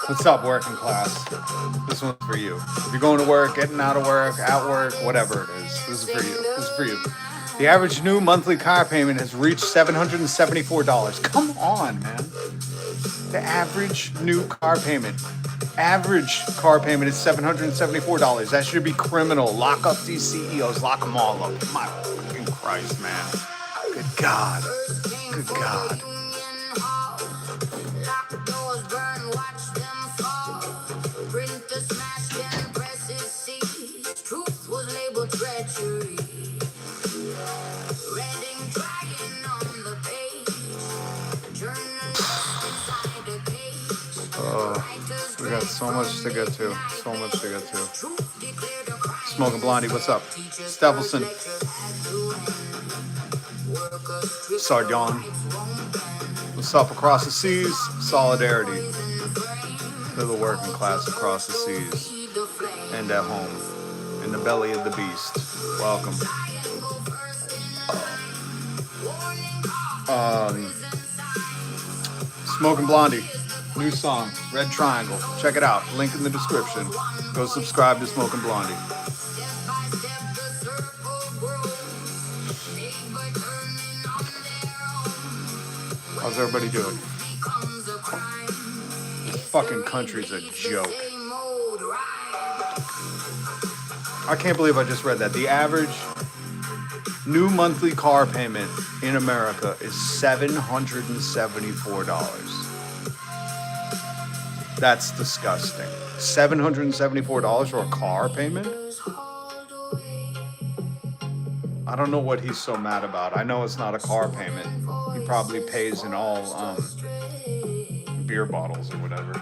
What's up, working class? This one's for you. If you're going to work, getting out of work, at work, whatever it is, this is for you. This is for you. The average new monthly car payment has reached $774. Come on, man. The average new car payment. Average car payment is $774. That should be criminal. Lock up these CEOs. Lock them all up. My fucking Christ, man. Good God. Good God. We got so much to get to. So much to get to. Smoking Blondie, what's up? Stephelson. Sardon. What's up across the seas? Solidarity to the working class across the seas and at home in the belly of the beast. Welcome. Smoking Blondie. New song, Red Triangle. Check it out. Link in the description. Go subscribe to Smoking Blondie. How's everybody doing? This fucking country's a joke. I can't believe I just read that. The average new monthly car payment in America is $774. That's disgusting. $774 for a car payment? I don't know what he's so mad about. I know it's not a car payment. He probably pays in all beer bottles or whatever.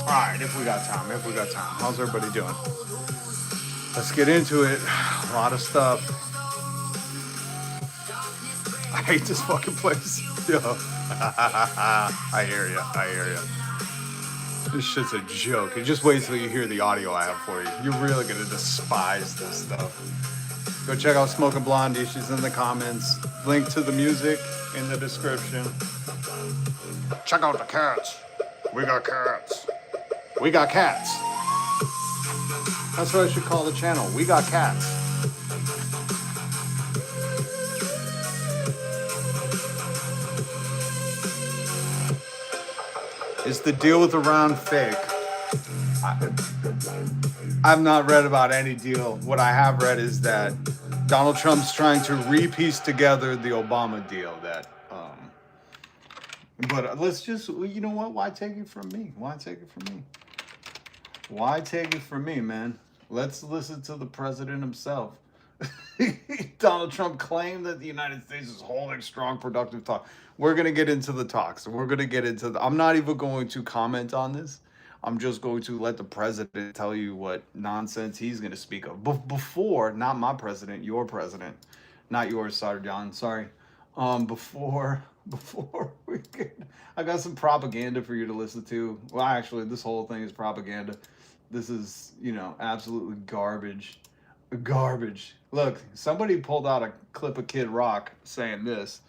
Alright, if we got time. How's everybody doing? Let's get into it. A lot of stuff. I hate this fucking place. Yo. I hear ya. This shit's a joke. You just wait till you hear the audio I have for you. You're really gonna despise this stuff. Go check out Smoking Blondie. She's in the comments. Link to the music in the description. Check out the cats. We got cats. We got cats. That's what I should call the channel. We got cats. Is the deal with Iran fake? I've not read about any deal. What I have read is that Donald Trump's trying to re-piece together the Obama deal. But let's just, you know what? Why take it from me? Why take it from me, man? Let's listen to the president himself. Donald Trump claimed that the United States is holding strong, productive talks. We're going to get into the talks. I'm not even going to comment on this. I'm just going to let the president tell you what nonsense he's going to speak of. Before, not my president, your president. Not yours, Sarjan, sorry. Before we get, I got some propaganda for you to listen to. Well, actually, this whole thing is propaganda. This is, absolutely garbage. Garbage. Look, somebody pulled out a clip of Kid Rock saying this.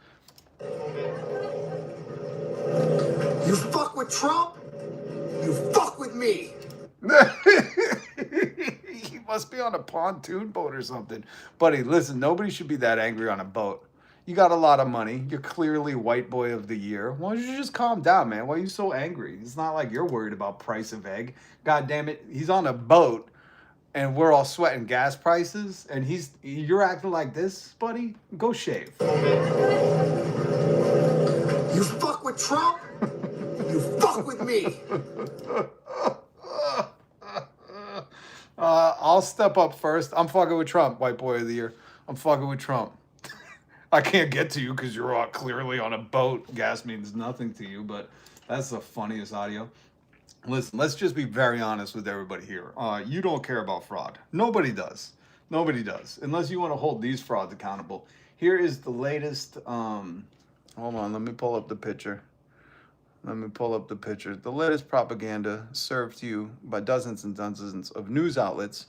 You fuck with Trump, you fuck with me. He must be on a pontoon boat or something. Buddy, listen, nobody should be that angry on a boat. You got a lot of money. You're clearly white boy of the year. Why don't you just calm down, man? Why are you so angry? It's not like you're worried about price of egg. God damn it. He's on a boat and we're all sweating gas prices and you're acting like this, buddy? Go shave. You fuck with Trump, you fuck with me. I'll step up first. I'm fucking with Trump, white boy of the year. I'm fucking with Trump. I can't get to you because you're all clearly on a boat. Gas means nothing to you, but that's the funniest audio. Listen, let's just be very honest with everybody here. You don't care about fraud. Nobody does. Nobody does. Unless you want to hold these frauds accountable. Here is the latest. Hold on, let me pull up the picture. The latest propaganda served to you by dozens and dozens of news outlets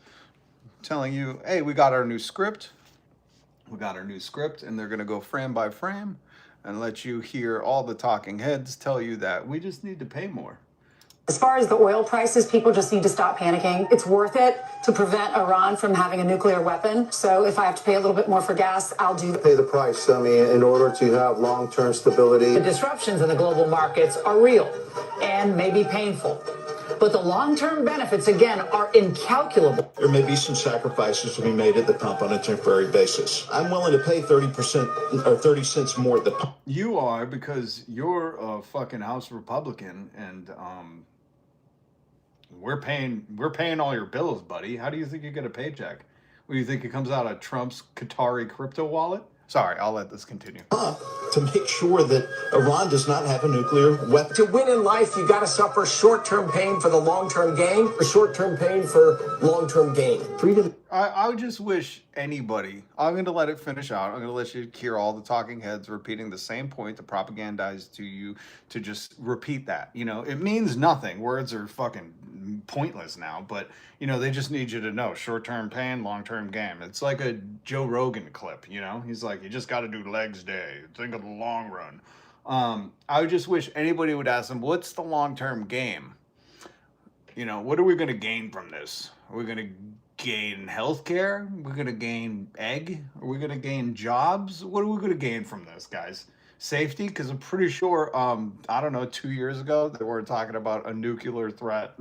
telling you, hey, we got our new script. And they're going to go frame by frame and let you hear all the talking heads tell you that we just need to pay more. As far as the oil prices, people just need to stop panicking. It's worth it to prevent Iran from having a nuclear weapon. So if I have to pay a little bit more for gas, I'll do that. Pay the price, I mean, in order to have long-term stability. The disruptions in the global markets are real and may be painful. But the long-term benefits, again, are incalculable. There may be some sacrifices to be made at the pump on a temporary basis. I'm willing to pay 30% or 30 cents more at the pump. You are, because you're a fucking House Republican and we're paying all your bills, buddy. How do you think you get a paycheck? What do you think it comes out of Trump's Qatari crypto wallet? Sorry, I'll let this continue. To make sure that Iran does not have a nuclear weapon. To win in life, you gotta suffer short-term pain for the long-term gain, or short-term pain for long-term gain. Freedom. I would just wish anybody, I'm going to let it finish out. I'm going to let you hear all the talking heads repeating the same point to propagandize to you to just repeat that. You know, it means nothing. Words are fucking pointless now, but, you know, they just need you to know short-term pain, long-term gain. It's like a Joe Rogan clip, you know? He's like, you just got to do legs day. Think of the long run. I would just wish anybody would ask them, what's the long-term game? You know, what are we going to gain from this? Are we going to gain healthcare? We're going to gain egg? Are we going to gain jobs? What are we going to gain from this, guys? Safety? Because I'm pretty sure, I don't know, 2 years ago, they were talking about a nuclear threat.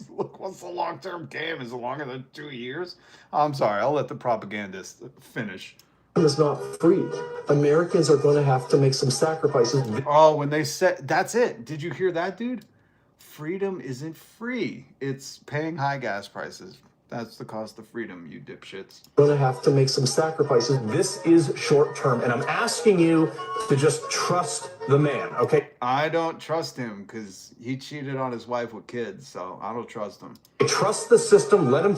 Look, what's the long-term game? Is it longer than 2 years? I'm sorry, I'll let the propagandist finish. Is not free. Americans are going to have to make some sacrifices. Oh, when they said, that's it. Did you hear that, dude? Freedom isn't free. It's paying high gas prices. That's the cost of freedom, you dipshits. Going to have to make some sacrifices. This is short term, and I'm asking you to just trust the man, okay? I don't trust him because he cheated on his wife with kids, so I don't trust him. Trust the system. Let him.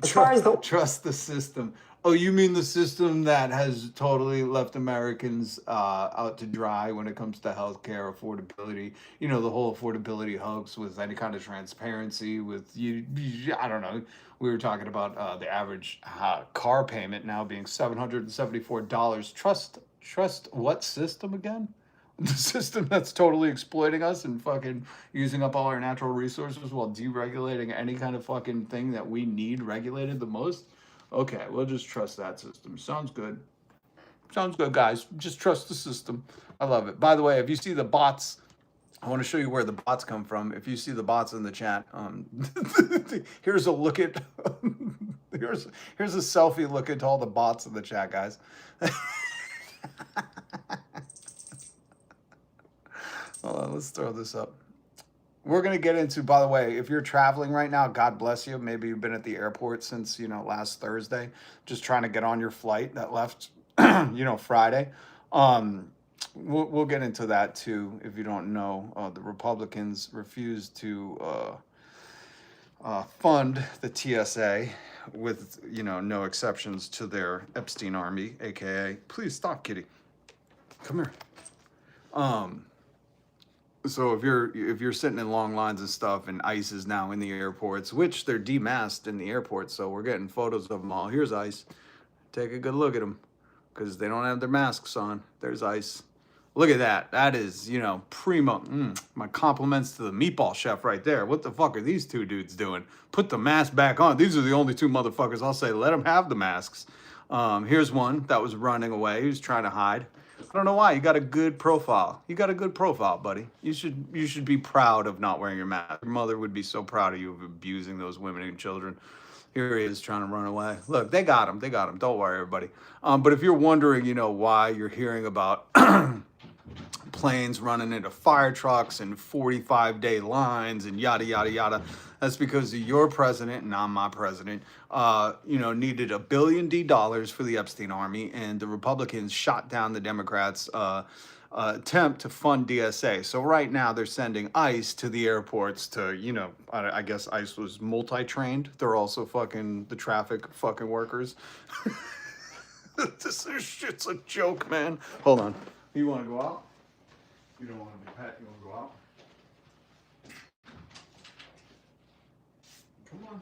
Trust the system. Oh, you mean the system that has totally left Americans out to dry when it comes to healthcare affordability? You know, the whole affordability hoax with any kind of transparency with you. I don't know. We were talking about the average car payment now being $774. Trust what system again? The system that's totally exploiting us and fucking using up all our natural resources while deregulating any kind of fucking thing that we need regulated the most? Okay, we'll just trust that system. Sounds good. Sounds good, guys. Just trust the system. I love it. By the way, if you see the bots, I want to show you where the bots come from. If you see the bots in the chat, here's a look at here's a selfie look at all the bots in the chat, guys. Hold on, let's throw this up. We're going to get into, by the way, if you're traveling right now, God bless you. Maybe you've been at the airport since, you know, last Thursday, just trying to get on your flight that left, you know, Friday. We'll get into that too. If you don't know, the Republicans refused to fund the TSA with, you know, no exceptions to their Epstein army, AKA, please stop, kitty. Come here. So if you're sitting in long lines and stuff, and ICE is now in the airports, which they're demasked in the airport, so we're getting photos of them all. Here's ICE. Take a good look at them, because they don't have their masks on. There's ICE. Look at that. That is, you know, primo. My compliments to the meatball chef right there. What the fuck are these two dudes doing? Put the mask back on. These are the only two motherfuckers I'll say let them have the masks. Here's one that was running away. He was trying to hide. I don't know why. You got a good profile. You got a good profile, buddy. You should be proud of not wearing your mask. Your mother would be so proud of you of abusing those women and children. Here he is trying to run away. Look, they got him. They got him. Don't worry, everybody. But if you're wondering, why you're hearing about planes running into fire trucks and 45-day lines and yada, yada, yada, that's because your president, not my president, needed $1 billion for the Epstein army, and the Republicans shot down the Democrats' attempt to fund DSA. So right now they're sending ICE to the airports to, I guess ICE was multi-trained. They're also fucking the traffic fucking workers. This shit's a joke, man. Hold on. You want to go out? You don't want to be pet. You want to go out? Come on.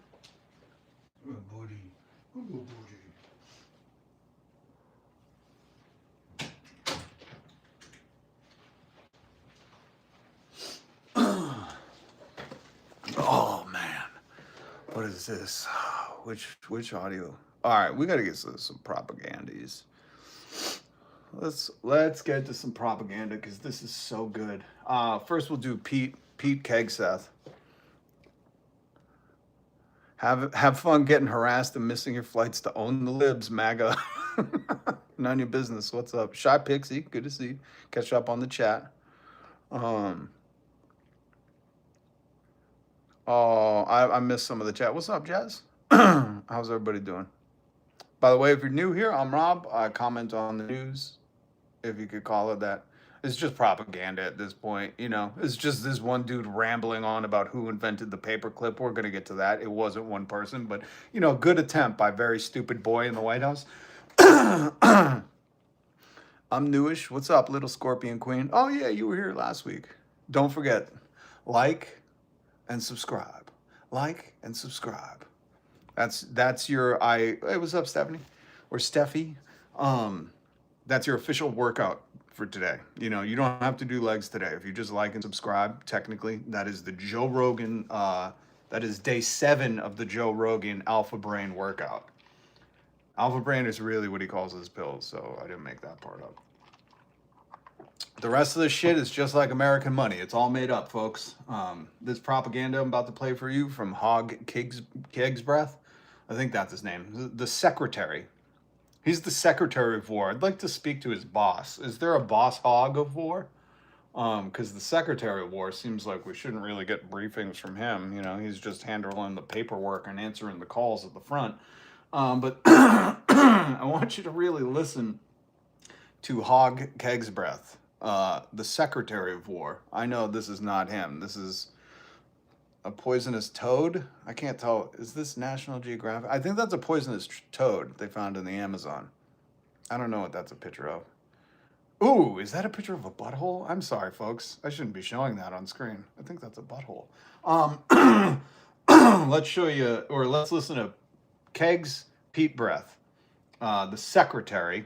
Good buddy. Good buddy. Oh man, what is this? Which audio? All right, we got to get some propagandies. Let's get to some propaganda because this is so good. First, we'll do Pete Kegseth. Have fun getting harassed and missing your flights to own the libs, MAGA. None of your business. What's up, Shy Pixie? Good to see you. Catch up on the chat. I missed some of the chat. What's up, Jazz? How's everybody doing? By the way, if you're new here, I'm Rob. I comment on the news, if you could call it that. It's just propaganda at this point, It's just this one dude rambling on about who invented the paperclip. We're going to get to that. It wasn't one person, but, good attempt by very stupid boy in the White House. I'm newish. What's up, little Scorpion Queen? Oh, yeah, you were here last week. Don't forget, like and subscribe. Like and subscribe. That's your hey, what's up, Stephanie? Or Steffi? That's your official workout for today. You don't have to do legs today. If you just like and subscribe, technically, that is the Joe Rogan, that is day 7 of the Joe Rogan Alpha Brain workout. Alpha Brain is really what he calls his pills, so I didn't make that part up. The rest of this shit is just like American money. It's all made up, folks. This propaganda I'm about to play for you from Hog Kegsbreath, I think that's his name, the secretary. He's the Secretary of War. I'd like to speak to his boss. Is there a boss hog of war? Because the Secretary of War seems like we shouldn't really get briefings from him. He's just handling the paperwork and answering the calls at the front. But I want you to really listen to Hog Kegsbreath, the Secretary of War. I know this is not him. This is a poisonous toad. I can't tell. Is this National Geographic? I think that's a poisonous toad they found in the Amazon. I don't know what that's a picture of. Ooh, is that a picture of a butthole? I'm sorry, folks. I shouldn't be showing that on screen. I think that's a butthole. Let's show you, or let's listen to Kegs Pete Breath, the Secretary.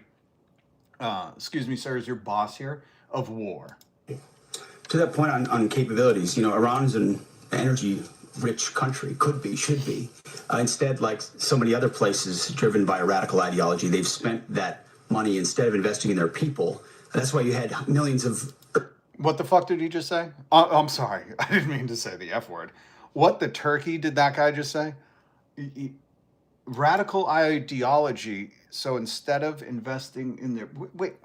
Excuse me, sir, is your boss here of war. To that point on capabilities, Iran's an energy-rich country, could be, should be. Instead, like so many other places driven by a radical ideology, they've spent that money instead of investing in their people. That's why you had millions of... What the fuck did he just say? I'm sorry. I didn't mean to say the F word. What the turkey did that guy just say? Radical ideology. So instead of investing in their... Wait.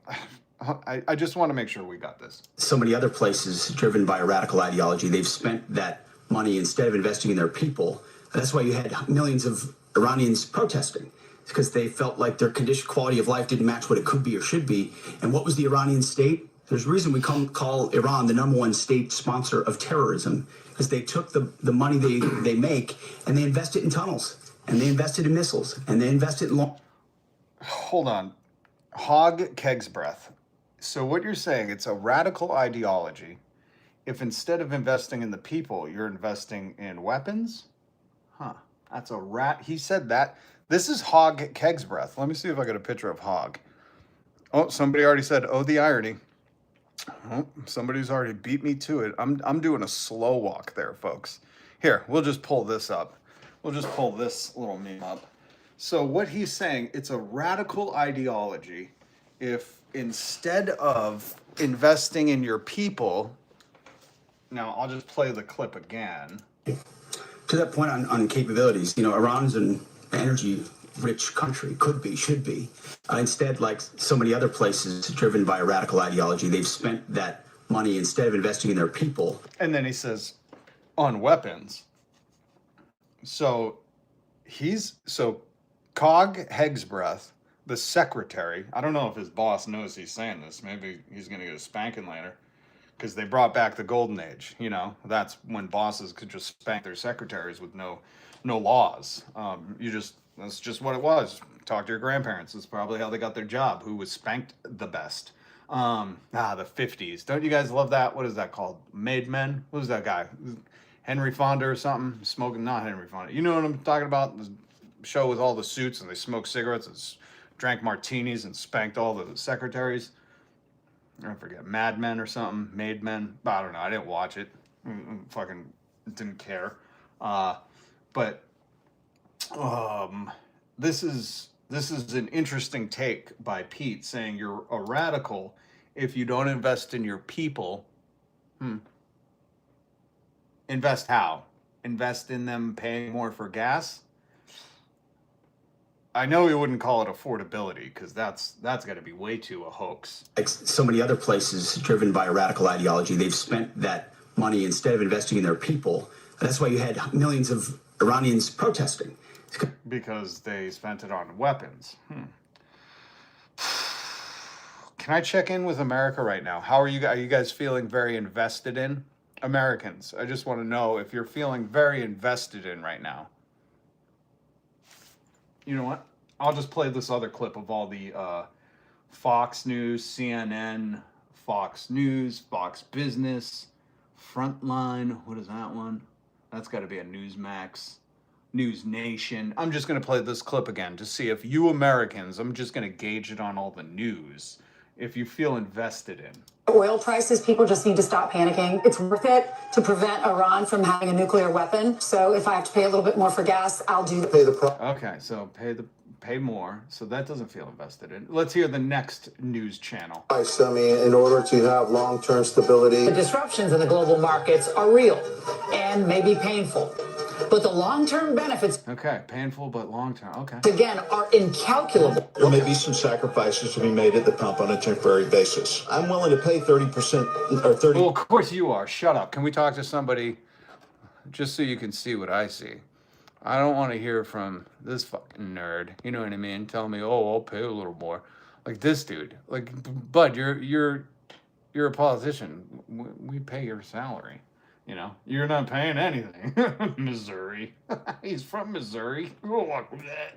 I just want to make sure we got this. So many other places driven by a radical ideology, they've spent that money instead of investing in their people. That's why you had millions of Iranians protesting, because they felt like their quality of life didn't match what it could be or should be. And what was the Iranian state? There's a reason we call Iran the #1 state sponsor of terrorism, because they took the money they make and they invest it in tunnels, and they invested in missiles, and they invested in... Hold on. Hog Kegsbreath. So what you're saying, it's a radical ideology. If instead of investing in the people, you're investing in weapons? Huh. That's a rat. He said that. This is Hog Kegsbreath. Let me see if I got a picture of Hog. Oh, somebody already said, oh, the irony. Oh, somebody's already beat me to it. I'm doing a slow walk there, folks. Here, we'll just pull this up. We'll just pull this little meme up. So what he's saying, it's a radical ideology if instead of investing in your people, now I'll just play the clip again. To that point on capabilities, Iran's an energy-rich country, could be, should be. Instead, like so many other places driven by a radical ideology, they've spent that money instead of investing in their people. And then he says, on weapons. So Cog Hegsbreath, the secretary, I don't know if his boss knows he's saying this. Maybe he's going to get a spanking later. Because they brought back the golden age, that's when bosses could just spank their secretaries with no laws. That's just what it was. Talk to your grandparents. That's probably how they got their job. Who was spanked the best? The 50s. Don't you guys love that? What is that called? Made Men? Who's that guy? Henry Fonda or something? Not Henry Fonda. You know what I'm talking about? The show with all the suits and they smoked cigarettes and drank martinis and spanked all the secretaries. I forget, Mad Men or something, Made Men. I don't know. I didn't watch it. Fucking didn't care. But this is an interesting take by Pete saying you're a radical if you don't invest in your people. Invest how? Invest in them paying more for gas? I know we wouldn't call it affordability because that's got to be way too a hoax. Like so many other places driven by a radical ideology, they've spent that money instead of investing in their people. That's why you had millions of Iranians protesting. Because they spent it on weapons. Can I check in with America right now? How are you guys? Are you guys feeling very invested in Americans? I just want to know if you're feeling very invested in right now. You know what? I'll just play this other clip of all the Fox News, CNN, Fox News, Fox Business, Frontline. What is that one? That's got to be a Newsmax, News Nation. I'm just going to play this clip again to see if you Americans, I'm just going to gauge it on all the news, if you feel invested in. Oil prices, people just need to stop panicking. It's worth it to prevent Iran from having a nuclear weapon. So if I have to pay a little bit more for gas, I'll do that. Okay, so pay more. So that doesn't feel invested in. Let's hear the next news channel. I mean, in order to have long-term stability. The disruptions in the global markets are real and may be painful. But the long-term benefits, okay, painful but long-term, okay, again, are incalculable. There may be some sacrifices to be made at the pump on a temporary basis. I'm willing to pay 30% or 30. Well, of course you are. Shut up. Can we talk to somebody just so you can see what I see? I don't want to hear from this fucking nerd. You know what I mean? Tell me, oh, I'll pay a little more. Like this dude. Like, bud, you're a politician. We pay your salary. You're not paying anything. Missouri. He's from Missouri. Oh, look at that.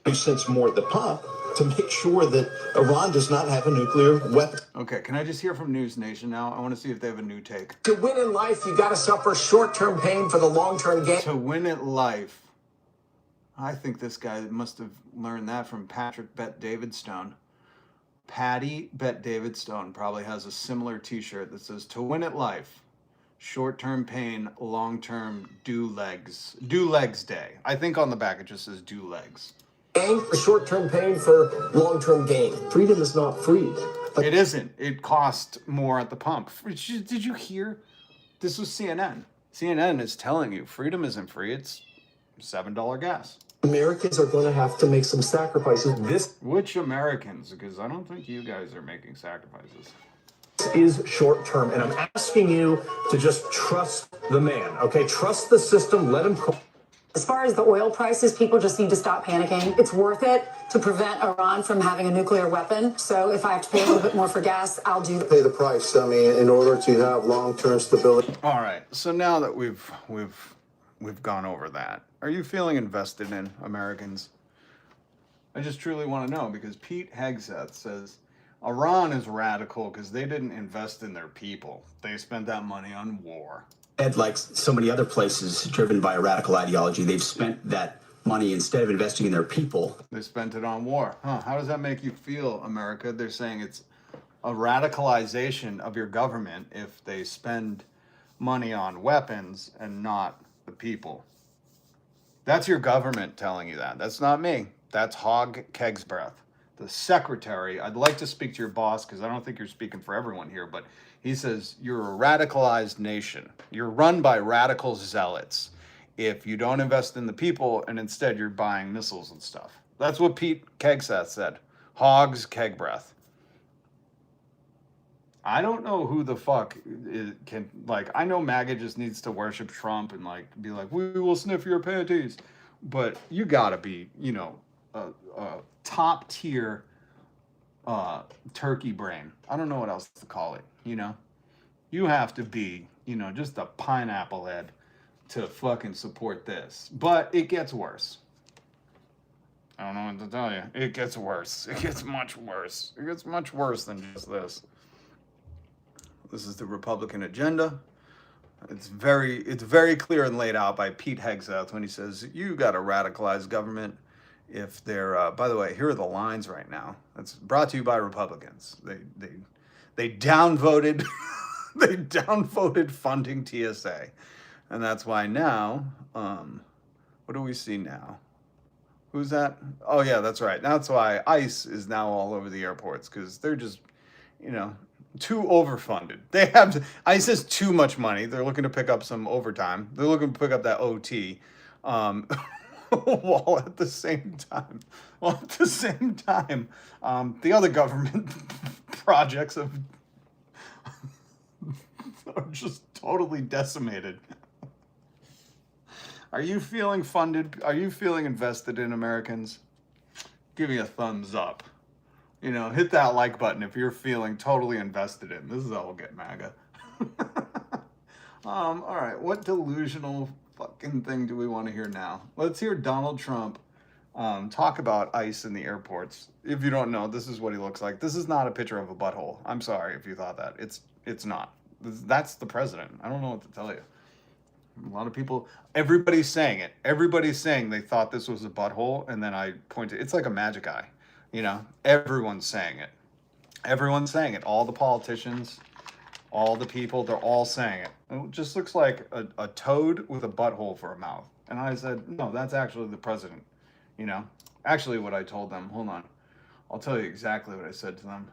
30 cents more at the pump to make sure that Iran does not have a nuclear weapon. Okay, can I just hear from News Nation now? I want to see if they have a new take. To win in life, you got to suffer short-term pain for the long-term gain. To win at life. I think this guy must have learned that from Patrick Bet Davidstone. Patty Bet Davidstone probably has a similar t-shirt that says, to win at life. Short-term pain, long-term do legs day. I think on the back it just says do legs. For short-term pain for long-term gain. Freedom is not free. It isn't. It costs more at the pump. Did you hear? This was CNN. CNN is telling you freedom isn't free. It's $7 gas. Americans are going to have to make some sacrifices. Which Americans? Because I don't think you guys are making sacrifices. Is short term, and I'm asking you to just trust the man, okay? Trust the system, let him. As far as the oil prices, people just need to stop panicking. It's worth it to prevent Iran from having a nuclear weapon. So if I have to pay a little bit more for gas, I'll do that. Pay the price. I mean, in order to have long-term stability. All right. So now that we've gone over that, are you feeling invested in Americans? I just truly want to know because Pete Hegseth says Iran is radical because they didn't invest in their people. They spent that money on war. And like so many other places driven by a radical ideology, they've spent that money instead of investing in their people. They spent it on war. How does that make you feel, America? They're saying it's a radicalization of your government if they spend money on weapons and not the people. That's your government telling you that. That's not me. That's Hog Kegsbreath, the secretary. I'd like to speak to your boss because I don't think you're speaking for everyone here, but he says you're a radicalized nation. You're run by radical zealots if you don't invest in the people and instead you're buying missiles and stuff. That's what Pete Kegseth said. Hog's Kegbreath. I don't know who the fuck can, like, I know MAGA just needs to worship Trump and, like, be like, we will sniff your panties. But you gotta be, you know, a top tier turkey brain. I don't know what else to call it, you know? You have to be, you know, just a pineapple head to fucking support this. But it gets worse. I don't know what to tell you. It gets worse. It gets much worse. It gets much worse than just this. This is the Republican agenda. It's very clear and laid out by Pete Hegseth when he says, you got a radicalized government if they're, by the way, here are the lines right now. That's brought to you by Republicans. They downvoted, they downvoted funding TSA. And that's why now, what do we see now? Who's that? Oh yeah, that's right. That's why ICE is now all over the airports because they're just, you know, too overfunded. They have ICE has too much money. They're looking to pick up some overtime. They're looking to pick up that OT, while at the same time, the other government projects are just totally decimated. Are you feeling funded? Are you feeling invested in Americans? Give me a thumbs up. You know, hit that like button if you're feeling totally invested in. This is how we'll get MAGA. All right, what delusional fucking thing do we want to hear now? Let's hear Donald Trump talk about ICE in the airports. If you don't know, this is what he looks like. This is not a picture of a butthole. I'm sorry if you thought that. It's not. That's the president. I don't know what to tell you. A lot of people, everybody's saying it. Everybody's saying they thought this was a butthole, and then I pointed. It's like a magic eye. You know, everyone's saying it. Everyone's saying it. All the politicians, all the people, they're all saying it. It just looks like a toad with a butthole for a mouth. And I said, no, that's actually the president. You know, actually what I told them, hold on. I'll tell you exactly what I said to them.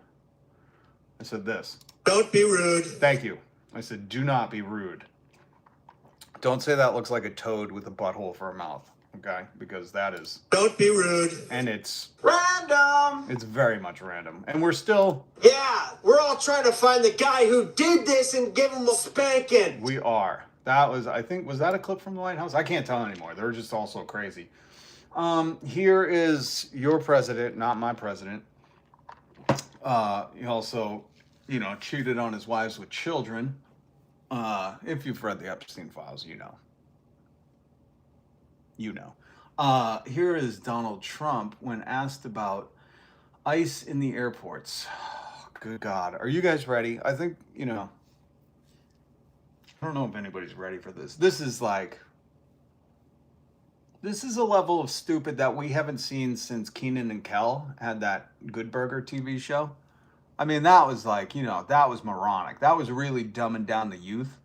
I said this. Don't be rude. Thank you. I said, do not be rude. Don't say that looks like a toad with a butthole for a mouth, okay? Because that is... Don't be rude. And it's... Random! It's very much random. And we're still... Yeah, we're all trying to find the guy who did this and give him a spanking. We are. That was, I think, was that a clip from the White House? I can't tell anymore. They're just all so crazy. Here is your president, not my president. He also, you know, cheated on his wives with children. If you've read the Epstein files, you know. You know. Here is Donald Trump when asked about ICE in the airports. Good God. Are you guys ready? I think, you know, I don't know if anybody's ready for this. This is like, this is a level of stupid that we haven't seen since Keenan and Kel had that Good Burger TV show. I mean, that was like, you know, that was moronic. That was really dumbing down the youth.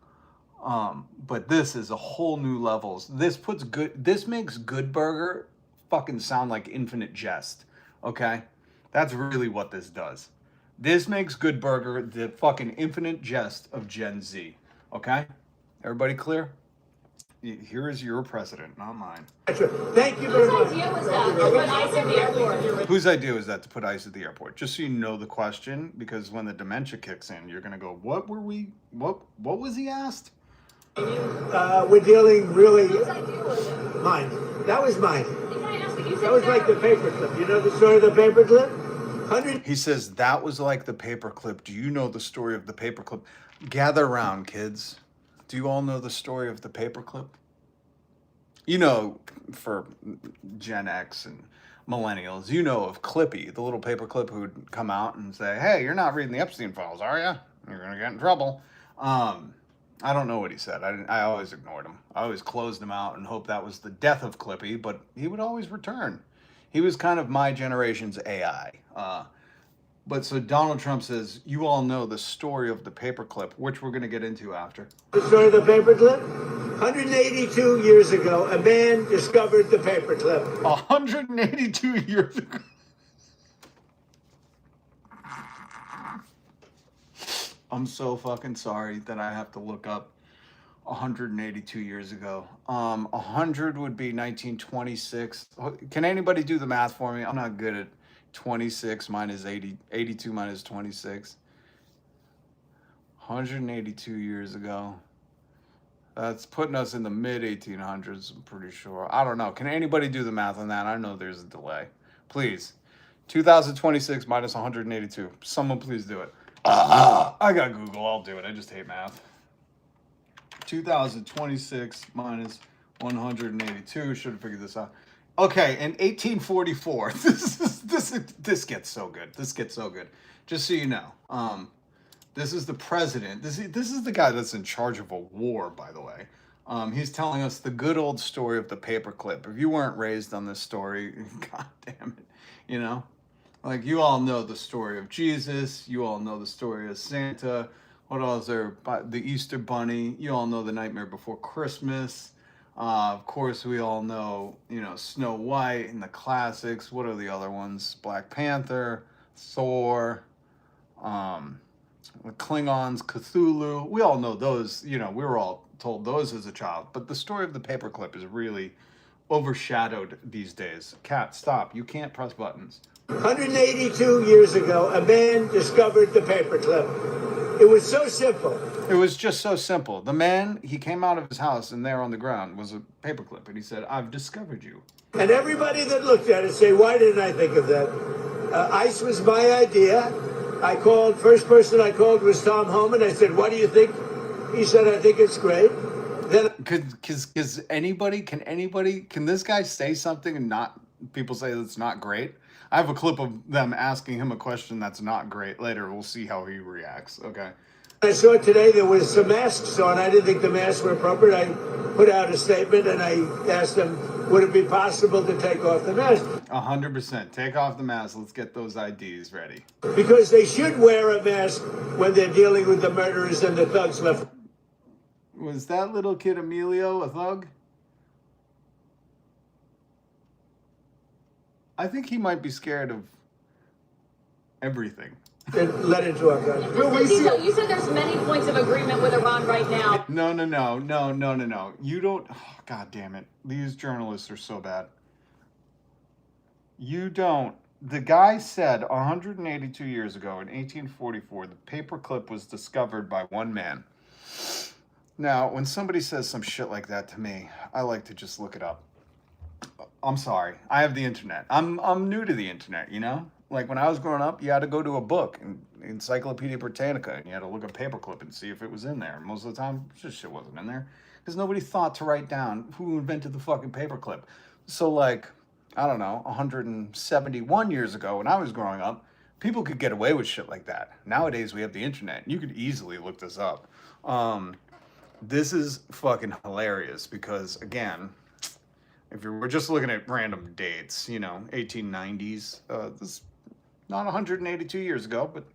But this is a whole new levels. This makes Good Burger fucking sound like Infinite Jest. Okay? That's really what this does. This makes Good Burger the fucking Infinite Jest of Gen Z. Okay? Everybody clear? Here is your president, not mine. Thank you very much. Whose idea was that to put ICE at the airport? Just so you know the question, because when the dementia kicks in, you're gonna go, what was he asked? We're dealing really... Mine. That was mine. That was like the paperclip. You know the story of the paperclip? He says, that was like the paperclip. Do you know the story of the paperclip? Gather around, kids. Do you all know the story of the paperclip? You know, for Gen X and millennials, you know of Clippy, the little paperclip who'd come out and say, hey, you're not reading the Epstein files, are you? You're going to get in trouble. I don't know what he said. I always ignored him. I always closed him out and hoped that was the death of Clippy, but he would always return. He was kind of my generation's AI. But so Donald Trump says, you all know the story of the paperclip, which we're going to get into after. The story of the paperclip? 182 years ago, a man discovered the paperclip. 182 years ago. I'm so fucking sorry that I have to look up 182 years ago. 100 would be 1926. Can anybody do the math for me? I'm not good at 26 minus 80, 82 minus 26. 182 years ago. That's putting us in the mid 1800s, I'm pretty sure. I don't know. Can anybody do the math on that? I know there's a delay. Please. 2026 minus 182. Someone please do it. I got Google. I'll do it. I just hate math. 2026 minus 182. Should have figured this out. Okay, in 1844. This gets so good. This gets so good. Just so you know, this is the president. This is the guy that's in charge of a war, by the way. He's telling us the good old story of the paperclip. If you weren't raised on this story, god damn it, you know. Like, you all know the story of Jesus. You all know the story of Santa. What else there? The Easter Bunny. You all know the Nightmare Before Christmas. Of course, we all know, you know, Snow White and the classics. What are the other ones? Black Panther, Thor, the Klingons, Cthulhu. We all know those. You know, we were all told those as a child. But the story of the paperclip is really overshadowed these days. Cat, stop. You can't press buttons. 182 years ago, a man discovered the paperclip. It was so simple. It was just so simple. The man, he came out of his house, and there on the ground was a paperclip, and he said, I've discovered you. And everybody that looked at it say, why didn't I think of that? ICE was my idea. I called, first person I called was Tom Homan. I said, what do you think? He said, I think it's great. Then can this guy say something and not, people say that's not great? I have a clip of them asking him a question that's not great later. We'll see how he reacts. Okay. I saw today there was some masks on. I didn't think the masks were appropriate. I put out a statement and I asked them, would it be possible to take off the mask? 100%. Take off the mask. Let's get those IDs ready. Because they should wear a mask when they're dealing with the murderers and the thugs left. Was that little kid Emilio a thug? I think he might be scared of everything. And let into our country. You said there's many points of agreement with Iran right now. No. You don't. Oh, God damn it. These journalists are so bad. You don't. The guy said 182 years ago in 1844, the paperclip was discovered by one man. Now, when somebody says some shit like that to me, I like to just look it up. I'm sorry. I have the internet. I'm new to the internet, you know? Like, when I was growing up, you had to go to a book, Encyclopedia Britannica, and you had to look at paperclip and see if it was in there. Most of the time, just shit wasn't in there. Because nobody thought to write down who invented the fucking paperclip. So, like, I don't know, 171 years ago when I was growing up, people could get away with shit like that. Nowadays, we have the internet. You could easily look this up. This is fucking hilarious because, again, if we're just looking at random dates, you know, 1890s, this not 182 years ago, but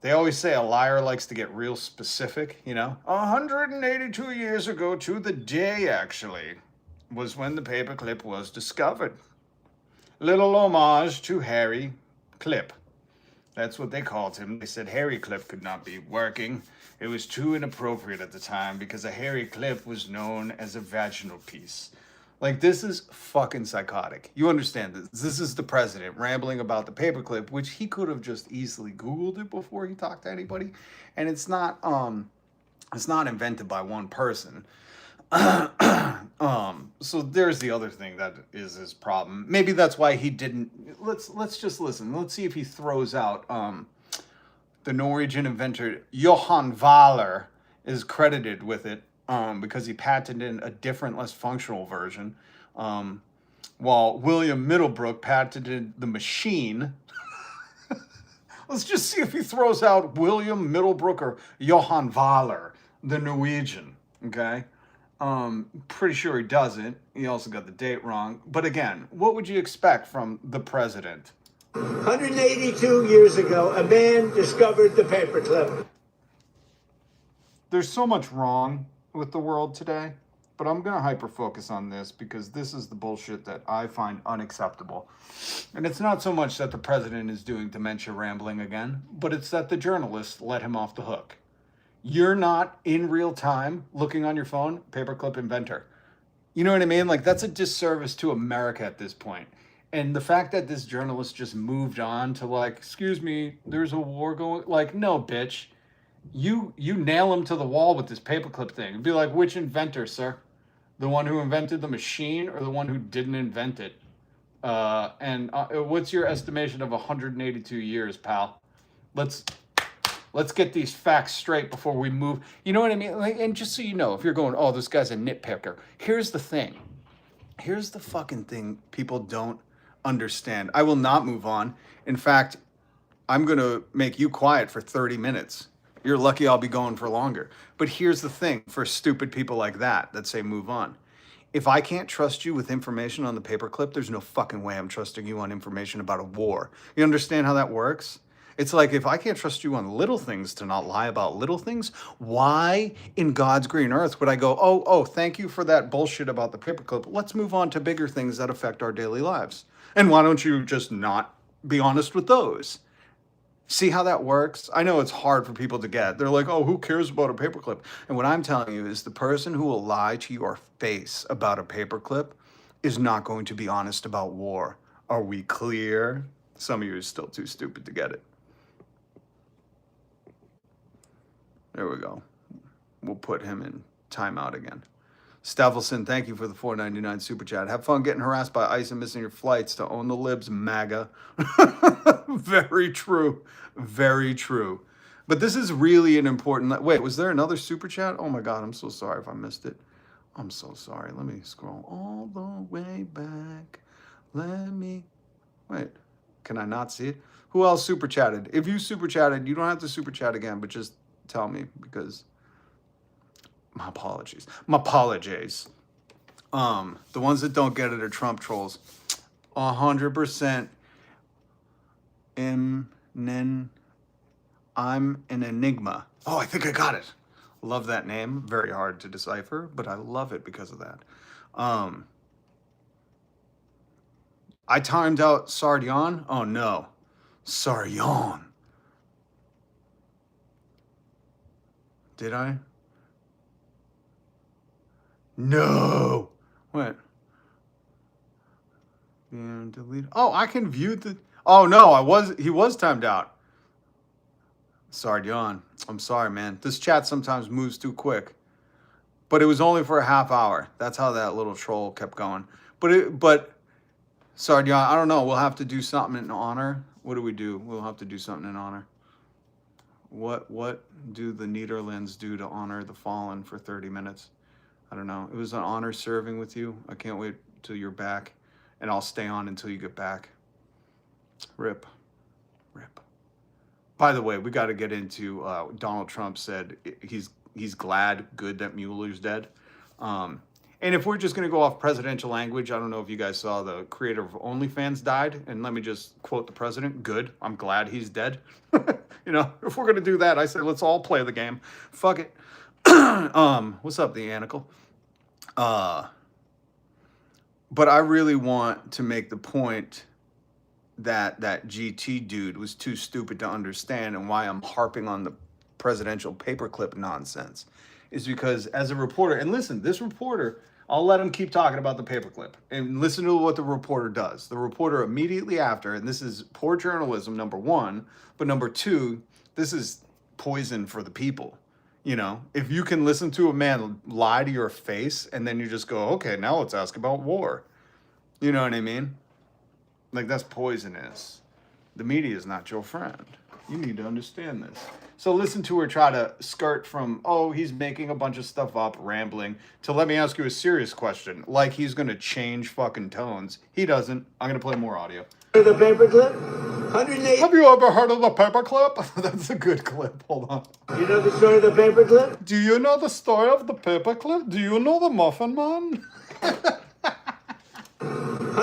they always say a liar likes to get real specific, you know. 182 years ago to the day, actually, was when the paperclip was discovered. Little homage to Harry Clip. That's what they called him. They said Harry Clip could not be working. It was too inappropriate at the time because a hairy clip was known as a vaginal piece. Like, this is fucking psychotic. You understand this. This is the president rambling about the paperclip, which he could have just easily Googled it before he talked to anybody. And it's not invented by one person. So there's the other thing that is his problem. Maybe that's why he didn't. Let's just listen. Let's see if he throws out the Norwegian inventor Johan Valer is credited with it because he patented a different, less functional version, while William Middlebrook patented the machine. Let's just see if he throws out William Middlebrook or Johan Valer, the Norwegian. Okay. Pretty sure he doesn't. He also got the date wrong. But again, what would you expect from the president? 182 years ago, a man discovered the paperclip. There's so much wrong with the world today, but I'm going to hyper-focus on this because this is the bullshit that I find unacceptable. And it's not so much that the president is doing dementia rambling again, but it's that the journalists let him off the hook. You're not in real time looking on your phone, paperclip inventor. You know what I mean? Like, that's a disservice to America at this point. And the fact that this journalist just moved on to like, excuse me, there's a war going, like, no, bitch. You nail him to the wall with this paperclip thing. It'd be like, which inventor, sir? The one who invented the machine or the one who didn't invent it? What's your estimation of 182 years, pal? Let's get these facts straight before we move. You know what I mean? Like, and just so you know, if you're going, oh, this guy's a nitpicker. Here's the thing. Here's the fucking thing people don't understand. I will not move on. In fact, I'm going to make you quiet for 30 minutes. You're lucky I'll be going for longer. But here's the thing for stupid people like that say move on. If I can't trust you with information on the paperclip, there's no fucking way I'm trusting you on information about a war. You understand how that works? It's like, if I can't trust you on little things to not lie about little things, why in God's green earth would I go, oh, thank you for that bullshit about the paperclip. Let's move on to bigger things that affect our daily lives. And why don't you just not be honest with those? See how that works? I know it's hard for people to get. They're like, oh, who cares about a paperclip? And what I'm telling you is the person who will lie to your face about a paperclip is not going to be honest about war. Are we clear? Some of you are still too stupid to get it. There we go. We'll put him in timeout again. Stavelson, thank you for the $4.99 super chat. Have fun getting harassed by ICE and missing your flights to own the libs, MAGA. Very true. Very true. But this is really an important... Wait, was there another super chat? Oh my God, I'm so sorry if I missed it. I'm so sorry. Let me scroll all the way back. Wait, can I not see it? Who else super chatted? If you super chatted, you don't have to super chat again, but just tell me because... My apologies. My apologies. The ones that don't get it are Trump trolls. 100% I'm an enigma. Oh, I think I got it. Love that name. Very hard to decipher, but I love it because of that. I timed out Sardion. Oh no. Sardion. Did I? No. What? And delete. Oh, I can view the... Oh, no, he was timed out. Sorry, John. I'm sorry, man. This chat sometimes moves too quick. But it was only for a half hour. That's how that little troll kept going. But sorry, John, I don't know. We'll have to do something in honor. What do we do? We'll have to do something in honor. What do the Nederlands do to honor the fallen for 30 minutes? I don't know. It was an honor serving with you. I can't wait till you're back. And I'll stay on until you get back. Rip. Rip. By the way, we got to get into Donald Trump said he's good that Mueller's dead. And if we're just going to go off presidential language, I don't know if you guys saw the creator of OnlyFans died. And let me just quote the president. Good. I'm glad he's dead. You know, if we're going to do that, I say let's all play the game. Fuck it. What's up, the Anacle? But I really want to make the point that GT dude was too stupid to understand, and why I'm harping on the presidential paperclip nonsense is because as a reporter, and listen, this reporter, I'll let him keep talking about the paperclip and listen to what the reporter does. The reporter immediately after, and this is poor journalism, number one, but number two, this is poison for the people. You know, if you can listen to a man lie to your face and then you just go, okay, now let's ask about war. You know what I mean? Like, that's poisonous. The media is not your friend. You need to understand this. So listen to her try to skirt from, oh, he's making a bunch of stuff up, rambling, to let me ask you a serious question. Like he's going to change fucking tones. He doesn't. I'm going to play more audio. The paperclip? 108. Have you ever heard of the paperclip? That's a good clip. Hold on. You know the story of the paperclip? Do you know the story of the paperclip? Do you know the Muffin Man?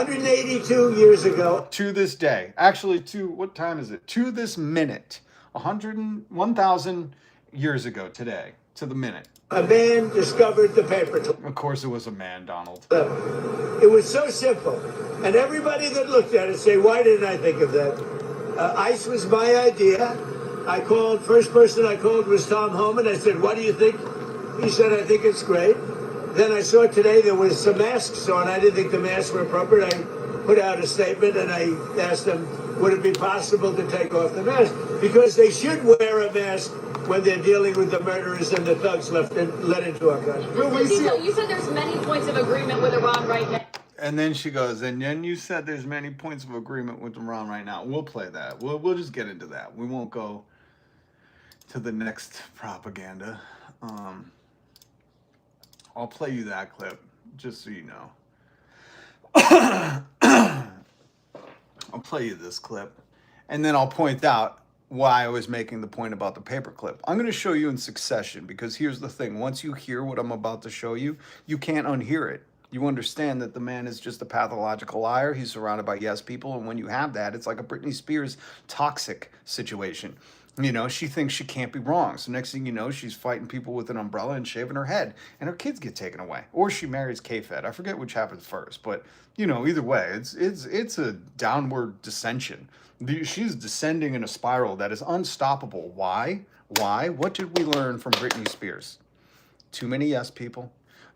182 years ago. To this day, actually, what time is it? To this minute, 1,000 years ago today, to the minute. A man discovered the paperclip. Of course, it was a man, Donald. It was so simple, and everybody that looked at it say, "Why didn't I think of that?" Ice was my idea. First person I called was Tom Homan. I said, "What do you think?" He said, "I think it's great." Then I saw today there was some masks on. I didn't think the masks were appropriate. I put out a statement and I asked them, would it be possible to take off the mask? Because they should wear a mask when they're dealing with the murderers and the thugs let into our country. You said there's many points of agreement with Iran right now. And then she goes, and then you said there's many points of agreement with Iran right now. We'll play that. We'll just get into that. We won't go to the next propaganda. I'll play you that clip, just so you know. I'll play you this clip, and then I'll point out why I was making the point about the paperclip. I'm going to show you in succession, because here's the thing. Once you hear what I'm about to show you, you can't unhear it. You understand that the man is just a pathological liar. He's surrounded by yes people, and when you have that, it's like a Britney Spears toxic situation. You know, she thinks she can't be wrong. So next thing you know, she's fighting people with an umbrella and shaving her head, and her kids get taken away. Or she marries K-Fed. I forget which happens first, but you know, either way, it's a downward dissension. She's descending in a spiral that is unstoppable. Why? What did we learn from Britney Spears? Too many yes people.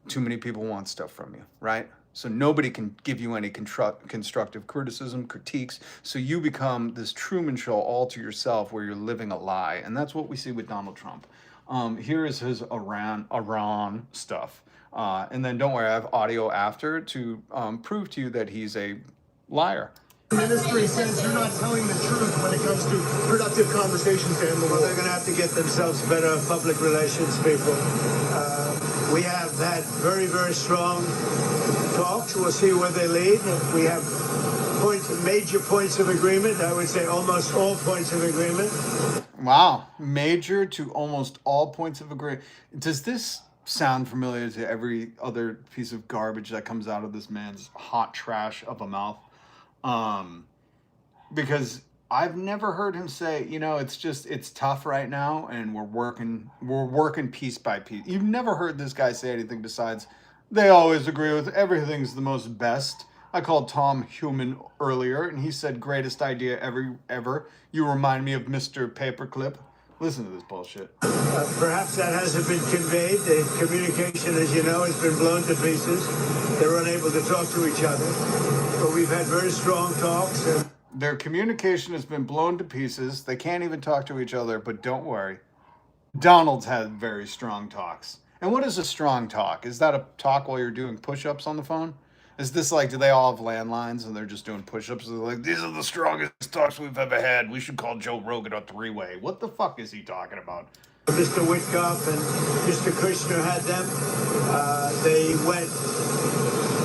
Too many people want stuff from you, right? So nobody can give you any constructive criticism, critiques. So you become this Truman Show all to yourself where you're living a lie. And that's what we see with Donald Trump. Here is his Iran stuff. And then don't worry, I have audio after to prove to you that he's a liar. The ministry says you're not telling the truth when it comes to productive conversations to end the war. They're going to have to get themselves better public relations people. We have had very, very strong talks. We'll see where they lead. We have major points of agreement. I would say almost all points of agreement. Wow. Major to almost all points of agreement. Does this sound familiar to every other piece of garbage that comes out of this man's hot trash of a mouth? Because I've never heard him say, you know, it's tough right now and we're working piece by piece. You've never heard this guy say anything besides, they always agree with everything's the most best. I called Tom Human earlier and he said, greatest idea ever. You remind me of Mr. Paperclip. Listen to this bullshit. Perhaps that hasn't been conveyed. The communication, as you know, has been blown to pieces. They're unable to talk to each other. But we've had very strong talks. Their communication has been blown to pieces. They can't even talk to each other, but don't worry. Donald's had very strong talks. And what is a strong talk? Is that a talk while you're doing push-ups on the phone? Is this like, do they all have landlines and they're just doing push-ups? They're like, these are the strongest talks we've ever had. We should call Joe Rogan a three-way. What the fuck is he talking about? Mr. Witkoff and Mr. Kushner had them. They went,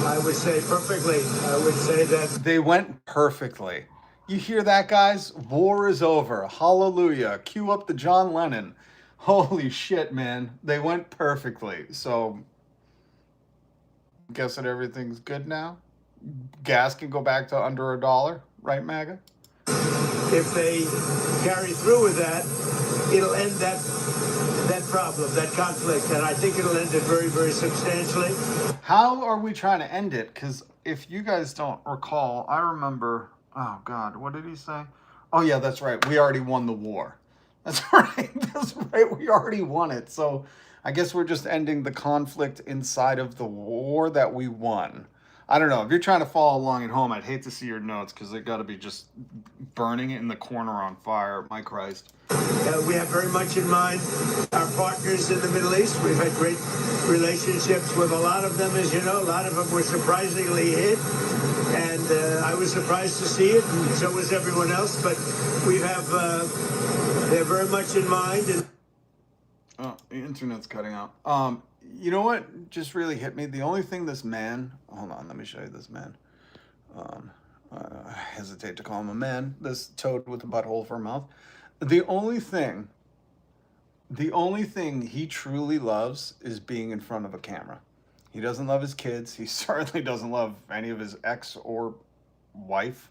I would say, perfectly. I would say that they went perfectly. You hear that, guys? War is over. Hallelujah. Cue up the John Lennon. Holy shit, man. They went perfectly. So, guess that everything's good now? Gas can go back to under $1, right, MAGA? If they carry through with that, it'll end that problem, that conflict, and I think it'll end it very, very substantially. How are we trying to end it? Because if you guys don't recall, I remember, oh God, what did he say? Oh yeah, that's right. We already won the war. That's right. That's right. We already won it. So I guess we're just ending the conflict inside of the war that we won. I don't know. If you're trying to follow along at home, I'd hate to see your notes because they got to be just burning it in the corner on fire. My Christ. We have very much in mind our partners in the Middle East. We've had great relationships with a lot of them, as you know. A lot of them were surprisingly hit, and I was surprised to see it, and so was everyone else. But we have, they're very much in mind. And oh, the internet's cutting out. You know what just really hit me? The only thing this man, hold on, let me show you this man. I hesitate to call him a man, this toad with a butthole for a mouth. The only thing he truly loves is being in front of a camera. He doesn't love his kids. He certainly doesn't love any of his ex or wife.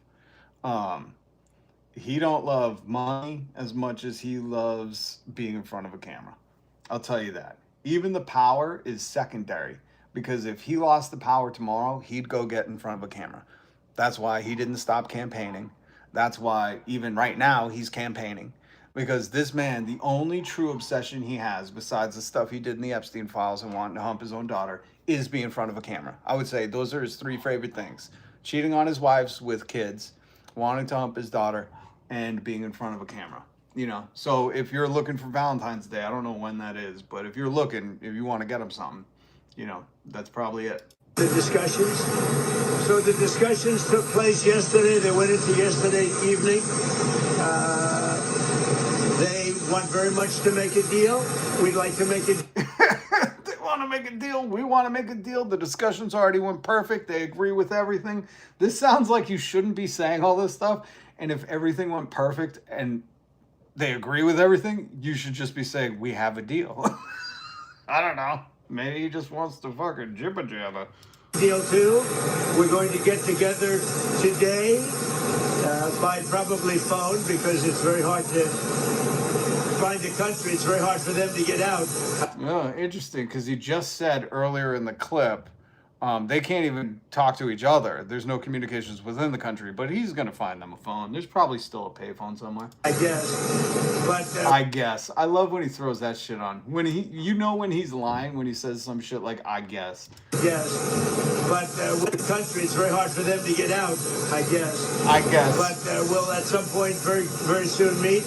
He don't love money as much as he loves being in front of a camera. I'll tell you that. Even the power is secondary, because if he lost the power tomorrow, he'd go get in front of a camera. That's why he didn't stop campaigning. That's why even right now he's campaigning, because this man, the only true obsession he has, besides the stuff he did in the Epstein files and wanting to hump his own daughter, is being in front of a camera. I would say those are his three favorite things: cheating on his wives with kids, wanting to hump his daughter, and being in front of a camera. You know, so if you're looking for Valentine's Day, I don't know when that is, but if you're looking, if you want to get him something, you know, that's probably it. The discussions. So the discussions took place yesterday. They went into yesterday evening. They want very much to make a deal. We'd like to make it. They want to make a deal. We want to make a deal. The discussions already went perfect. They agree with everything. This sounds like you shouldn't be saying all this stuff. And if everything went perfect and they agree with everything, you should just be saying, we have a deal. I don't know. Maybe he just wants to fucking jibber jabber. Deal too. We're going to get together today by probably phone, because it's very hard to find a country. It's very hard for them to get out. Oh, interesting, because he just said earlier in the clip, they can't even talk to each other. There's no communications within the country, but he's going to find them a phone. There's probably still a payphone somewhere. I guess. But I guess. I love when he throws that shit on. When when he's lying, when he says some shit like, I guess. Yes. But with the country, it's very hard for them to get out, I guess. I guess. But we'll at some point very, very soon meet.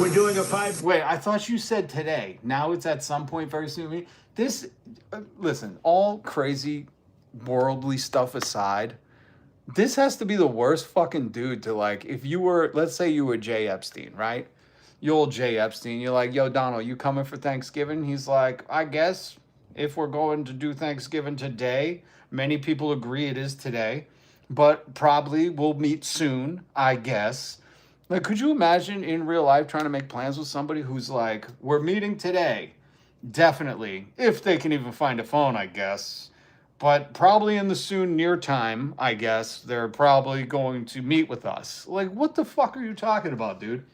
We're doing a 5... Wait, I thought you said today. Now it's at some point very soon meet. This, listen, all crazy worldly stuff aside, this has to be the worst fucking dude to, like, if you were, let's say you were Jay Epstein, right? You old Jay Epstein, you're like, yo, Donald, you coming for Thanksgiving? He's like, I guess if we're going to do Thanksgiving today, many people agree it is today, but probably we'll meet soon, I guess. Like, could you imagine in real life trying to make plans with somebody who's like, we're meeting today, definitely, if they can even find a phone, I guess. But probably in the soon near time, I guess, they're probably going to meet with us. Like, what the fuck are you talking about, dude?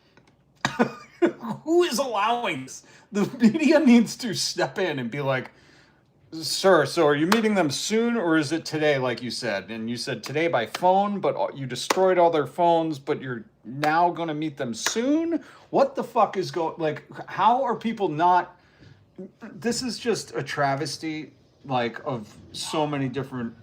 Who is allowing this? The media needs to step in and be like, sir, so are you meeting them soon, or is it today, like you said? And you said today by phone, but you destroyed all their phones, but you're now going to meet them soon? What the fuck is going... Like, how are people not... This is just a travesty, like, of so many different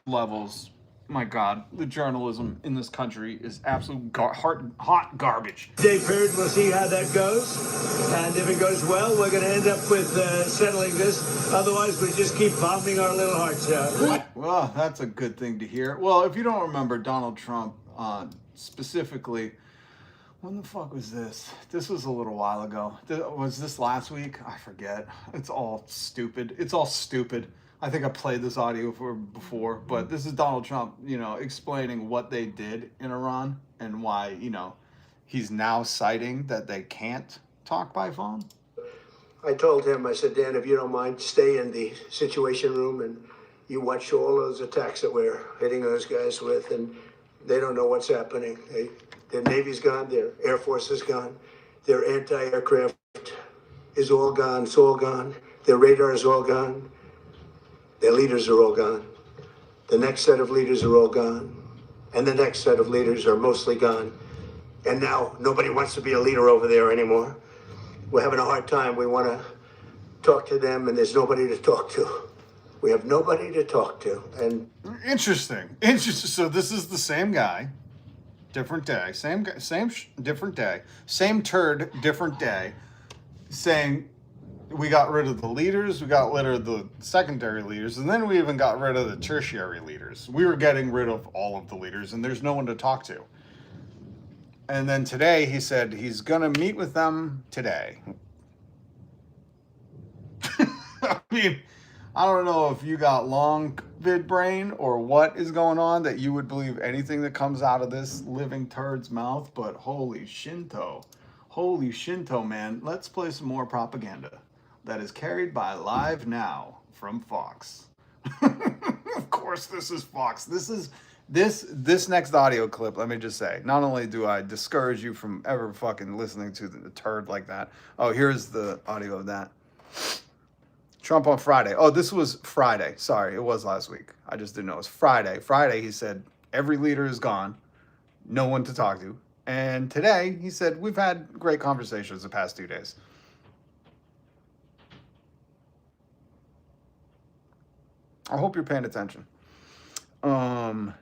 levels. My God, the journalism in this country is absolute hot garbage. Day period, we'll see how that goes. And if it goes well, we're going to end up with settling this. Otherwise, we just keep bombing our little hearts out. Well, that's a good thing to hear. Well, if you don't remember Donald Trump, specifically, when the fuck was this? This was a little while ago. Was this last week? I forget. It's all stupid. It's all stupid. I think I played this audio before, but this is Donald Trump, explaining what they did in Iran and why, he's now citing that they can't talk by phone. I told him, I said, Dan, if you don't mind, stay in the Situation Room and you watch all those attacks that we're hitting those guys with, and they don't know what's happening. Their Navy's gone, their Air Force is gone, their anti-aircraft is all gone, it's all gone, their radar is all gone. Their leaders are all gone. The next set of leaders are all gone. And the next set of leaders are mostly gone. And now nobody wants to be a leader over there anymore. We're having a hard time. We want to talk to them, and there's nobody to talk to. We have nobody to talk to. And Interesting. So this is the same guy, different day, different day, same turd, different day, saying, we got rid of the leaders, we got rid of the secondary leaders, and then we even got rid of the tertiary leaders. We were getting rid of all of the leaders, and there's no one to talk to. And then today, he said he's going to meet with them today. I mean, I don't know if you got long vid brain or what is going on that you would believe anything that comes out of this living turd's mouth, but holy Shinto, man. Let's play some more propaganda that is carried by Live Now from Fox. Of course, this is Fox. This next audio clip, let me just say, not only do I discourage you from ever fucking listening to the turd like that. Oh, here's the audio of that. Trump on Friday. Oh, this was Friday. Sorry, it was last week. I just didn't know. It was Friday. Friday, he said, every leader is gone. No one to talk to. And today, he said, we've had great conversations the past 2 days. I hope you're paying attention. I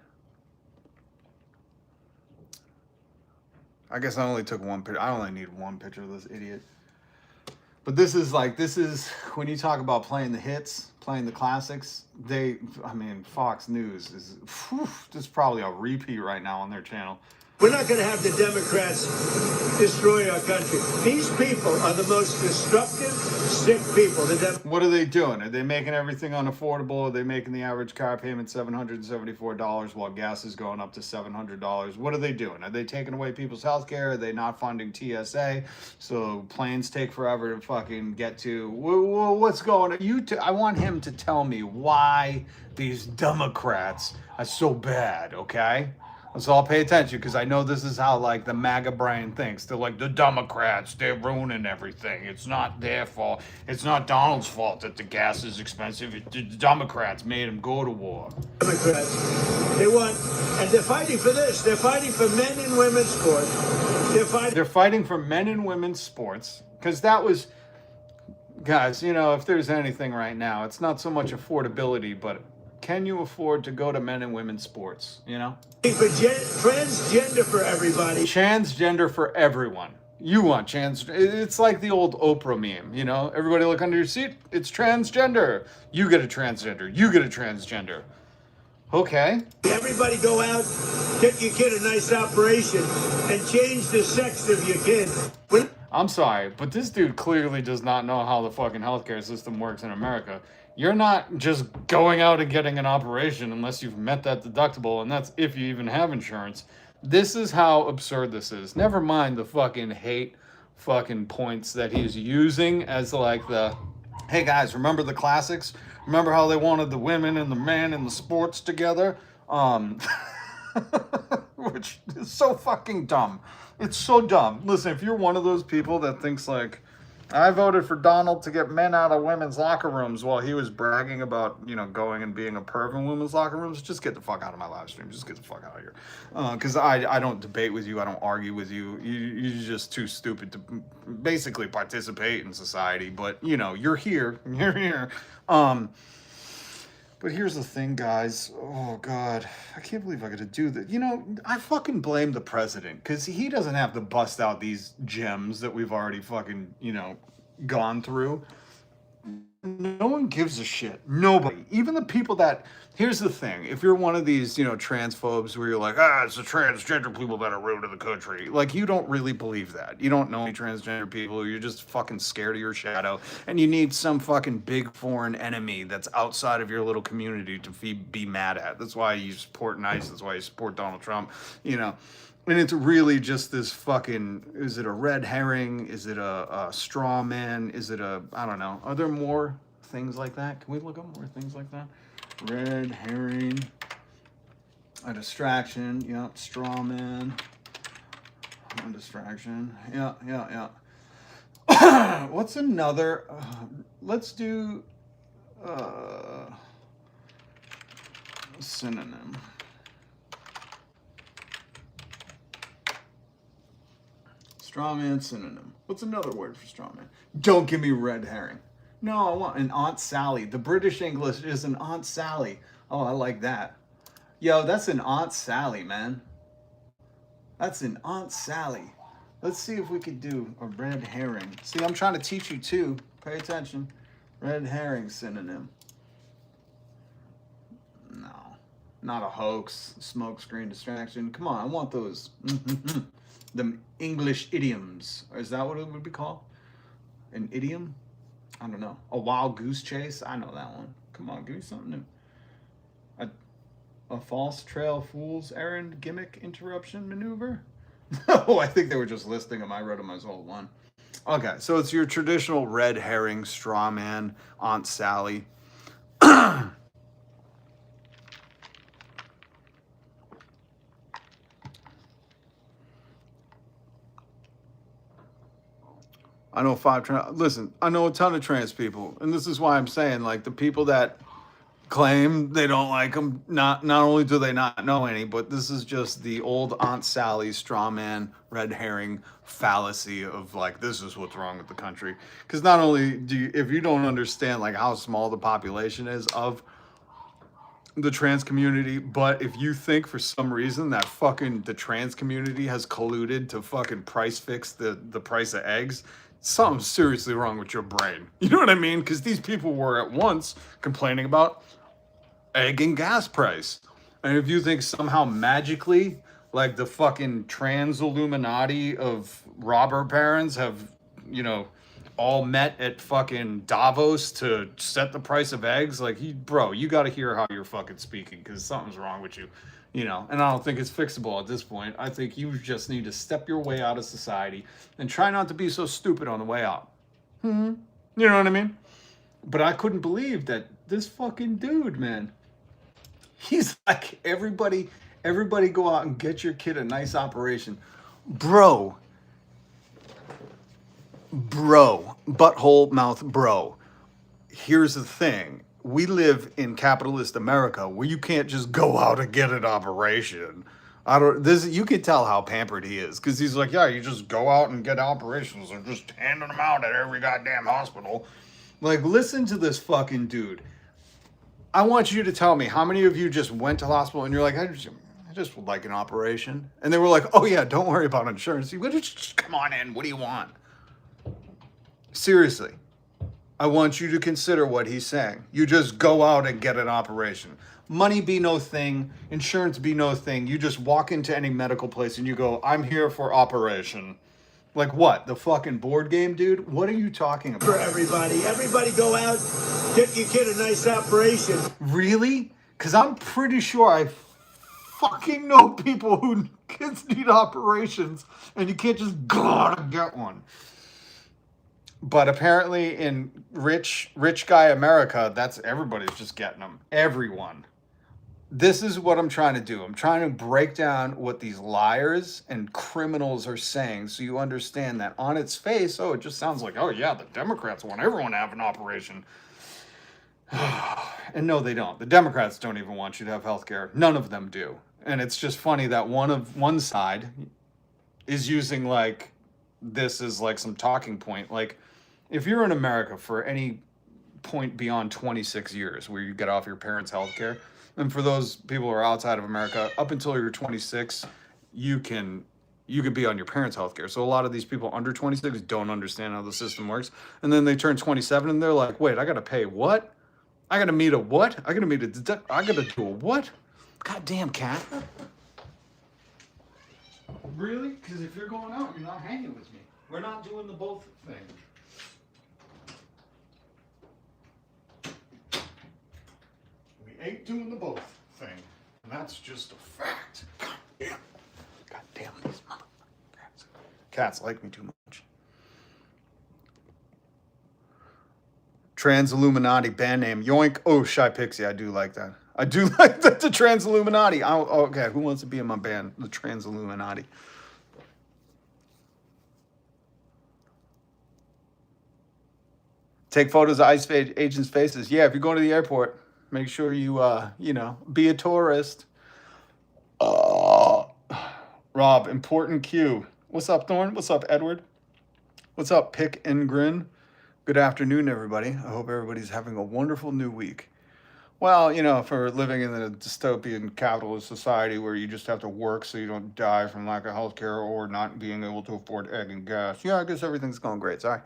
guess I only took one picture. I only need one picture of this idiot. But this is when you talk about playing the hits, playing the classics, Fox News is, this is probably a repeat right now on their channel. We're not going to have the Democrats destroy our country. These people are the most destructive, sick people. What are they doing? Are they making everything unaffordable? Are they making the average car payment $774 while gas is going up to $700? What are they doing? Are they taking away people's health care? Are they not funding TSA? So planes take forever to fucking get to. What's going on? I want him to tell me why these Democrats are so bad, okay? So I'll pay attention because I know this is how the MAGA brain thinks. They're like, the Democrats, they're ruining everything. It's not their fault. It's not Donald's fault that the gas is expensive. The Democrats made him go to war. Democrats, they want, and they're fighting for this. They're fighting for men and women's sports. They're fighting for men and women's sports because that was, guys, if there's anything right now, it's not so much affordability, but can you afford to go to men and women's sports, Transgender for everybody. Transgender for everyone. You want it's like the old Oprah meme, Everybody look under your seat. It's transgender. You get a transgender. You get a transgender. Okay. Everybody go out, get your kid a nice operation, and change the sex of your kid. I'm sorry, but this dude clearly does not know how the fucking healthcare system works in America. You're not just going out and getting an operation unless you've met that deductible, and that's if you even have insurance. This is how absurd this is. Never mind the fucking hate fucking points that he's using as hey guys, remember the classics? Remember how they wanted the women and the men and the sports together? Which is so fucking dumb. It's so dumb. Listen, if you're one of those people that thinks I voted for Donald to get men out of women's locker rooms while he was bragging about, going and being a perv in women's locker rooms, just get the fuck out of my live stream. Just get the fuck out of here. Because I don't debate with you. I don't argue with you. You're just too stupid to basically participate in society. But, you're here. You're here. But here's the thing, guys. Oh, God. I can't believe I got to do that. I fucking blame the president because he doesn't have to bust out these gems that we've already fucking, gone through. No one gives a shit. Nobody. Even the people that... Here's the thing. If you're one of these, transphobes where you're like, it's the transgender people that are ruining the country. You don't really believe that. You don't know any transgender people. You're just fucking scared of your shadow. And you need some fucking big foreign enemy that's outside of your little community to be mad at. That's why you support NICE. That's why you support Donald Trump. And it's really just this fucking... Is it a red herring? Is it a straw man? Is it I don't know. Are there more things like that? Can we look up more things like that? Red herring, a distraction, straw man, a distraction, yeah. What's another, let's do, synonym. Straw man, synonym. What's another word for straw man? Don't give me red herring. No, I want an Aunt Sally. The British English is an Aunt Sally. Oh, I like that. Yo, that's an Aunt Sally, man. That's an Aunt Sally. Let's see if we could do a red herring. See, I'm trying to teach you too. Pay attention. Red herring synonym. No, not a hoax, smoke screen distraction. Come on, I want those. The English idioms. Is that what it would be called? An idiom? I don't know. A wild goose chase? I know that one. Come on, give me something new. A false trail fool's errand gimmick interruption maneuver? Oh, I think they were just listing them. I wrote them as all one. Okay, so it's your traditional red herring, straw man, Aunt Sally. I know 5 trans. Listen, I know a ton of trans people, and this is why I'm saying, like, the people that claim they don't like them, not only do they not know any, but this is just the old Aunt Sally straw man, red herring fallacy of like, this is what's wrong with the country. Because not only do you, if you don't understand like how small the population is of the trans community, but if you think for some reason that fucking the trans community has colluded to fucking price fix the price of eggs, something's seriously wrong with your brain. You know what I mean? Because these people were at once complaining about egg and gas price. And if you think somehow magically, like the fucking trans Illuminati of robber barons have, you know, all met at fucking Davos to set the price of eggs, like, bro, you got to hear how you're fucking speaking, because something's wrong with you, you know. And I don't think it's fixable at this point. I think you just need to step your way out of society and try not to be so stupid on the way out. You know what I mean? But I couldn't believe that this fucking dude, man, he's like, everybody go out and get your kid a nice operation. Bro, butthole mouth bro. Here's the thing. We live in capitalist America where you can't just go out and get an operation. You can tell how pampered he is, because he's like, yeah, you just go out and get operations. They're just handing them out at every goddamn hospital. Like, listen to this fucking dude. I want you to tell me how many of you just went to the hospital and you're like, I just would like an operation. And they were like, oh yeah, don't worry about insurance. You just come on in. What do you want? Seriously, I want you to consider what he's saying. You just go out and get an operation. Money be no thing. Insurance be no thing. You just walk into any medical place and you go, I'm here for operation. Like what? The fucking board game, dude? What are you talking about? For everybody go out, get your kid a nice operation. Really? Because I'm pretty sure I fucking know people who kids need operations and you can't just go out and get one. But apparently in rich guy America, that's everybody's just getting them. Everyone. This is what I'm trying to do. I'm trying to break down what these liars and criminals are saying so you understand that on its face, oh, it just sounds like, oh yeah, the Democrats want everyone to have an operation. And no, they don't. The Democrats don't even want you to have health care. None of them do. And it's just funny that one side is using like this as like some talking point. Like, if you're in America for any point beyond 26 years where you get off your parents' health care, and for those people who are outside of America, up until you're 26, you can be on your parents' health care. So a lot of these people under 26 don't understand how the system works. And then they turn 27 and they're like, wait, I got to pay what? I got to meet a what? I got to do a what? Goddamn, cat. Really? Because if you're going out, you're not hanging with me. We're not doing the both thing. Ain't doing the both thing. And that's just a fact. God damn these motherfuckers. Cats like me too much. Trans Illuminati band name. Yoink. Oh, Shy Pixie. I do like that. I do like that. The Trans Illuminati. Okay, who wants to be in my band? The Trans Illuminati. Take photos of ICE agents' faces. Yeah, if you're going to the airport, make sure you, be a tourist. Rob, important cue. What's up, Thorne? What's up, Edward? What's up, Pick and Grin? Good afternoon, everybody. I hope everybody's having a wonderful new week. Well, for living in a dystopian capitalist society where you just have to work so you don't die from lack of health care or not being able to afford egg and gas. Yeah, I guess everything's going great. Sorry.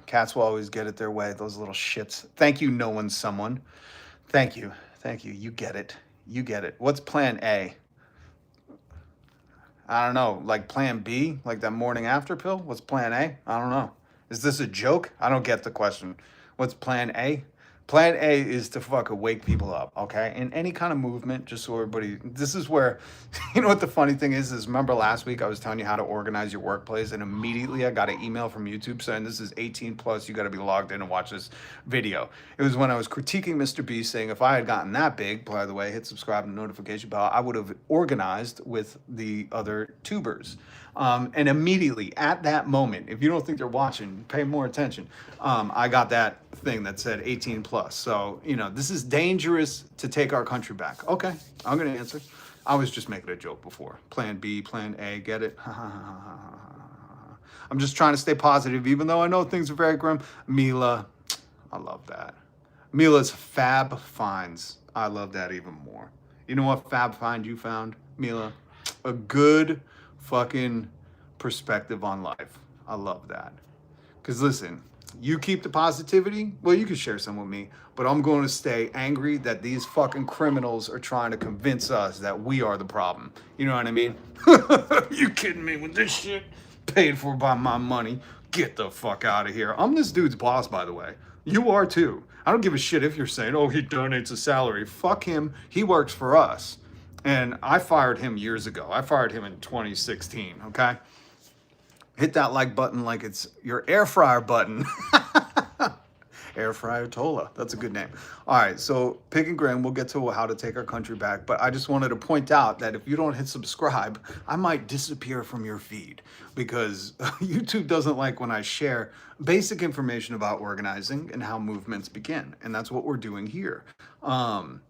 Cats will always get it their way, those little shits. Thank you, no one, someone. Thank you. You get it. What's plan A? I don't know, like plan B, like that morning after pill? What's plan A? I don't know. Is this a joke? I don't get the question. What's plan A? Plan A is to fucking wake people up, okay? In any kind of movement, just so everybody, this is where, you know what the funny thing is remember last week I was telling you how to organize your workplace, and immediately I got an email from YouTube saying this is 18 plus, you gotta be logged in and watch this video. It was when I was critiquing Mr. Beast, saying if I had gotten that big, by the way, hit subscribe and notification bell, I would have organized with the other tubers. And immediately at that moment, if you don't think they're watching, pay more attention. I got that thing that said 18 plus. So, you know, this is dangerous to take our country back. Okay, I'm going to answer. I was just making a joke before. Plan B, plan A, get it? I'm just trying to stay positive, even though I know things are very grim. Mila, I love that. Mila's Fab Finds. I love that even more. You know what Fab Find you found, Mila? A good fucking perspective on life. I love that. Because listen, you keep the positivity, well, you can share some with me, but I'm going to stay angry that these fucking criminals are trying to convince us that we are the problem. You know what I mean? You kidding me with this shit? Paid for by my money. Get the fuck out of here. I'm this dude's boss, by the way. You are too. I don't give a shit if you're saying, oh, he donates a salary. Fuck him. He works for us. And I fired him years ago. I fired him in 2016, okay? Hit that like button like it's your air fryer button. Air Fryer Tola. That's a good name. All right, so Pig and Grin, we'll get to how to take our country back, but I just wanted to point out that if you don't hit subscribe, I might disappear from your feed because YouTube doesn't like when I share basic information about organizing and how movements begin, and that's what we're doing here. 5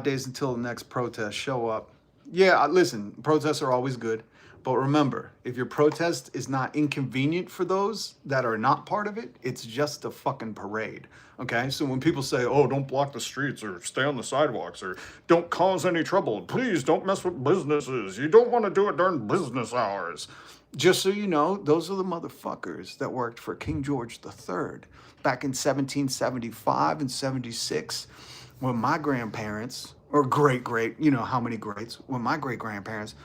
days until the next protest, show up. Yeah, listen, protests are always good. But remember, if your protest is not inconvenient for those that are not part of it, it's just a fucking parade, okay? So when people say, oh, don't block the streets or stay on the sidewalks or don't cause any trouble, please don't mess with businesses. You don't want to do it during business hours. Just so you know, those are the motherfuckers that worked for King George III back in 1775 and 76 when my grandparents, or great, you know how many greats, when my great-grandparents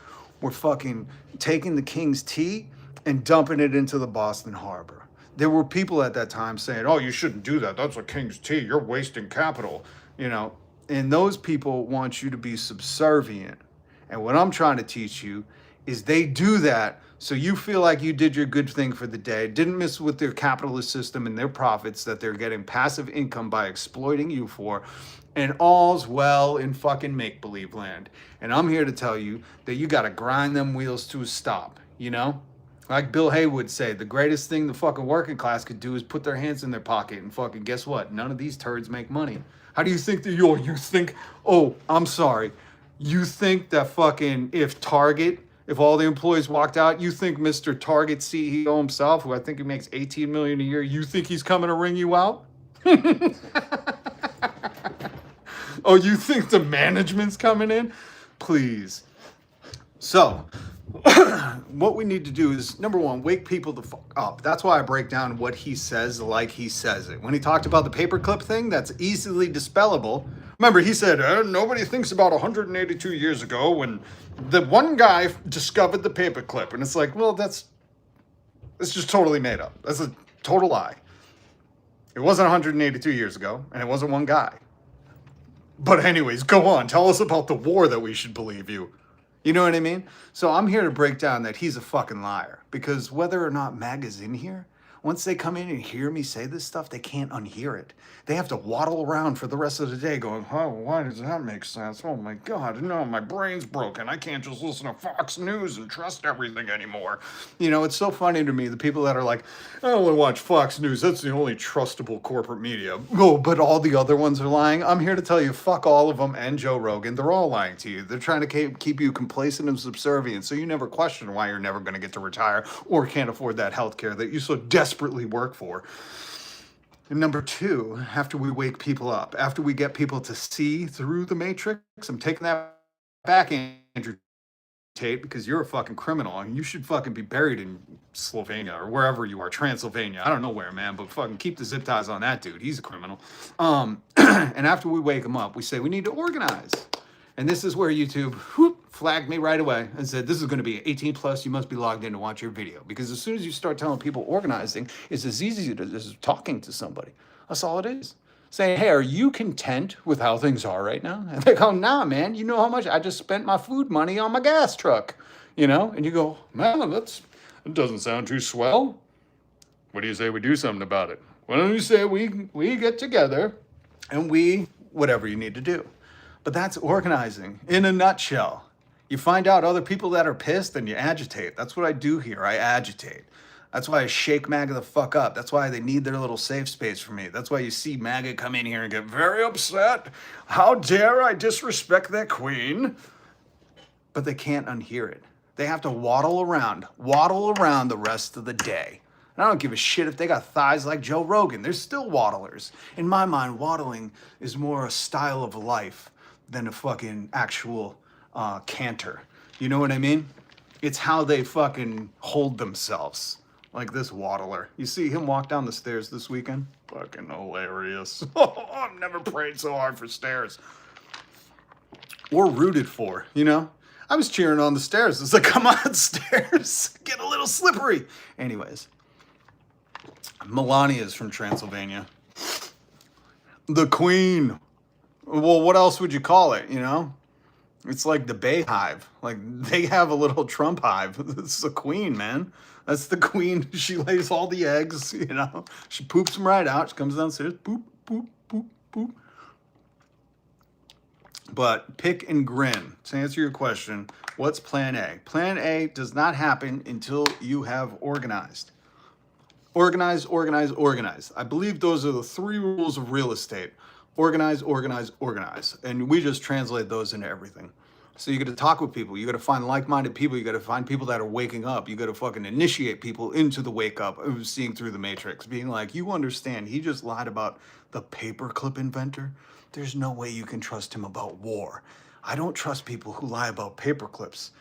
were fucking taking the king's tea and dumping it into the Boston Harbor. There were people at that time saying, oh, you shouldn't do that. That's a king's tea. You're wasting capital, you know. And those people want you to be subservient. And what I'm trying to teach you is they do that so you feel like you did your good thing for the day, didn't mess with their capitalist system and their profits that they're getting passive income by exploiting you for, and all's well in fucking make-believe land. And I'm here to tell you that you gotta grind them wheels to a stop, you know? Like Bill Haywood said, the greatest thing the fucking working class could do is put their hands in their pocket and fucking guess what? None of these turds make money. How do you think that I'm sorry. You think that fucking if all the employees walked out, you think Mr. Target CEO himself, who I think he makes $18 million a year, you think he's coming to ring you out? Oh, you think the management's coming in? Please. So, what we need to do is, number one, wake people the fuck up. That's why I break down what he says like he says it. When he talked about the paperclip thing, that's easily dispellable. Remember, he said, nobody thinks about 182 years ago when the one guy discovered the paperclip. And it's like, well, that's just totally made up. That's a total lie. It wasn't 182 years ago, and it wasn't one guy. But anyways, go on. Tell us about the war that we should believe you. You know what I mean? So I'm here to break down that he's a fucking liar. Because whether or not MAGA's in here, once they come in and hear me say this stuff, they can't unhear it. They have to waddle around for the rest of the day going, oh, why does that make sense? Oh my God, no, my brain's broken. I can't just listen to Fox News and trust everything anymore. You know, it's so funny to me, the people that are like, I only watch Fox News. That's the only trustable corporate media. Oh, but all the other ones are lying. I'm here to tell you, fuck all of them and Joe Rogan. They're all lying to you. They're trying to keep you complacent and subservient so you never question why you're never going to get to retire or can't afford that health care that you so desperately work for. And number two, after we wake people up, after we get people to see through the matrix, I'm taking that back, Andrew Tate, because you're a fucking criminal and you should fucking be buried in Slovenia or wherever you are, Transylvania. I don't know where, man, but fucking keep the zip ties on that dude. He's a criminal. And after we wake him up, we say we need to organize. And this is where YouTube flagged me right away and said, this is going to be 18 plus. You must be logged in to watch your video. Because as soon as you start telling people organizing is as easy as talking to somebody. That's all it is. Saying, hey, are you content with how things are right now? And they go, nah, man, you know how much I just spent my food money on my gas truck, you know? And you go, man, that doesn't sound too swell. What do you say we do something about it? Why don't you say we get together and whatever you need to do. But that's organizing in a nutshell. You find out other people that are pissed and you agitate. That's what I do here. I agitate. That's why I shake MAGA the fuck up. That's why they need their little safe space from me. That's why you see MAGA come in here and get very upset. How dare I disrespect that queen? But they can't unhear it. They have to waddle around the rest of the day. And I don't give a shit if they got thighs like Joe Rogan. They're still waddlers. In my mind, waddling is more a style of life than a fucking actual canter. You know what I mean? It's how they fucking hold themselves. Like this waddler. You see him walk down the stairs this weekend? Fucking hilarious. Oh, I've never prayed so hard for stairs. Or rooted for, you know? I was cheering on the stairs. It's like, come on, stairs. Get a little slippery. Anyways. Melania is from Transylvania. The queen. Well, what else would you call it, you know? It's like the Bay Hive. Like, they have a little Trump hive. It's the queen, man. That's the queen. She lays all the eggs, you know? She poops them right out. She comes downstairs, poop, poop, poop, poop. But pick and grin. To answer your question, what's plan A? Plan A does not happen until you have organized. Organize, organize, organize. I believe those are the 3 rules of real estate. Organize, organize, organize. And we just translate those into everything. So you got to talk with people. You got to find like-minded people. You got to find people that are waking up. You got to fucking initiate people into the wake up of seeing through the matrix. Being like, you understand, he just lied about the paperclip inventor. There's no way you can trust him about war. I don't trust people who lie about paperclips,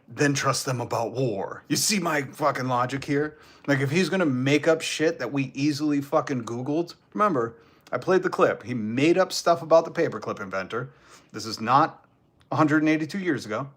then trust them about war. You see my fucking logic here? Like, if he's gonna make up shit that we easily fucking Googled, remember, I played the clip. He made up stuff about the paperclip inventor. This is not 182 years ago.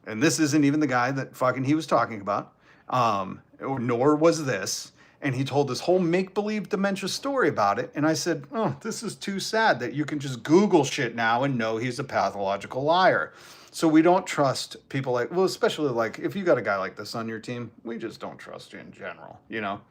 And this isn't even the guy that fucking he was talking about. Nor was this. And he told this whole make-believe dementia story about it. And I said, oh, this is too sad that you can just Google shit now and know he's a pathological liar. So we don't trust people like, well, especially like, if you got a guy like this on your team, we just don't trust you in general, you know?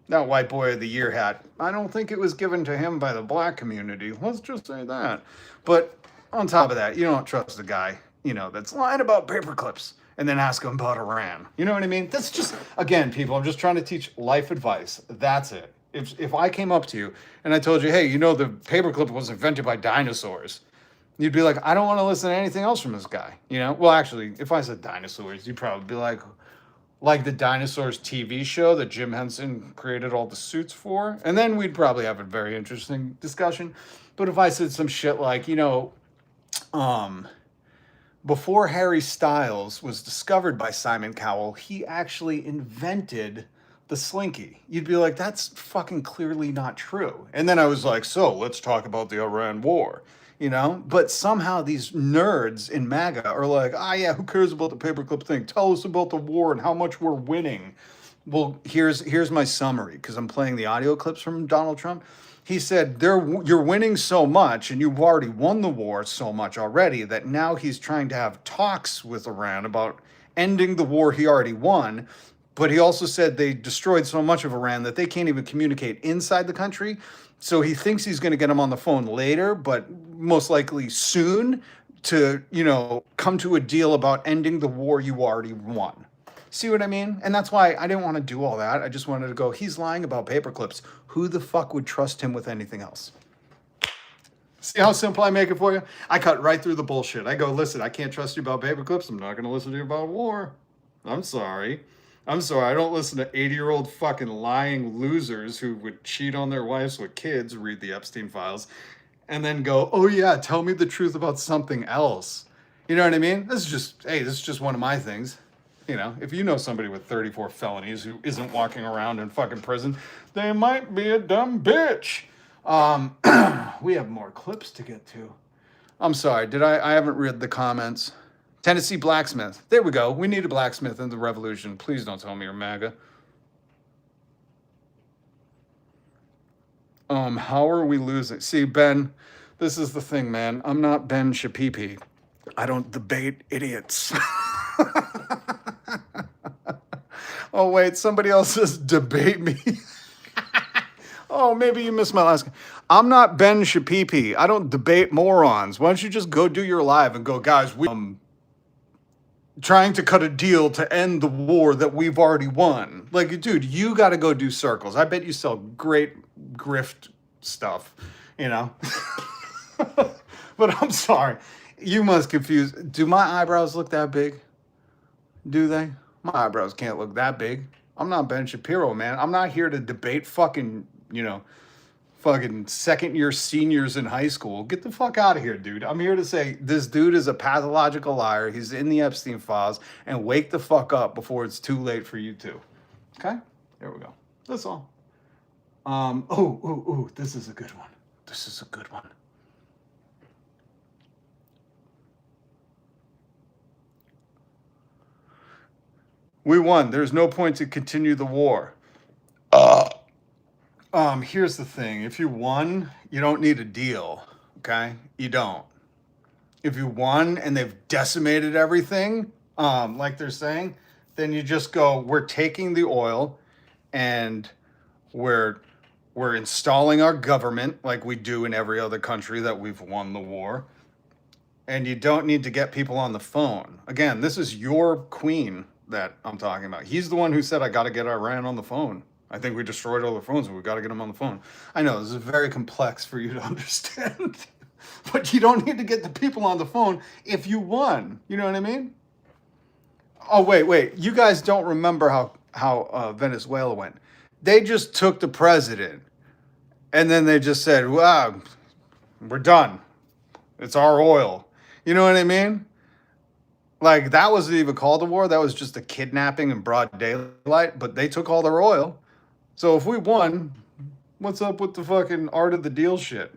That white boy of the year hat, I don't think it was given to him by the black community. Let's just say that. But on top of that, you don't trust the guy, you know, that's lying about paperclips and then ask him about Iran. You know what I mean? That's just, again, people, I'm just trying to teach life advice. That's it. If I came up to you and I told you, hey, you know, the paperclip was invented by dinosaurs, you'd be like, I don't want to listen to anything else from this guy. You know? Well, actually, if I said dinosaurs, you'd probably be like the Dinosaurs TV show that Jim Henson created all the suits for. And then we'd probably have a very interesting discussion. But if I said some shit like, you know, before Harry Styles was discovered by Simon Cowell, he actually invented the slinky. You'd be like, that's fucking clearly not true. And then I was like, so let's talk about the Iran war, you know? But somehow these nerds in MAGA are like, yeah, who cares about the paperclip thing? Tell us about the war and how much we're winning. Well, here's my summary, because I'm playing the audio clips from Donald Trump. He said, you're winning so much and you've already won the war so much already that now he's trying to have talks with Iran about ending the war he already won. But he also said they destroyed so much of Iran that they can't even communicate inside the country. So he thinks he's going to get them on the phone later, but most likely soon to, you know, come to a deal about ending the war you already won. See what I mean? And that's why I didn't want to do all that. I just wanted to go, he's lying about paperclips. Who the fuck would trust him with anything else? See how simple I make it for you? I cut right through the bullshit. I go, listen, I can't trust you about paperclips. I'm not going to listen to you about war. I'm sorry. I don't listen to 80-year-old fucking lying losers who would cheat on their wives with kids, read the Epstein files, and then go, oh yeah, tell me the truth about something else. You know what I mean? This is just one of my things. You know, if you know somebody with 34 felonies who isn't walking around in fucking prison, they might be a dumb bitch. We have more clips to get to. I'm sorry, I haven't read the comments. Tennessee blacksmith. There we go. We need a blacksmith in the revolution. Please don't tell me you're MAGA. How are we losing? See, Ben, this is the thing, man. I'm not Ben Shapipi. I don't debate idiots. Oh, wait, somebody else says debate me. Oh, maybe you missed my last. I'm not Ben Shapipi. I don't debate morons. Why don't you just go do your live and go, guys, trying to cut a deal to end the war that we've already won. Like, dude, you got to go do circles. I bet you sell great grift stuff, you know? But I'm sorry. You must confuse. Do my eyebrows look that big? Do they? My eyebrows can't look that big. I'm not Ben Shapiro, man. I'm not here to debate fucking, fucking second year seniors in high school. Get the fuck out of here, dude. I'm here to say this dude is a pathological liar. He's in the Epstein files, and wake the fuck up before it's too late for you too. Okay? There we go. That's all. This is a good one. This is a good one. We won. There's no point to continue the war. Here's the thing. If you won, you don't need a deal. Okay? You don't. If you won and they've decimated everything, like they're saying, then you just go, we're taking the oil and we're installing our government like we do in every other country that we've won the war. And you don't need to get people on the phone. Again, this is your queen that I'm talking about. He's the one who said, I got to get Iran on the phone. I think we destroyed all the phones, but we got to get them on the phone. I know this is very complex for you to understand, but you don't need to get the people on the phone if you won. You know what I mean? Oh, wait. You guys don't remember how Venezuela went. They just took the president and then they just said, wow, we're done. It's our oil. You know what I mean? Like, that wasn't even called a war. That was just a kidnapping in broad daylight, but they took all their oil. So if we won, what's up with the fucking art of the deal shit?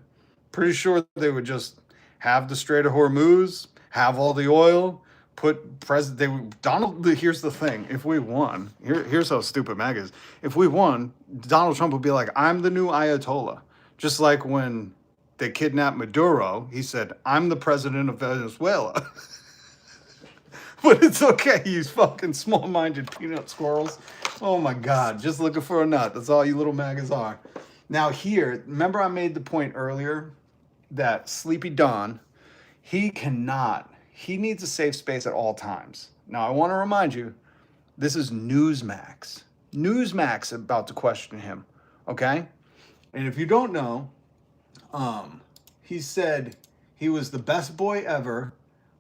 Pretty sure they would just have the Strait of Hormuz, have all the oil, here's the thing. If we won, here's how stupid MAG is. If we won, Donald Trump would be like, I'm the new Ayatollah. Just like when they kidnapped Maduro, he said, I'm the president of Venezuela. But it's okay, you fucking small-minded peanut squirrels. Oh my God, just looking for a nut. That's all you little maggots are. Now here, remember I made the point earlier that Sleepy Don, he needs a safe space at all times. Now I want to remind you, this is Newsmax. Newsmax about to question him, okay? And if you don't know, he said he was the best boy ever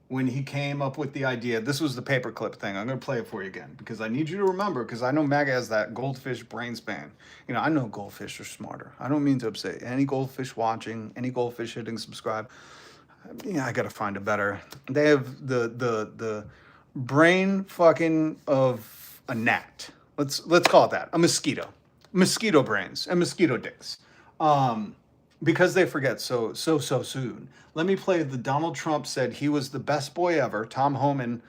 when he came up with the idea. This was the paperclip thing. I'm going to play it for you again because I need you to remember, because I know MAGA has that goldfish brain span. You know, I know goldfish are smarter. I don't mean to upset any goldfish watching, any goldfish hitting subscribe. Yeah, I got to find a better. They have the brain fucking of a gnat. Let's call it that. A mosquito. Mosquito brains and mosquito dicks. Because they forget so soon. Let me play the Donald Trump said he was the best boy ever. Tom Homan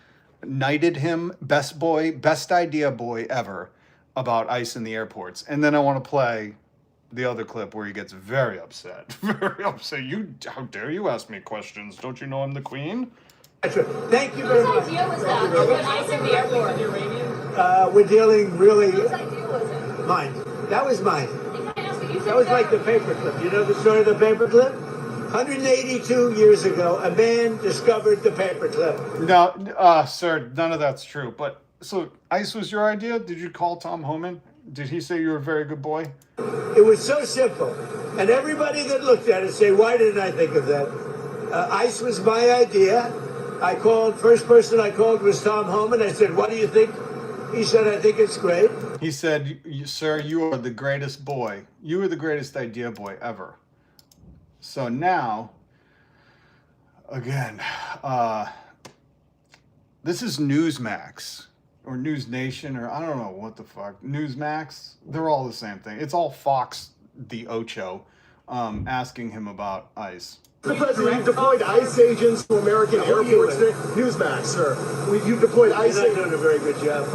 knighted him best boy, best idea boy ever about ICE in the airports. And then I want to play the other clip where he gets very upset. Very upset. How dare you ask me questions? Don't you know I'm the queen? Thank you very much. Whose idea was that? To put ICE in the airport. We're dealing really. Whose idea was it? Mine. That was mine. You That was like the paperclip. You know the story of the paperclip? 182 years ago, a man discovered the paperclip. No, sir, none of that's true. But so ICE was your idea? Did you call Tom Homan? Did he say you were a very good boy? It was so simple. And everybody that looked at it say, why didn't I think of that? ICE was my idea. First person I called was Tom Homan. I said, what do you think? He said, I think it's great. He said, sir, you are the greatest boy. You were the greatest idea boy ever. So now, again, this is Newsmax or News Nation or I don't know what the fuck. Newsmax, they're all the same thing. It's all Fox the Ocho asking him about ICE. Mr. President, you've deployed ICE agents to American airports. Newsmax, sir. You've deployed ICE agents. You're not doing a very good job.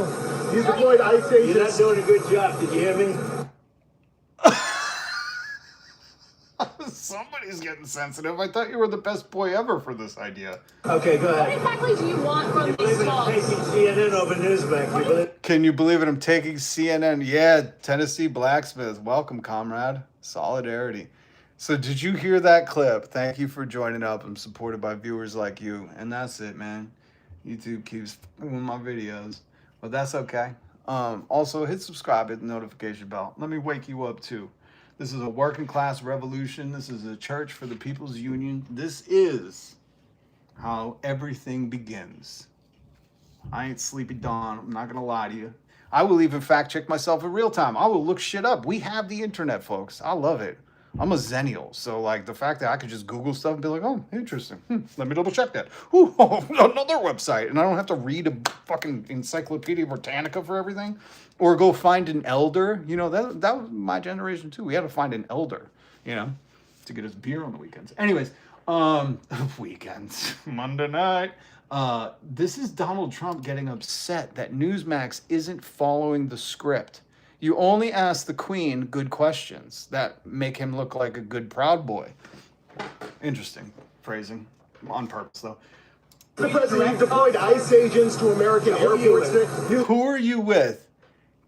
You've deployed ICE agents. You're not doing a good job. Did you hear me? Somebody's getting sensitive. I thought you were the best boy ever for this idea. Okay, go What ahead. exactly do you want from these calls? Taking CNN over Newsmax. Can you believe it? I'm taking CNN. Yeah, Tennessee Blacksmith. Welcome, comrade. Solidarity. So did you hear that clip? Thank you for joining up. I'm supported by viewers like you. And that's it, man. YouTube keeps with my videos, but that's okay. Also, hit subscribe, hit the notification bell. Let me wake you up too. This is a working class revolution. This is a church for the people's union. This is how everything begins. I ain't Sleepy Dawn. I'm not gonna lie to you. I will even fact check myself in real time. I will look shit up. We have the internet, folks. I love it. I'm a Zennial, so like the fact that I could just Google stuff and be like, oh, interesting. Let me double check that. Ooh, another website, and I don't have to read a fucking Encyclopedia Britannica for everything, or go find an elder. You know, that was my generation too. We had to find an elder, you know, to get us beer on the weekends. Anyways, weekends, Monday night. This is Donald Trump getting upset that Newsmax isn't following the script. You only ask the Queen good questions that make him look like a good Proud Boy. Interesting phrasing, on purpose though. The president deployed ICE agents to American airports. Who are you with?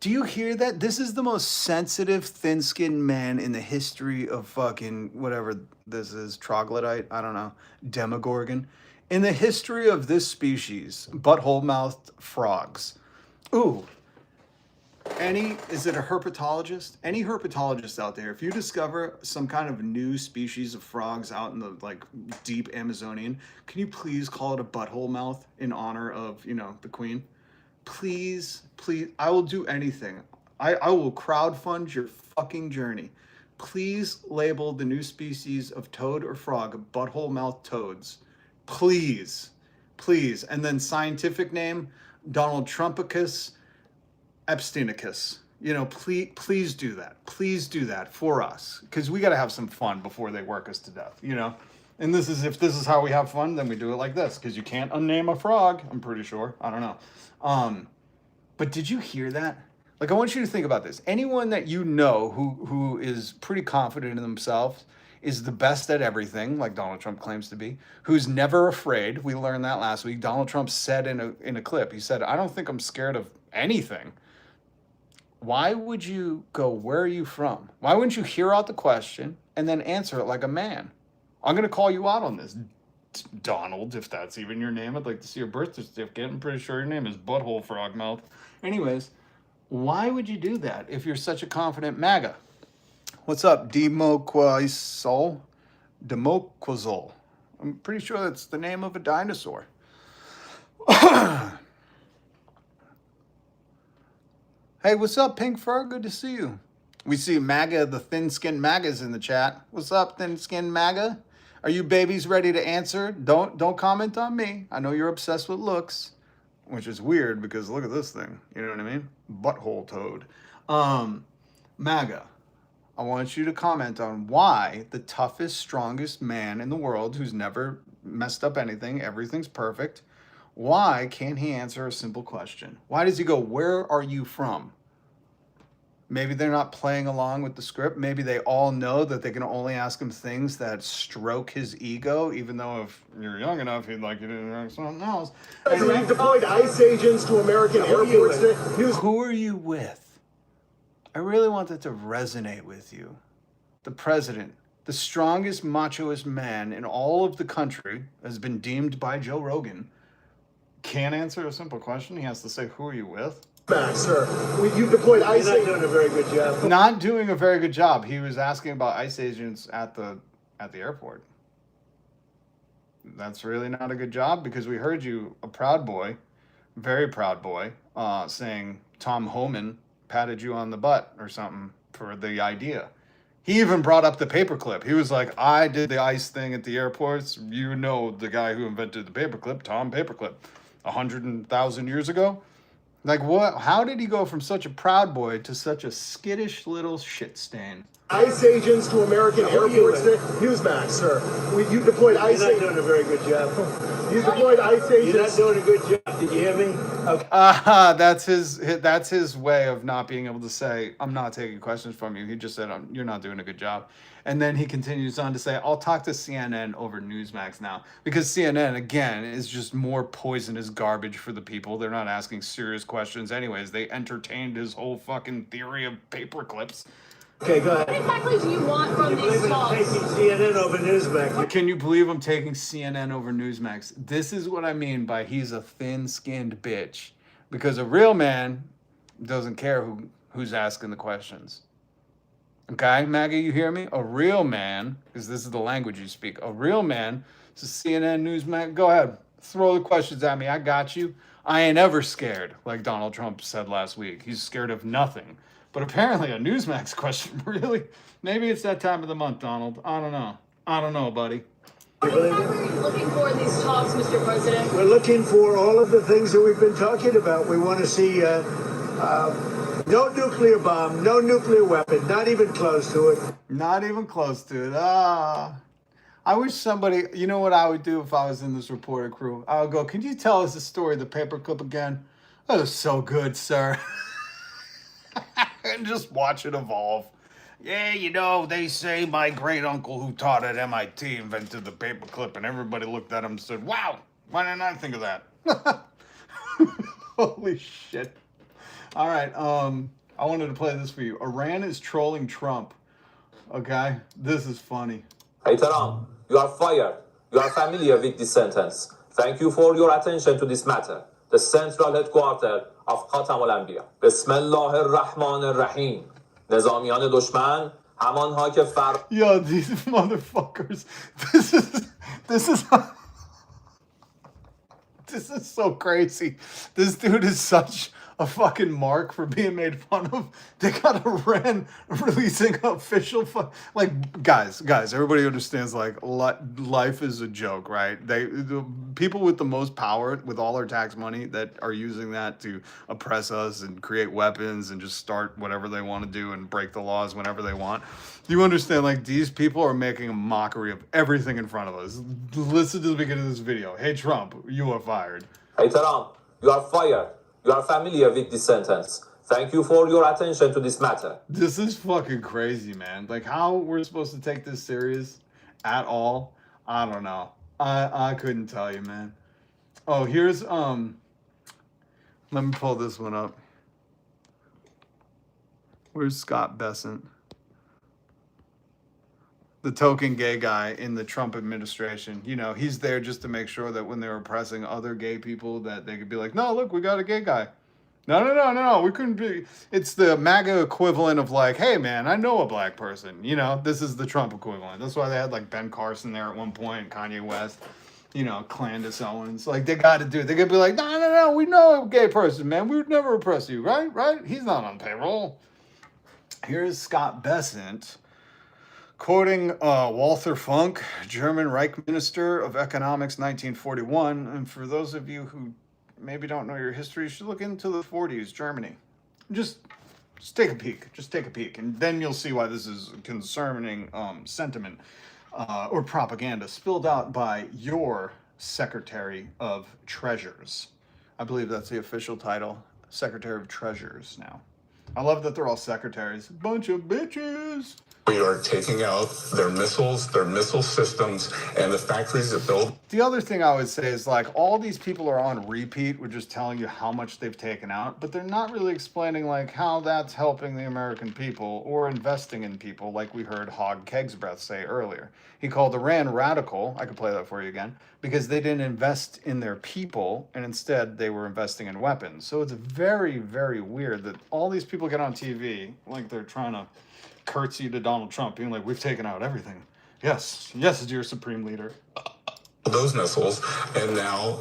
Do you hear that? This is the most sensitive, thin-skinned man in the history of fucking whatever this is, troglodyte, I don't know, demogorgon. In the history of this species, butthole-mouthed frogs. Ooh. Is it a herpetologist? Any herpetologist out there, if you discover some kind of new species of frogs out in the like deep Amazonian, can you please call it a butthole mouth in honor of, you know, the Queen? Please, please, I will do anything. I will crowdfund your fucking journey. Please label the new species of toad or frog butthole mouth toads. Please, please. And then scientific name, Donald Trumpicus Epsteinicus. You know, please do that. Please do that for us, because we got to have some fun before they work us to death, you know? And if this is how we have fun, then we do it like this, because you can't unname a frog, I'm pretty sure. I don't know. But did you hear that? Like, I want you to think about this. Anyone that you know who is pretty confident in themselves, is the best at everything, like Donald Trump claims to be, who's never afraid. We learned that last week. Donald Trump said in a clip, he said, I don't think I'm scared of anything. Why would you go, where are you from? Why wouldn't you hear out the question and then answer it like a man? I'm going to call you out on this, Donald, if that's even your name. I'd like to see your birth certificate. I'm pretty sure your name is Butthole Frogmouth. Anyways, why would you do that if you're such a confident MAGA? What's up, Demoquazole? Demoquazole. I'm pretty sure that's the name of a dinosaur. Hey, what's up, Pink Fur? Good to see you. We see MAGA, the thin-skinned MAGAs in the chat. What's up, thin-skinned MAGA? Are you babies ready to answer? Don't comment on me. I know you're obsessed with looks, which is weird because look at this thing. You know what I mean? Butthole toad. MAGA, I want you to comment on why the toughest, strongest man in the world who's never messed up anything, everything's perfect, why can't he answer a simple question? Why does he go, where are you from? Maybe they're not playing along with the script. Maybe they all know that they can only ask him things that stroke his ego, even though if you're young enough, he'd like you to ask something else. He deployed ICE agents to American airports. Who are you with? I really want that to resonate with you. The president, the strongest, machoest man in all of the country, has been deemed by Joe Rogan, can't answer a simple question. He has to say, who are you with? Sir, you've deployed ICE agents. You're not doing a very good job. Not doing a very good job. He was asking about ICE agents at the airport. That's really not a good job, because we heard you, a proud boy, very proud boy, saying Tom Homan patted you on the butt or something for the idea. He even brought up the paperclip. He was like, I did the ICE thing at the airports. You know the guy who invented the paperclip, Tom Paperclip, 100,000 years ago. Like, what? How did he go from such a proud boy to such a skittish little shit stain? ICE agents to American airports. Newsmax, sir. You've deployed ICE agents. You're not doing a very good job. You've deployed ICE agents. You're not doing a good job. Did you hear me? Okay. That's his way of not being able to say, I'm not taking questions from you. He just said, you're not doing a good job. And then he continues on to say, I'll talk to CNN over Newsmax now. Because CNN, again, is just more poisonous garbage for the people. They're not asking serious questions anyways. They entertained his whole fucking theory of paperclips. Okay, go What ahead. exactly do you want from these I'm talks? taking CNN over Newsmax. Can you believe I'm taking CNN over Newsmax? This is what I mean by he's a thin-skinned bitch. Because a real man doesn't care who's asking the questions. Okay, Maggie, you hear me? A real man, because this is the language you speak. A real man, this is CNN, Newsmax. Go ahead, throw the questions at me. I got you. I ain't ever scared, like Donald Trump said last week. He's scared of nothing. But apparently a Newsmax question, really? Maybe it's that time of the month, Donald. I don't know. I don't know, buddy. What are you looking for in these talks, Mr. President? We're looking for all of the things that we've been talking about. We want to see no nuclear bomb, no nuclear weapon, not even close to it. Not even close to it. I wish somebody, you know what I would do if I was in this reporter crew? I would go, can you tell us the story of the paperclip again? That was so good, sir. And just watch it evolve. Yeah, you know, they say my great uncle who taught at MIT invented the paperclip, and everybody looked at him and said, wow, why didn't I think of that? Holy shit. All right, I wanted to play this for you. Iran is trolling Trump. Okay, this is funny. Hey Taram, you are fired. You are familiar with this sentence. Thank you for your attention to this matter. The central headquarters of Khatam al-Anbiya. Bismillah ar-Rahman ar-Rahim. نظامیان دشمن همانها که Yo, these motherfuckers. This is this is so crazy. This dude is such a fucking mark for being made fun of. They got Iran releasing official like guys, everybody understands like life is a joke, right? The people with the most power with all our tax money that are using that to oppress us and create weapons and just start whatever they want to do and break the laws whenever they want. You understand, like, these people are making a mockery of everything in front of us. Listen to the beginning of this video. Hey, Trump, you are fired. Hey Taram, you are fired. You are familiar with this sentence. Thank you for your attention to this matter. This is fucking crazy, man. Like, how we're supposed to take this serious at all, I don't know. I couldn't tell you, man. Oh, here's let me pull this one up. Where's Scott Bessent? The token gay guy in the Trump administration. You know, he's there just to make sure that when they're oppressing other gay people that they could be like, no, look, we got a gay guy. No, we couldn't be. It's the MAGA equivalent of like, hey, man, I know a black person. You know, this is the Trump equivalent. That's why they had like Ben Carson there at one point, Kanye West, you know, Candace Owens. Like, they got to do it. They could be like, no, we know a gay person, man. We would never oppress you, right? He's not on payroll. Here's Scott Bessent. Quoting Walther Funk, German Reich Minister of Economics, 1941. And for those of you who maybe don't know your history, you should look into the 40s, Germany. Just take a peek. Just take a peek. And then you'll see why this is concerning sentiment or propaganda spilled out by your Secretary of Treasures. I believe that's the official title, Secretary of Treasures now. I love that they're all secretaries. Bunch of bitches. We are taking out their missiles, their missile systems, and the factories that build. The other thing I would say is like all these people are on repeat. We're just telling you how much they've taken out, but they're not really explaining like how that's helping the American people or investing in people like we heard Hog Kegsbreath say earlier. He called Iran radical. I could play that for you again because they didn't invest in their people and instead they were investing in weapons. So it's very, very weird that all these people get on TV like they're trying to curtsy to Donald Trump, being like, we've taken out everything. Yes, dear supreme leader. Those missiles, and now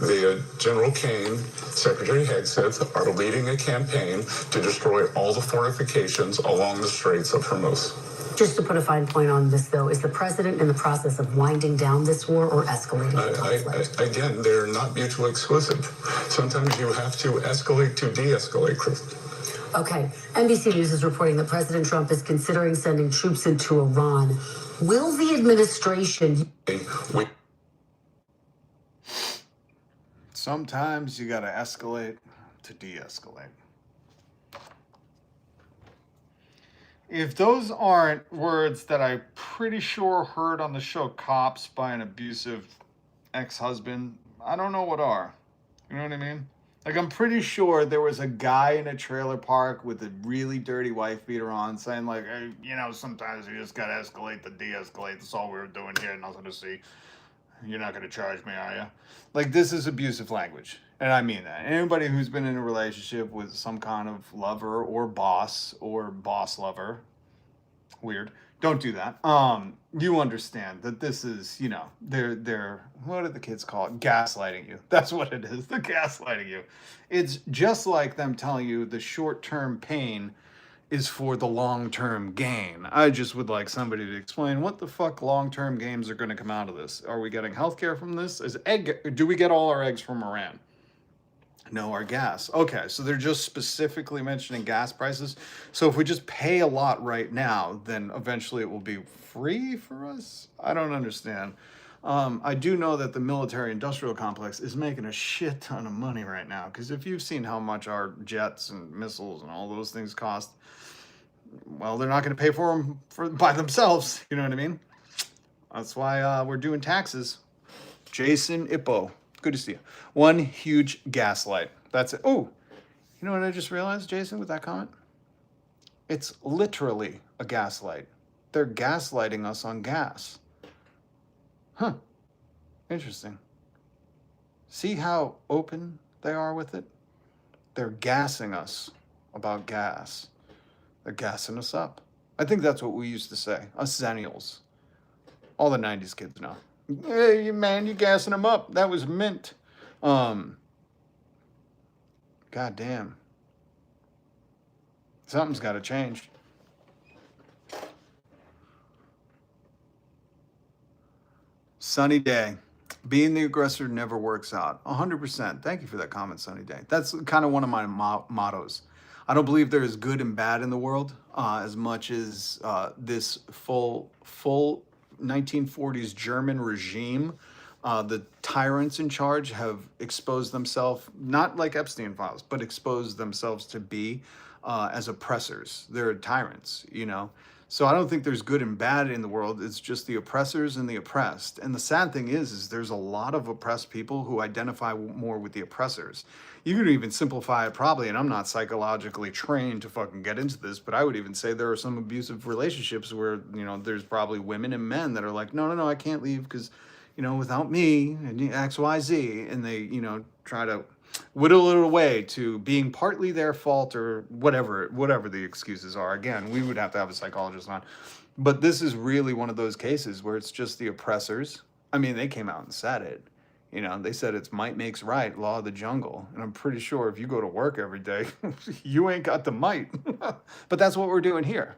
the General Kane, Secretary Hegseth are leading a campaign to destroy all the fortifications along the Straits of Hormuz. Just to put a fine point on this, though, is the president in the process of winding down this war or escalating the conflict? Again, they're not mutually exclusive. Sometimes you have to escalate to de-escalate. Okay, NBC News is reporting that President Trump is considering sending troops into Iran. Will the administration... Sometimes you gotta escalate to de-escalate. If those aren't words that I'm pretty sure heard on the show Cops by an abusive ex-husband, I don't know what are. You know what I mean? Like, I'm pretty sure there was a guy in a trailer park with a really dirty wife beater on saying, like, hey, you know, sometimes you just gotta escalate the de-escalate. That's all we were doing here. Nothing to see. You're not gonna charge me, are you? Like, this is abusive language. And I mean that. Anybody who's been in a relationship with some kind of lover or boss lover, weird, don't do that. You understand that this is, you know, they're what do the kids call it? Gaslighting you. That's what it is. They're gaslighting you. It's just like them telling you the short-term pain is for the long-term gain. I just would like somebody to explain what the fuck long-term gains are going to come out of this. Are we getting healthcare from this? Do we get all our eggs from Iran? No, our gas. Okay, so they're just specifically mentioning gas prices. So if we just pay a lot right now, then eventually it will be free for us? I don't understand. I do know that the military industrial complex is making a shit ton of money right now. Because if you've seen how much our jets and missiles and all those things cost, well, they're not going to pay for them by themselves. You know what I mean? That's why we're doing taxes. Jason Ippo. Good to see you. One huge gaslight. That's it. Oh, you know what I just realized, Jason, with that comment? It's literally a gaslight. They're gaslighting us on gas. Huh. Interesting. See how open they are with it? They're gassing us about gas. They're gassing us up. I think that's what we used to say, us Zennials. All the 90s kids know. Hey, man, you gassing them up. That was mint. God damn. Something's got to change. Sunny Day. Being the aggressor never works out. 100%. Thank you for that comment, Sunny Day. That's kind of one of my mottos. I don't believe there is good and bad in the world as much as this full 1940s German regime. The tyrants in charge have exposed themselves, not like Epstein files, but exposed themselves to be as oppressors. They're tyrants, you know. So I don't think there's good and bad in the world. It's just the oppressors and the oppressed. And the sad thing is there's a lot of oppressed people who identify more with the oppressors. You could even simplify it probably, and I'm not psychologically trained to fucking get into this, but I would even say there are some abusive relationships where, you know, there's probably women and men that are like, no, I can't leave because, you know, without me and X, Y, Z, and they, you know, try to whittle it away to being partly their fault or whatever the excuses are. Again, we would have to have a psychologist on. But this is really one of those cases where it's just the oppressors. I mean, they came out and said it. You know, they said it's might makes right, law of the jungle. And I'm pretty sure if you go to work every day, you ain't got the might. But that's what we're doing here.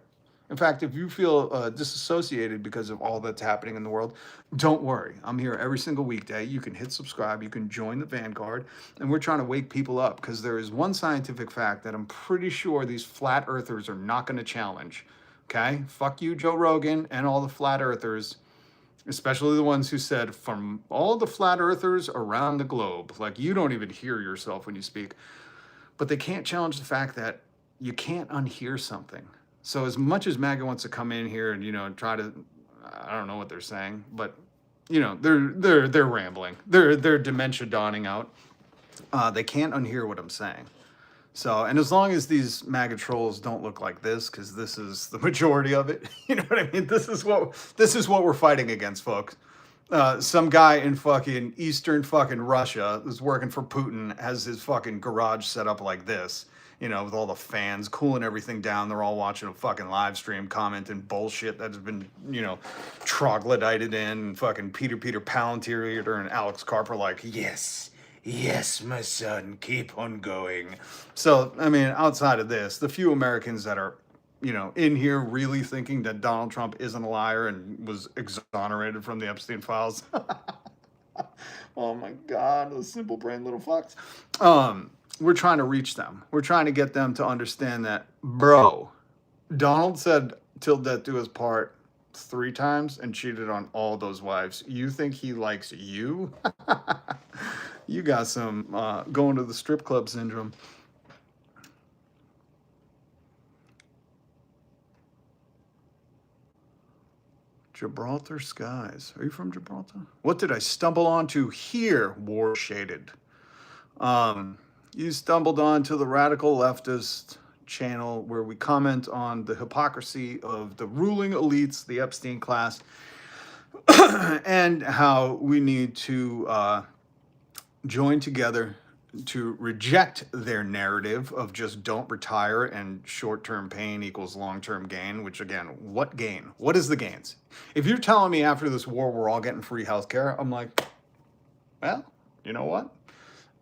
In fact, if you feel disassociated because of all that's happening in the world, don't worry. I'm here every single weekday. You can hit subscribe. You can join the Vanguard. And we're trying to wake people up because there is one scientific fact that I'm pretty sure these flat earthers are not going to challenge. Okay? Fuck you, Joe Rogan, and all the flat earthers, especially the ones who said from all the flat earthers around the globe. Like, you don't even hear yourself when you speak. But they can't challenge the fact that you can't unhear something. So as much as MAGA wants to come in here and, you know, try to, I don't know what they're saying, but, you know, they're rambling. They're dementia dawning out. They can't unhear what I'm saying. So, and as long as these MAGA trolls don't look like this, because this is the majority of it, you know what I mean? This is what we're fighting against, folks. Some guy in fucking Eastern fucking Russia who's working for Putin has his fucking garage set up like this. You know, with all the fans cooling everything down. They're all watching a fucking live stream, commenting bullshit that's been, you know, troglodyted in. And fucking Peter Palantir and Alex Karp are like, yes, my son, keep on going. So, I mean, outside of this, the few Americans that are, you know, in here really thinking that Donald Trump isn't a liar and was exonerated from the Epstein files. Oh my God, those simple brain little fucks. We're trying to reach them. We're trying to get them to understand that, bro, Donald said till death do us part 3 times and cheated on all those wives. You think he likes you? You got some going to the strip club syndrome. Gibraltar skies. Are you from Gibraltar? What did I stumble onto here? War shaded. you stumbled onto the radical leftist channel where we comment on the hypocrisy of the ruling elites, the Epstein class, and how we need to join together to reject their narrative of just don't retire and short-term pain equals long-term gain, which again, what gain? What is the gains? If you're telling me after this war we're all getting free healthcare, I'm like, well, you know what?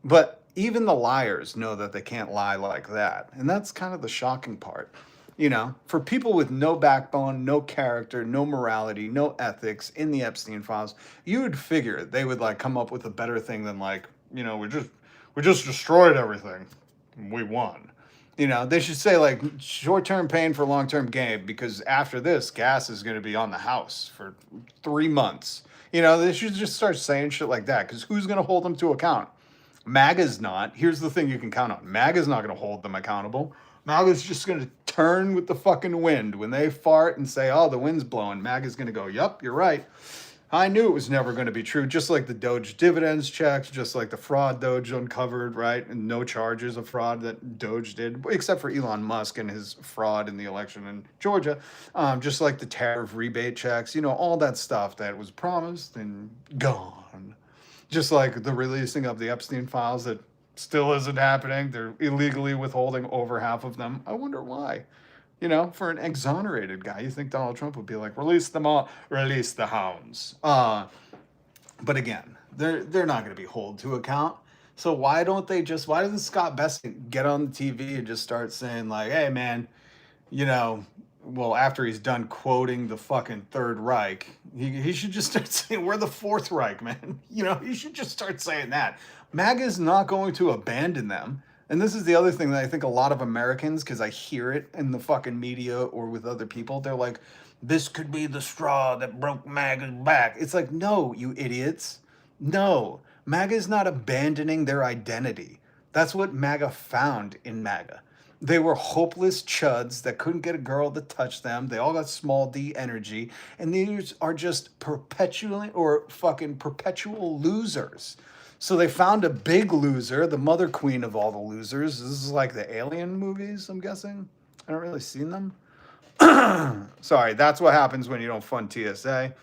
But even the liars know that they can't lie like that. And that's kind of the shocking part. You know, for people with no backbone, no character, no morality, no ethics in the Epstein files, you would figure they would like come up with a better thing than like, you know, we just destroyed everything. We won. You know, they should say like short-term pain for long-term gain, because after this, gas is going to be on the house for 3 months. You know, they should just start saying shit like that, because who's going to hold them to account? MAGA's not. Here's the thing you can count on. MAGA's not going to hold them accountable. MAGA's just going to turn with the fucking wind. When they fart and say, oh, the wind's blowing, MAGA's going to go, yup, you're right. I knew it was never going to be true. Just like the Doge dividends checks, just like the fraud Doge uncovered, right? And no charges of fraud that Doge did, except for Elon Musk and his fraud in the election in Georgia. Just like the tariff rebate checks, you know, all that stuff that was promised and gone. Just like the releasing of the Epstein files that still isn't happening. They're illegally withholding over half of them. I wonder why. You know, for an exonerated guy, you think Donald Trump would be like, release them all, release the hounds. But again, they're not going to be held to account. So why doesn't Scott Bessent get on the TV and just start saying like, hey man, you know, well, after he's done quoting the fucking Third Reich, he should just start saying, we're the Fourth Reich, man. You know, he should just start saying that. MAGA is not going to abandon them. And this is the other thing that I think a lot of Americans, because I hear it in the fucking media or with other people, they're like, this could be the straw that broke MAGA's back. It's like, no, you idiots. No, MAGA is not abandoning their identity. That's what MAGA found in MAGA. They were hopeless chuds that couldn't get a girl to touch them. They all got small d energy. And these are just perpetual losers. So they found a big loser, the mother queen of all the losers. This is like the Alien movies, I'm guessing. I haven't really seen them. Sorry, that's what happens when you don't fund TSA.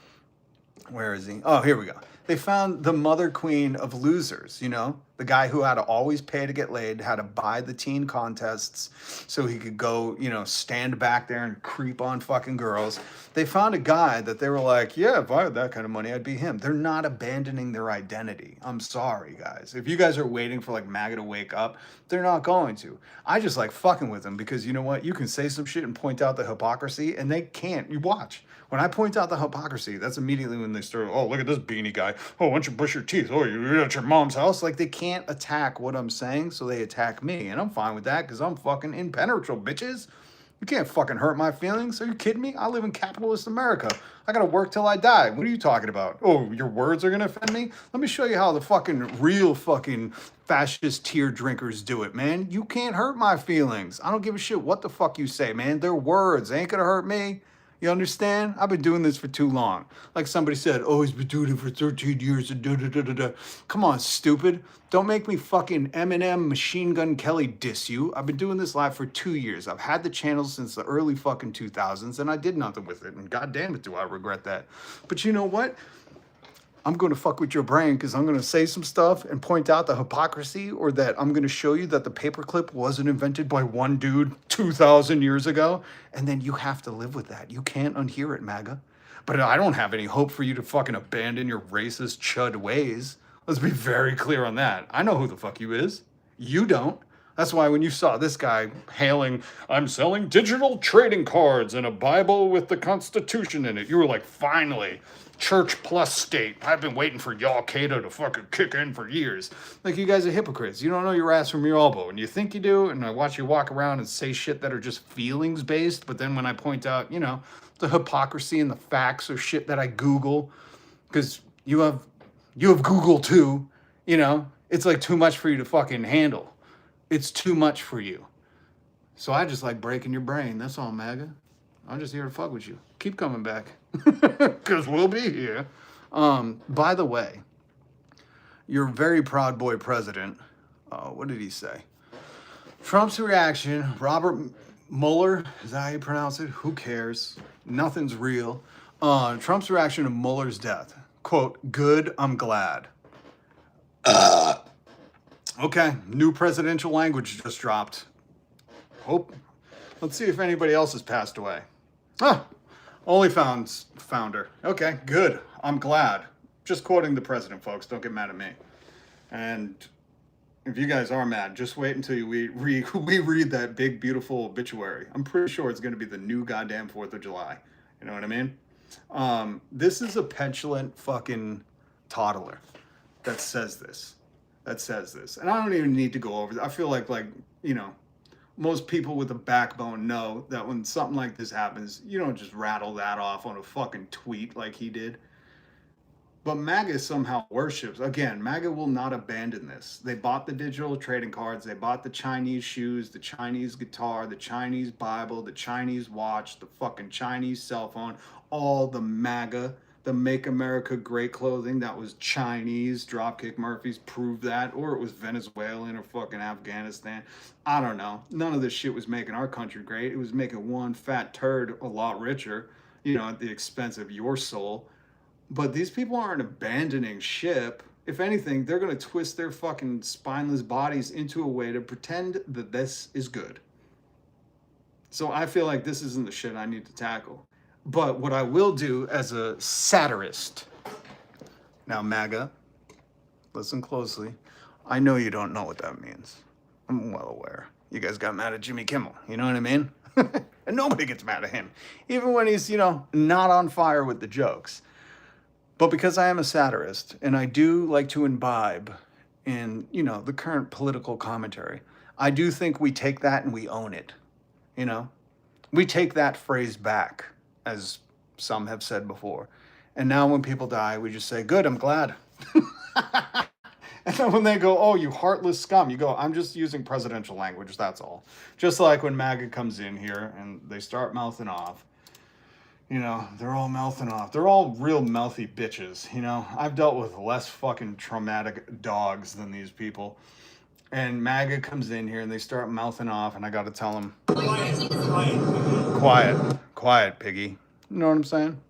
Where is he? Oh, here we go. They found the mother queen of losers, you know? The guy who had to always pay to get laid, had to buy the teen contests so he could go, you know, stand back there and creep on fucking girls. They found a guy that they were like, yeah, if I had that kind of money, I'd be him. They're not abandoning their identity. I'm sorry, guys. If you guys are waiting for like MAGA to wake up, they're not going to. I just like fucking with them because you know what? You can say some shit and point out the hypocrisy and they can't. You watch. When I point out the hypocrisy, that's immediately when they start, oh, look at this beanie guy. Oh, why don't you brush your teeth? Oh, you're at your mom's house. Like, they can't attack what I'm saying, so they attack me. And I'm fine with that because I'm fucking impenetrable, bitches. You can't fucking hurt my feelings. Are you kidding me? I live in capitalist America. I gotta work till I die. What are you talking about? Oh, your words are gonna offend me? Let me show you how the fucking real fucking fascist tear drinkers do it, man. You can't hurt my feelings. I don't give a shit what the fuck you say, man. They're words. They ain't gonna hurt me. You understand? I've been doing this for too long. Like somebody said, oh, he's been doing it for 13 years. And da-da-da-da-da. Come on, stupid. Don't make me fucking Eminem Machine Gun Kelly diss you. I've been doing this live for 2 years. I've had the channel since the early fucking 2000s, and I did nothing with it. And god damn it, do I regret that. But you know what? I'm going to fuck with your brain because I'm going to say some stuff and point out the hypocrisy, or that I'm going to show you that the paperclip wasn't invented by one dude 2,000 years ago. And then you have to live with that. You can't unhear it, MAGA. But I don't have any hope for you to fucking abandon your racist chud ways. Let's be very clear on that. I know who the fuck you is. You don't. That's why when you saw this guy hailing, I'm selling digital trading cards and a Bible with the Constitution in it, you were like, finally. Church plus state. I've been waiting for y'all Cato to fucking kick in for years. Like, you guys are hypocrites. You don't know your ass from your elbow. And you think you do, and I watch you walk around and say shit that are just feelings based. But then when I point out, you know, the hypocrisy and the facts or shit that I Google, because you have Google too, you know, it's like too much for you to fucking handle. It's too much for you. So I just like breaking your brain. That's all, MAGA. I'm just here to fuck with you. Keep coming back. Because we'll be here. By the way, your very proud boy president What did he say? Trump's reaction, Robert Mueller, is that how you pronounce it? Who cares? Nothing's real. Trump's reaction to Mueller's death. Quote, good, I'm glad. Okay, new presidential language just dropped. Hope. Let's see if anybody else has passed away. OnlyFans founder. Okay, good. I'm glad. Just quoting the president, folks. Don't get mad at me. And if you guys are mad, just wait until we read that big, beautiful obituary. I'm pretty sure it's going to be the new goddamn 4th of July. You know what I mean? This is a petulant fucking toddler that says this. And I don't even need to go over it. I feel like, you know, most people with a backbone know that when something like this happens, you don't just rattle that off on a fucking tweet like he did. But MAGA somehow worships. Again, MAGA will not abandon this. They bought the digital trading cards. They bought the Chinese shoes, the Chinese guitar, the Chinese Bible, the Chinese watch, the fucking Chinese cell phone, all the MAGA, the Make America Great clothing that was Chinese. Dropkick Murphys proved that. Or it was Venezuelan or fucking Afghanistan. I don't know. None of this shit was making our country great. It was making one fat turd a lot richer, you know, at the expense of your soul. But these people aren't abandoning ship. If anything, they're going to twist their fucking spineless bodies into a way to pretend that this is good. So I feel like this isn't the shit I need to tackle. But what I will do as a satirist, now MAGA, listen closely. I know you don't know what that means. I'm well aware. You guys got mad at Jimmy Kimmel. You know what I mean? And nobody gets mad at him. Even when he's, you know, not on fire with the jokes. But because I am a satirist, and I do like to imbibe in, you know, the current political commentary, I do think we take that and we own it, you know? We take that phrase back, as some have said before. And now when people die, we just say, good, I'm glad. And then when they go, oh, you heartless scum, you go, I'm just using presidential language, that's all. Just like when MAGA comes in here and they start mouthing off. You know, they're all mouthing off. They're all real mouthy bitches, you know. I've dealt with less fucking traumatic dogs than these people. And MAGA comes in here and they start mouthing off and I got to tell them, quiet, piggy. You know what I'm saying?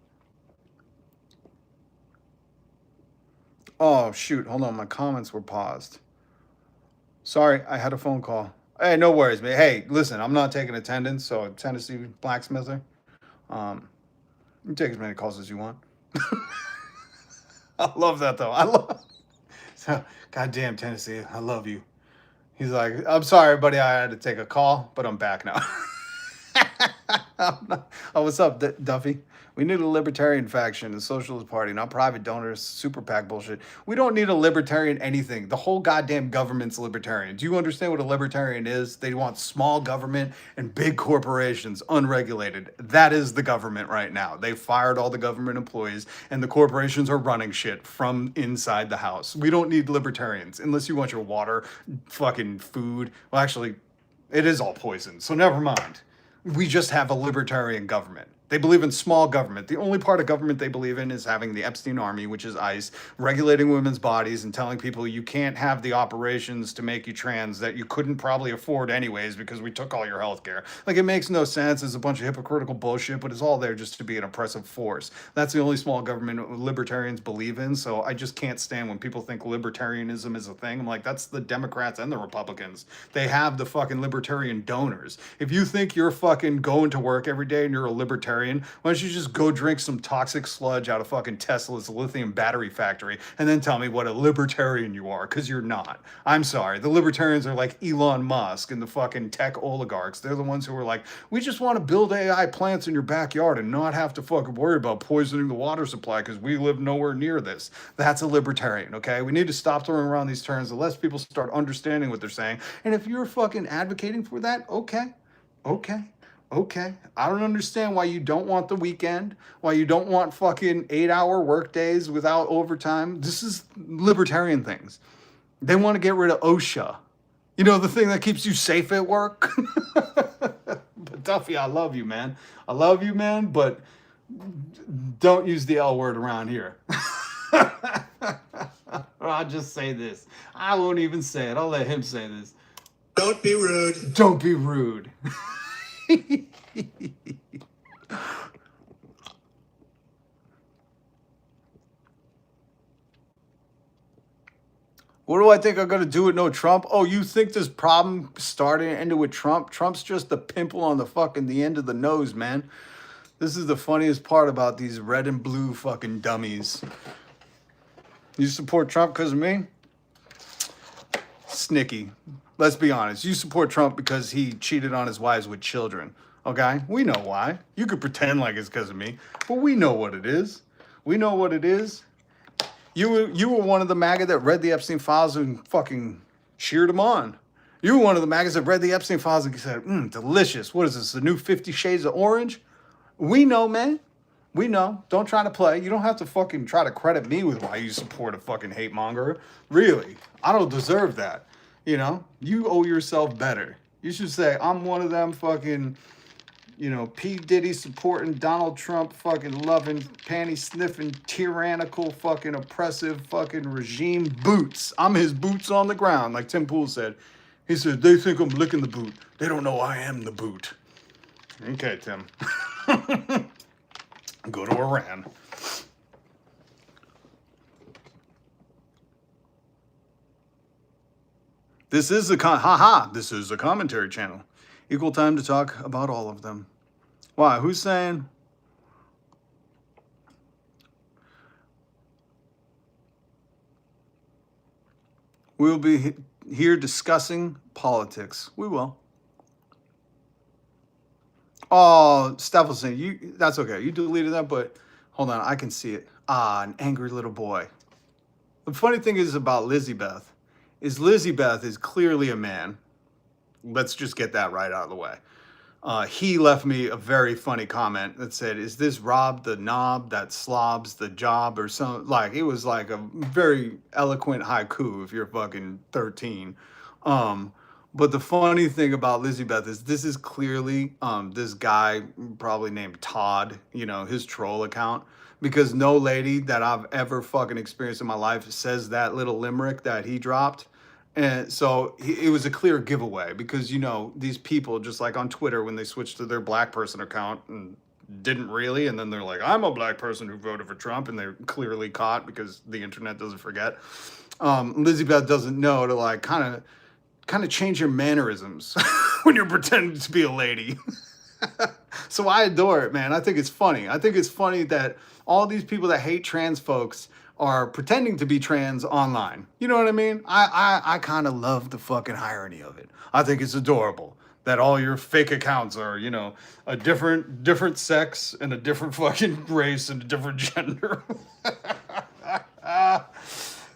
Oh, shoot. Hold on. My comments were paused. Sorry, I had a phone call. Hey, no worries, man. Hey, listen, I'm not taking attendance, so Tennessee blacksmither. You take as many calls as you want. I love that, though. So, goddamn, Tennessee, I love you. He's like, I'm sorry, buddy, I had to take a call, but I'm back now. Oh, what's up, Duffy? We need a libertarian faction, a socialist party, not private donors, super PAC bullshit. We don't need a libertarian anything. The whole goddamn government's libertarian. Do you understand what a libertarian is? They want small government and big corporations, unregulated. That is the government right now. They fired all the government employees, and the corporations are running shit from inside the house. We don't need libertarians, unless you want your water, fucking food. Well, actually, it is all poison, so never mind. We just have a libertarian government. They believe in small government. The only part of government they believe in is having the Epstein Army, which is ICE, regulating women's bodies and telling people you can't have the operations to make you trans that you couldn't probably afford anyways because we took all your health care. Like, it makes no sense. It's a bunch of hypocritical bullshit, but it's all there just to be an oppressive force. That's the only small government libertarians believe in, so I just can't stand when people think libertarianism is a thing. I'm like, that's the Democrats and the Republicans. They have the fucking libertarian donors. If you think you're fucking going to work every day and you're a libertarian, why don't you just go drink some toxic sludge out of fucking Tesla's lithium battery factory and then tell me what a libertarian you are, because you're not. I'm sorry. The libertarians are like Elon Musk and the fucking tech oligarchs. They're the ones who are like, we just want to build AI plants in your backyard and not have to fucking worry about poisoning the water supply because we live nowhere near this. That's a libertarian, okay? We need to stop throwing around these terms unless people start understanding what they're saying. And if you're fucking advocating for that, okay. I don't understand why you don't want the weekend, why you don't want fucking 8-hour work days without overtime. This is libertarian things. They want to get rid of OSHA. You know, the thing that keeps you safe at work. But Duffy, I love you, man. But don't use the L word around here. Or I'll just say this. I won't even say it. I'll let him say this. Don't be rude. Don't be rude. What do I think I'm going to do with no Trump? Oh, you think this problem started and ended with Trump? Trump's just the pimple on the end of the nose, man. This is the funniest part about these red and blue fucking dummies. You support Trump because of me? Snicky. Let's be honest. You support Trump because he cheated on his wives with children. Okay? We know why. You could pretend like it's because of me, but we know what it is. We know what it is. You were one of the MAGA that read the Epstein files and fucking cheered him on. You were one of the MAGAs that read the Epstein files and said, delicious. What is this, the new 50 Shades of Orange? We know, man. We know. Don't try to play. You don't have to fucking try to credit me with why you support a fucking hate monger. Really. I don't deserve that. You know? You owe yourself better. You should say, I'm one of them fucking, P. Diddy supporting Donald Trump fucking loving, panty sniffing, tyrannical fucking oppressive fucking regime boots. I'm his boots on the ground, like Tim Pool said. He said, they think I'm licking the boot. They don't know I am the boot. Okay, Tim. Go to Iran. This is this is a commentary channel. Equal time to talk about all of them. Why? Who's saying? We'll be here discussing politics. We will. Oh, Stephenson, that's okay. You deleted that, but hold on, I can see it. An angry little boy. The funny thing is about Lizzie Beth is clearly a man. Let's just get that right out of the way. He left me a very funny comment that said, is this Rob the knob that slobs the job or something? Like, it was like a very eloquent haiku if you're fucking 13. But the funny thing about Lizzie Beth is this is clearly this guy probably named Todd, his troll account. Because no lady that I've ever fucking experienced in my life says that little limerick that he dropped. And so it was a clear giveaway because, these people, just like on Twitter when they switched to their black person account and didn't really. And then they're like, I'm a black person who voted for Trump. And they're clearly caught because the internet doesn't forget. Lizzie Beth doesn't know to like kind of change your mannerisms when you're pretending to be a lady. So I adore it, man. I think it's funny. I think it's funny that all these people that hate trans folks are pretending to be trans online. You know what I mean? I kind of love the fucking irony of it. I think it's adorable that all your fake accounts are, a different sex and a different fucking race and a different gender.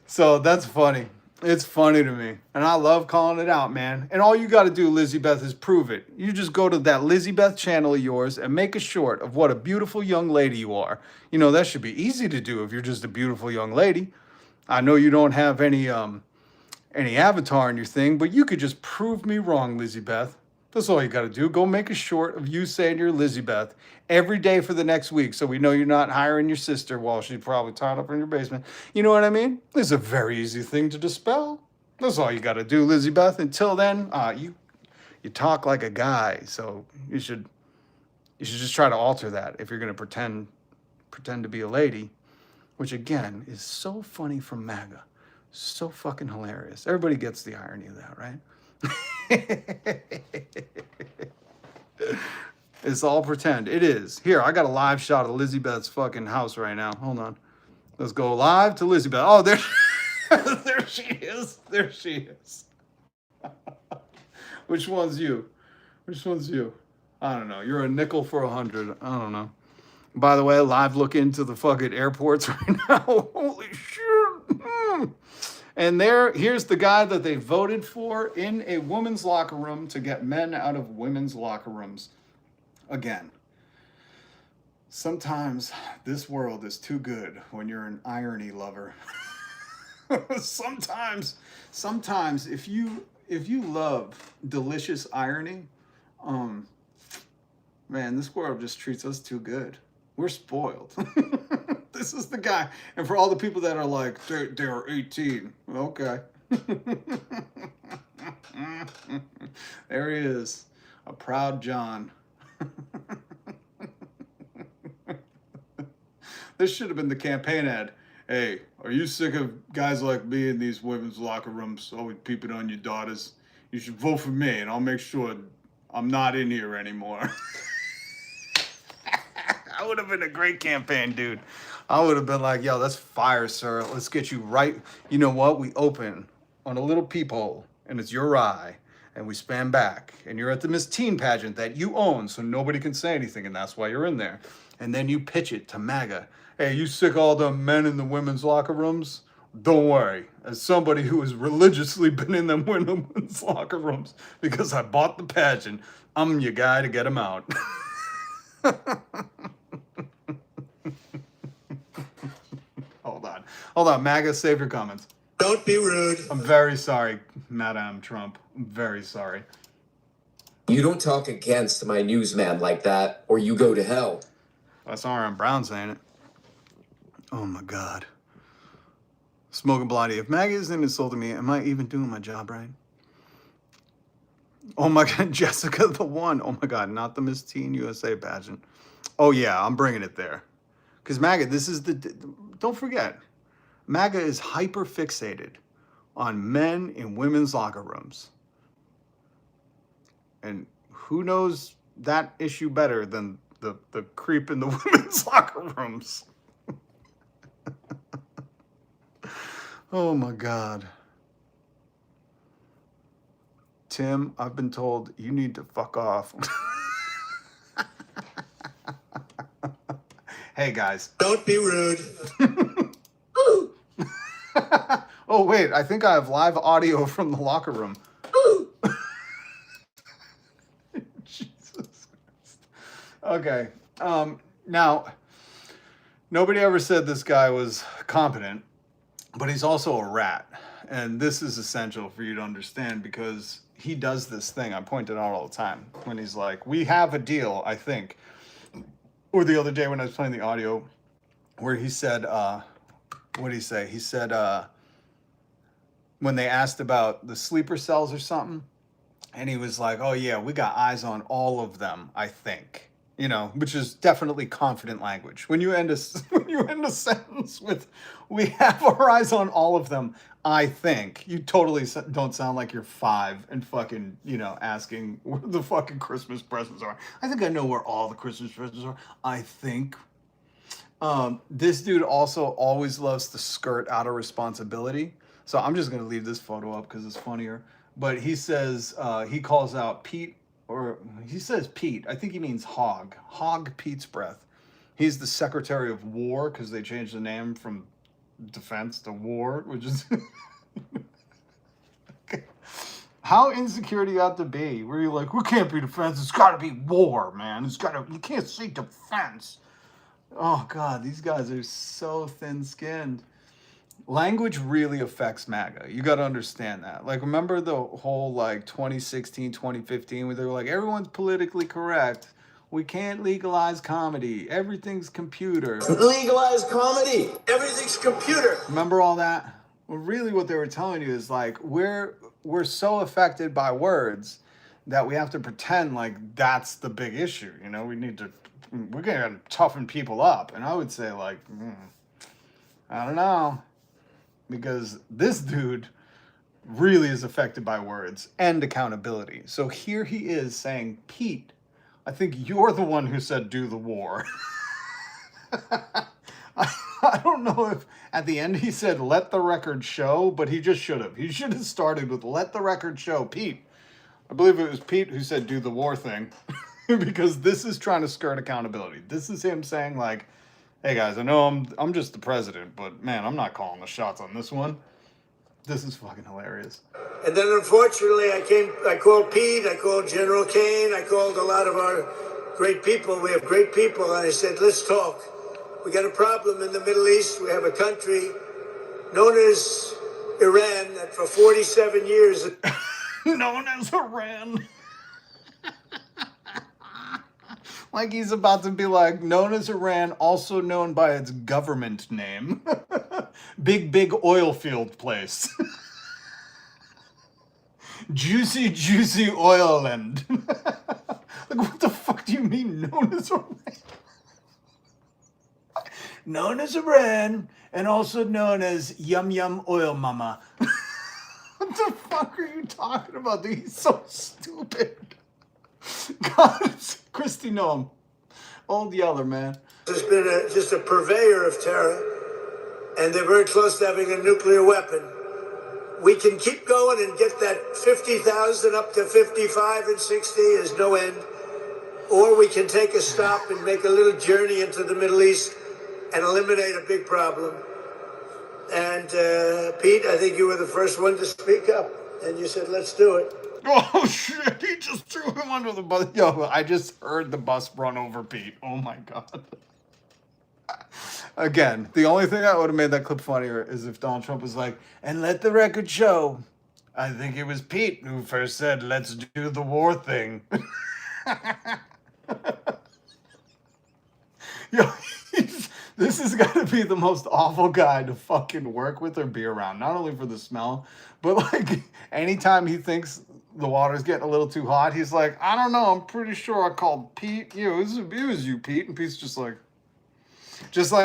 So that's funny. It's funny to me. And I love calling it out, man. And all you got to do, Lizzie Beth, is prove it. You just go to that Lizzie Beth channel of yours and make a short of what a beautiful young lady you are. That should be easy to do if you're just a beautiful young lady. I know you don't have any avatar in your thing, but you could just prove me wrong, Lizzie Beth. That's all you got to do. Go make a short of you saying you're Lizzie Beth every day for the next week so we know you're not hiring your sister while she's probably tied up in your basement. You know what I mean? It's a very easy thing to dispel. That's all you got to do, Lizzie Beth. Until then, you talk like a guy, so you should just try to alter that if you're going to pretend to be a lady, which again is so funny from MAGA. So fucking hilarious. Everybody gets the irony of that, right? It's all pretend. It is. Here, I got a live shot of Lizzie Beth's fucking house right now. Hold on. Let's go live to Lizzie Beth. Oh, there she is. There she is. Which one's you? Which one's you? I don't know. You're a nickel for 100. I don't know. By the way, live look into the fucking airports right now. Holy shit. And here's the guy that they voted for in a women's locker room to get men out of women's locker rooms. Again, sometimes this world is too good when you're an irony lover. Sometimes if you love delicious irony, man, this world just treats us too good. We're spoiled. This is the guy. And for all the people that are like, they're 18. Okay. There he is. A proud John. This should have been the campaign ad. Hey, are you sick of guys like me in these women's locker rooms always peeping on your daughters? You should vote for me and I'll make sure I'm not in here anymore. That would have been a great campaign, dude. I would have been like, yo, that's fire, sir. Let's get you right. You know what? We open on a little peephole and it's your eye and we span back and you're at the Miss Teen pageant that you own so nobody can say anything and that's why you're in there. And then you pitch it to MAGA. Hey, you sick of all the men in the women's locker rooms? Don't worry. As somebody who has religiously been in them women's locker rooms because I bought the pageant, I'm your guy to get them out. Hold on. MAGA, save your comments. Don't be rude. I'm very sorry, Madame Trump. I'm very sorry. You don't talk against my newsman like that, or you go to hell. That's R.M. Brown saying it. Oh my God. Smoking Blondie. If MAGA isn't insulting me, am I even doing my job right? Oh my God, Jessica the One. Oh my God, not the Miss Teen USA pageant. Oh yeah, I'm bringing it there. Because MAGA, this is the, don't forget, MAGA is hyper fixated on men in women's locker rooms. And who knows that issue better than the creep in the women's locker rooms? Oh my God. Tim, I've been told you need to fuck off. Hey guys. Don't be rude. Oh wait, I think I have live audio from the locker room. Jesus Christ. Okay. Now, nobody ever said this guy was competent, but he's also a rat. And this is essential for you to understand because he does this thing I pointed out all the time when he's like, we have a deal, I think. Or the other day when I was playing the audio where he said, what did he say? He said, when they asked about the sleeper cells or something, and he was like, oh yeah, we got eyes on all of them, I think. You know, which is definitely confident language. When you end a sentence with, we have our eyes on all of them, I think, you totally don't sound like you're 5 and fucking, you know, asking where the fucking Christmas presents are. I think I know where all the Christmas presents are. I think. This dude also always loves to skirt out of responsibility. So I'm just going to leave this photo up because it's funnier. But he says, he calls out Pete, or he says Pete. I think he means Hog. Hog Pete's Breath. He's the Secretary of War because they changed the name from defense to war, which is okay. How insecure do you have to be where you're like, we can't be defense, it's got to be war, man, you can't say defense. Oh God, these guys are so thin-skinned. Language really affects MAGA. You got to understand that. Like, remember the whole like 2016 2015 where they were like, everyone's politically correct, we can't legalize comedy, everything's computer. Legalize comedy. Everything's computer. Remember all that? Well, really what they were telling you is like, we're so affected by words that we have to pretend like that's the big issue. You know, we're going to toughen people up. And I would say like, I don't know. Because this dude really is affected by words and accountability. So here he is saying, Pete, I think you're the one who said do the war. I don't know if at the end he said let the record show, but he just should have. He should have started with let the record show. Pete, I believe it was Pete who said do the war thing. Because this is trying to skirt accountability. This is him saying like, hey guys, I know I'm just the president, but man, I'm not calling the shots on this one. This is fucking hilarious. And then unfortunately I called Pete, I called General Kane, I called a lot of our great people. We have great people, and I said, let's talk. We got a problem in the Middle East. We have a country known as Iran that for 47 years... known as Iran. Like he's about to be like, known as Iran, also known by its government name. Big oil field place. Juicy oil land. Like, what the fuck do you mean known as Iran? Known as Iran, and also known as Yum Oil Mama. What the fuck are you talking about, dude? He's so stupid. God, Christy Noam. Old Yeller, man. There's been just a purveyor of terror, and they're very close to having a nuclear weapon. We can keep going and get that 50,000 up to 55 and 60 is no end. Or we can take a stop and make a little journey into the Middle East and eliminate a big problem. And Pete, I think you were the first one to speak up, and you said, let's do it. Oh shit, he just threw him under the bus. Yo, I just heard the bus run over Pete. Oh my God. Again, the only thing that would have made that clip funnier is if Donald Trump was like, and let the record show, I think it was Pete who first said, let's do the war thing. Yo, this has got to be the most awful guy to fucking work with or be around. Not only for the smell, but like anytime he thinks the water's getting a little too hot, he's like, I don't know, I'm pretty sure I called Pete. It was you, Pete. And Pete's just like,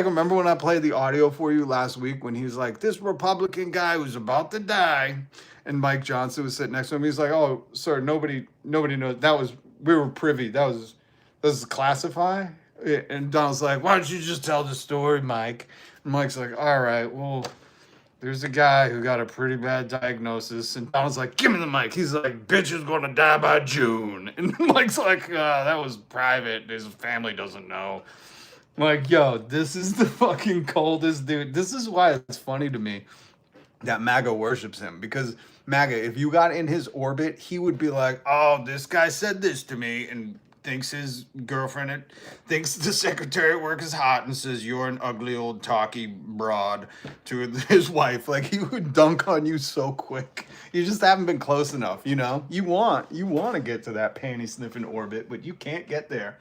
remember when I played the audio for you last week when he was like, this Republican guy was about to die. And Mike Johnson was sitting next to him. He's like, oh, sir, nobody knows. We were privy. This is classified. And Donald's like, why don't you just tell the story, Mike? And Mike's like, all right, well, there's a guy who got a pretty bad diagnosis. And Donald's like, give me the mic. He's like, bitch is going to die by June. And Mike's like, that was private. His family doesn't know. I'm like, yo, this is the fucking coldest dude. This is why it's funny to me that MAGA worships him. Because MAGA, if you got in his orbit, he would be like, oh, this guy said this to me, and thinks his girlfriend, thinks the secretary at work is hot and says, you're an ugly old talky broad to his wife. Like, he would dunk on you so quick. You just haven't been close enough, you know? You want to get to that panty sniffing orbit, but you can't get there.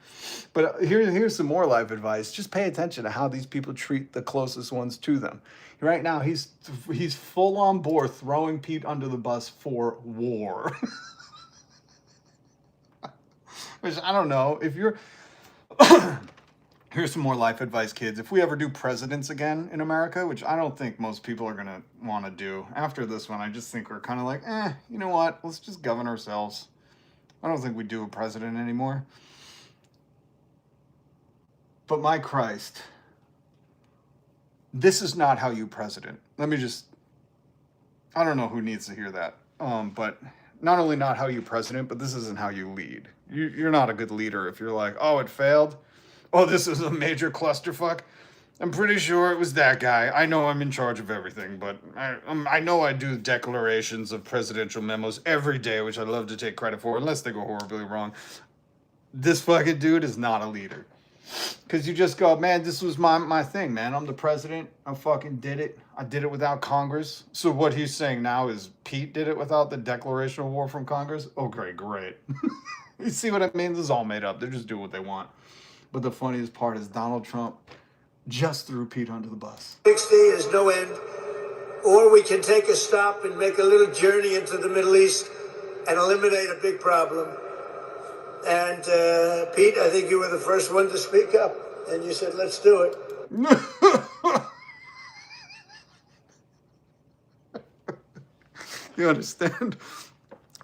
But here's some more life advice. Just pay attention to how these people treat the closest ones to them. Right now, he's full on board throwing Pete under the bus for war. Which, I don't know, if you're... Here's some more life advice, kids. If we ever do presidents again in America, which I don't think most people are going to want to do, after this one, I just think we're kind of like, you know what? Let's just govern ourselves. I don't think we do a president anymore. But my Christ, this is not how you president. Let me just... I don't know who needs to hear that. But not only not how you president, but this isn't how you lead. You're not a good leader if you're like, oh, it failed. Oh, this is a major clusterfuck. I'm pretty sure it was that guy. I know I'm in charge of everything, but I know I do declarations of presidential memos every day, which I love to take credit for, unless they go horribly wrong. This fucking dude is not a leader. Because you just go, man, this was my thing, man. I'm the president. I fucking did it. I did it without Congress. So what he's saying now is Pete did it without the declaration of war from Congress? Oh, great. You see what I mean? This is all made up. They're just doing what they want. But the funniest part is Donald Trump just threw Pete under the bus. 60 is no end. Or we can take a stop and make a little journey into the Middle East and eliminate a big problem. And Pete, I think you were the first one to speak up. And you said, let's do it. You understand?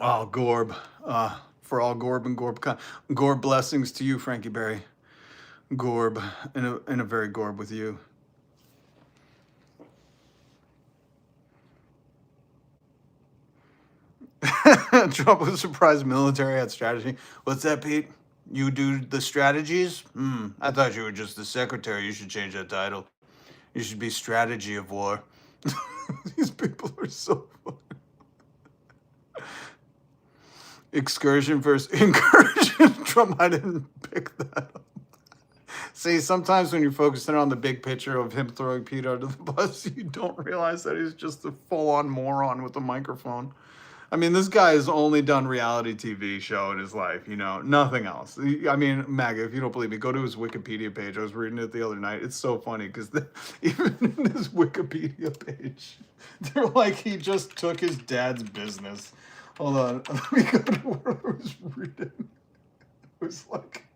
Oh, Gorb. For all Gorb and Gorb blessings to you, Frankie Berry. Gorb, in a very Gorb with you. Trump was surprised military had strategy. What's that, Pete? You do the strategies? I thought you were just the secretary. You should change that title. You should be strategy of war. These people are so funny. Excursion versus incursion. Trump, I didn't pick that up. See, sometimes when you're focusing on the big picture of him throwing Pete under the bus, you don't realize that he's just a full-on moron with a microphone. I mean, this guy has only done reality TV show in his life, you know, nothing else. I mean, MAGA, if you don't believe me, go to his Wikipedia page. I was reading it the other night. It's so funny because even in this Wikipedia page, they're like, he just took his dad's business. Hold on. Let me go to what I was reading. It was like,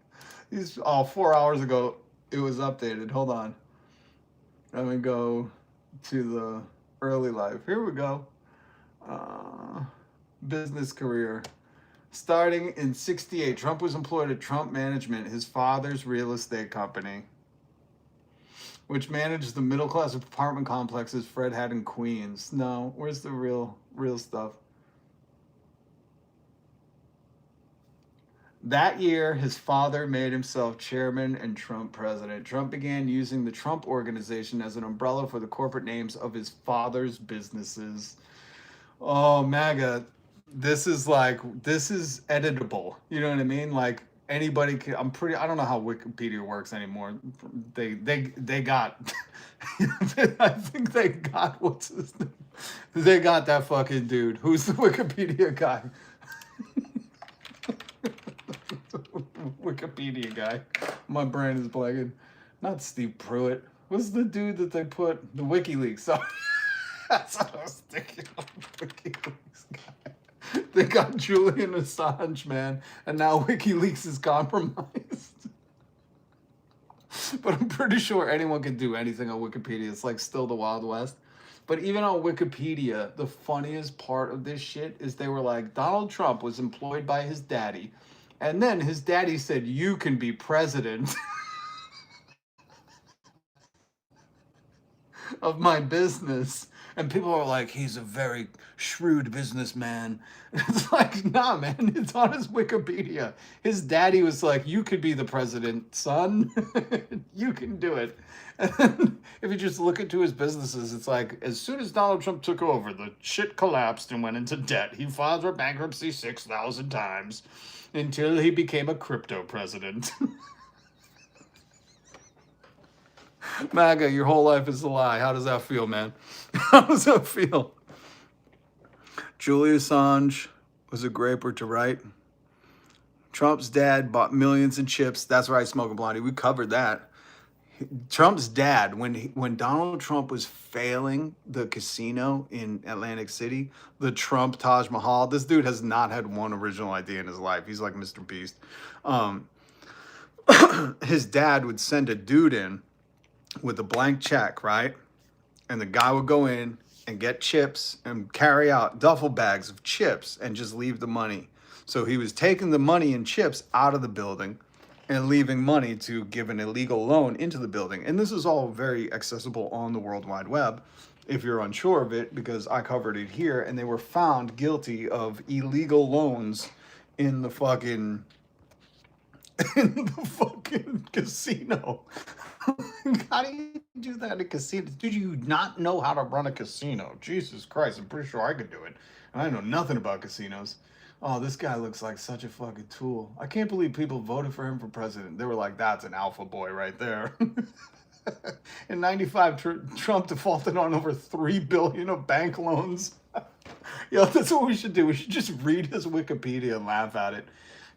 4 hours ago, it was updated. Hold on. Let me go to the early life. Here we go. Business career. Starting in 68, Trump was employed at Trump Management, his father's real estate company, which managed the middle-class apartment complexes Fred had in Queens. No, where's the real stuff? That year, his father made himself chairman and Trump president. Trump began using the Trump Organization as an umbrella for the corporate names of his father's businesses. Oh, MAGA, this is editable. You know what I mean? Like anybody can, I don't know how Wikipedia works anymore. They got, I think they got, what's his name? They got that fucking dude. Who's the Wikipedia guy? Wikipedia guy. My brain is blanking. Not Steve Pruitt. What's the dude that they put? The WikiLeaks. Sorry. That's what I was thinking of. WikiLeaks guy. They got Julian Assange, man, and now WikiLeaks is compromised. But I'm pretty sure anyone can do anything on Wikipedia. It's like still the Wild West. But even on Wikipedia, the funniest part of this shit is they were like, Donald Trump was employed by his daddy, and then his daddy said, you can be president of my business. And people are like, he's a very shrewd businessman. It's like, nah, man, it's on his Wikipedia. His daddy was like, you could be the president, son. You can do it. And then if you just look into his businesses, it's like, as soon as Donald Trump took over, the shit collapsed and went into debt. He filed for bankruptcy 6,000 times until he became a crypto president. MAGA, your whole life is a lie. How does that feel, man? How does that feel? Julian Assange was a graper to write. Trump's dad bought millions in chips. That's right, Smoking Blondie. We covered that. Trump's dad, when Donald Trump was failing the casino in Atlantic City, the Trump Taj Mahal, this dude has not had one original idea in his life. He's like Mr. Beast. His dad would send a dude in with a blank check, right? And the guy would go in and get chips and carry out duffel bags of chips and just leave the money. So he was taking the money and chips out of the building and leaving money to give an illegal loan into the building. And this is all very accessible on the World Wide Web if you're unsure of it, because I covered it here, and they were found guilty of illegal loans in the fucking casino. How do you do that in a casino? Did you not know how to run a casino? Jesus Christ, I'm pretty sure I could do it. And I know nothing about casinos. Oh, this guy looks like such a fucking tool. I can't believe people voted for him for president. They were like, that's an alpha boy right there. In 95, Trump defaulted on over $3 billion of bank loans. Yo, that's what we should do. We should just read his Wikipedia and laugh at it.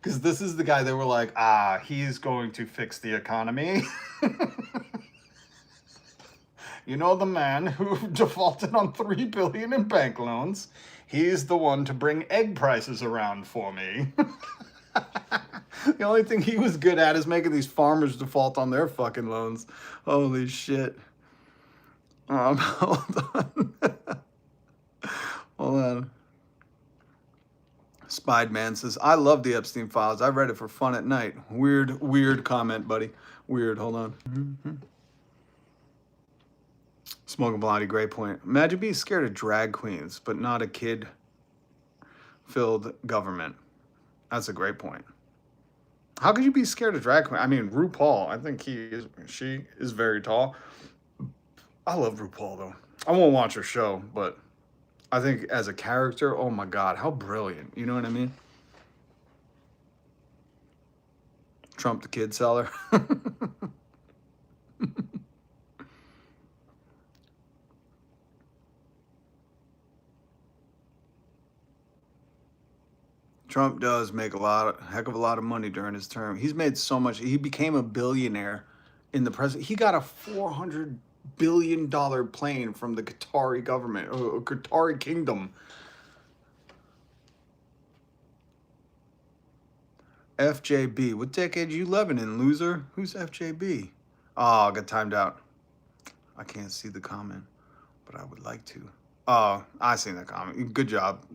Because this is the guy they were like, he's going to fix the economy. You know, the man who defaulted on $3 billion in bank loans. He's the one to bring egg prices around for me. The only thing he was good at is making these farmers default on their fucking loans. Holy shit. Hold on. Hold on. Spied Man says, I love the Epstein Files. I read it for fun at night. Weird comment, buddy. Weird. Hold on. Mm-hmm. Smoking Blondie, great point. Imagine being scared of drag queens, but not a kid-filled government. That's a great point. How could you be scared of drag queens? I mean, RuPaul, I think she is very tall. I love RuPaul, though. I won't watch her show, but I think as a character, oh my God, how brilliant. You know what I mean? Trump the kid seller. Trump does make heck of a lot of money during his term. He's made so much. He became a billionaire in the president. He got a $400 billion plane from the Qatari government, or Qatari kingdom. FJB. What decade you living in, loser? Who's FJB? Oh, I got timed out. I can't see the comment, but I would like to. Oh, I seen that comment. Good job,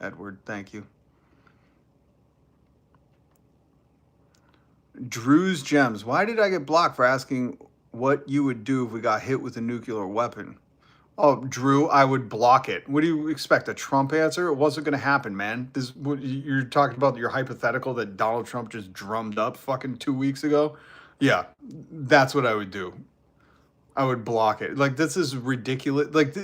Edward. Thank you. Drew's Gems. Why did I get blocked for asking what you would do if we got hit with a nuclear weapon? Oh, Drew, I would block it. What do you expect? A Trump answer? It wasn't going to happen, man. You're talking about your hypothetical that Donald Trump just drummed up fucking 2 weeks ago? Yeah, that's what I would do. I would block it. Like, this is ridiculous. Like,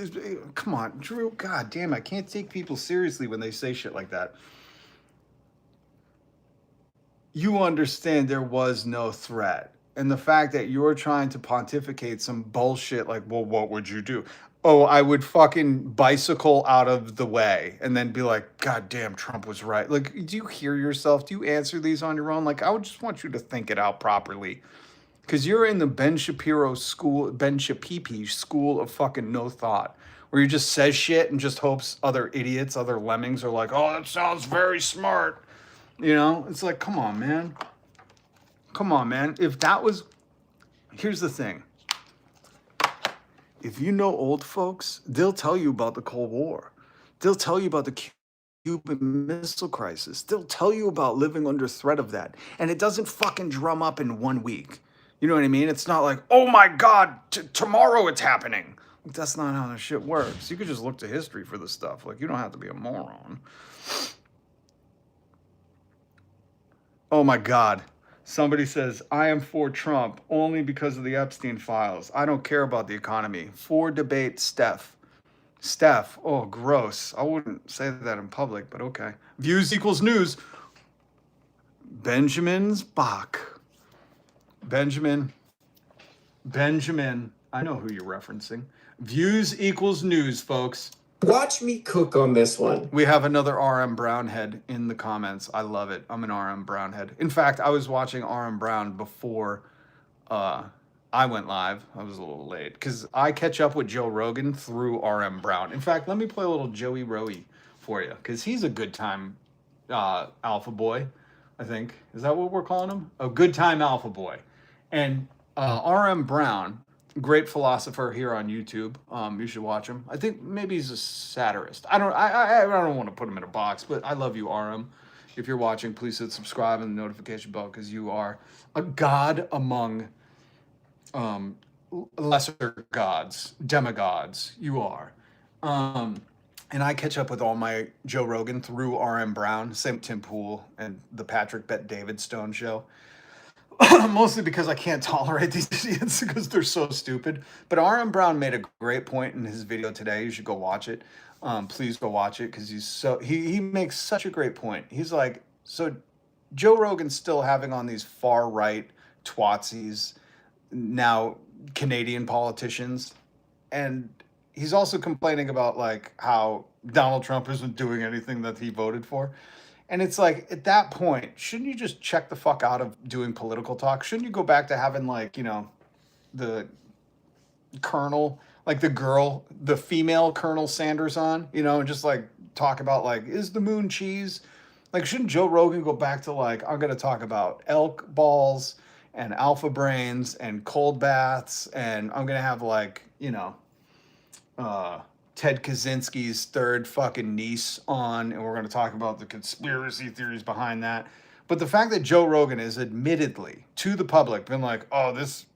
come on, Drew. God damn, I can't take people seriously when they say shit like that. You understand there was no threat. And the fact that you're trying to pontificate some bullshit like, well, what would you do? Oh, I would fucking bicycle out of the way and then be like, God damn, Trump was right. Like, do you hear yourself? Do you answer these on your own? Like, I would just want you to think it out properly. Because you're in the Ben Shapiro school, Ben Shapipi school of fucking no thought, where you just says shit and just hopes other idiots, other lemmings are like, oh, that sounds very smart. You know, it's like, come on, man. Come on, man. If that was, here's the thing. If you know old folks, they'll tell you about the Cold War. They'll tell you about the Cuban Missile Crisis. They'll tell you about living under threat of that. And it doesn't fucking drum up in 1 week. You know what I mean? It's not like, oh my God, tomorrow it's happening. That's not how this shit works. You could just look to history for this stuff. Like, you don't have to be a moron. Oh my God. Somebody says, I am for Trump only because of the Epstein files. I don't care about the economy. For debate, Steph. Steph, oh, gross. I wouldn't say that in public, but okay. Views equals news. Benjamin's Bach. Benjamin. I know who you're referencing. Views equals news, folks. Watch me cook on this one. We have another RM Brownhead in the comments. I love it. I'm an RM Brownhead. In fact, I was watching RM Brown before I went live. I was a little late because I catch up with Joe Rogan through RM Brown. In fact, let me play a little Joey Roey for you because he's a good time alpha boy, I think. Is that what we're calling him? A good time alpha boy. And RM Brown, great philosopher here on YouTube. You should watch him. I think maybe he's a satirist. I don't want to put him in a box, but I love you, RM. If you're watching, please hit subscribe and the notification bell because you are a god among lesser gods, demigods. You are. And I catch up with all my Joe Rogan through RM Brown, same with Tim Pool and the Patrick Bet-David Stone show. Mostly because I can't tolerate these idiots because they're so stupid. But RM Brown made a great point in his video today. You should go watch it. Please go watch it because he makes such a great point. He's like, so Joe Rogan's still having on these far right twatsies, now Canadian politicians, and he's also complaining about like how Donald Trump isn't doing anything that he voted for. And it's like, at that point, shouldn't you just check the fuck out of doing political talk? Shouldn't you go back to having, like, you know, the Colonel, like the female Colonel Sanders on, you know, and just, like, talk about, like, is the moon cheese? Like, shouldn't Joe Rogan go back to, like, I'm going to talk about elk balls and alpha brains and cold baths, and I'm going to have, like, you know, Ted Kaczynski's third fucking niece on, and we're going to talk about the conspiracy theories behind that. But the fact that Joe Rogan is admittedly to the public been like, oh, this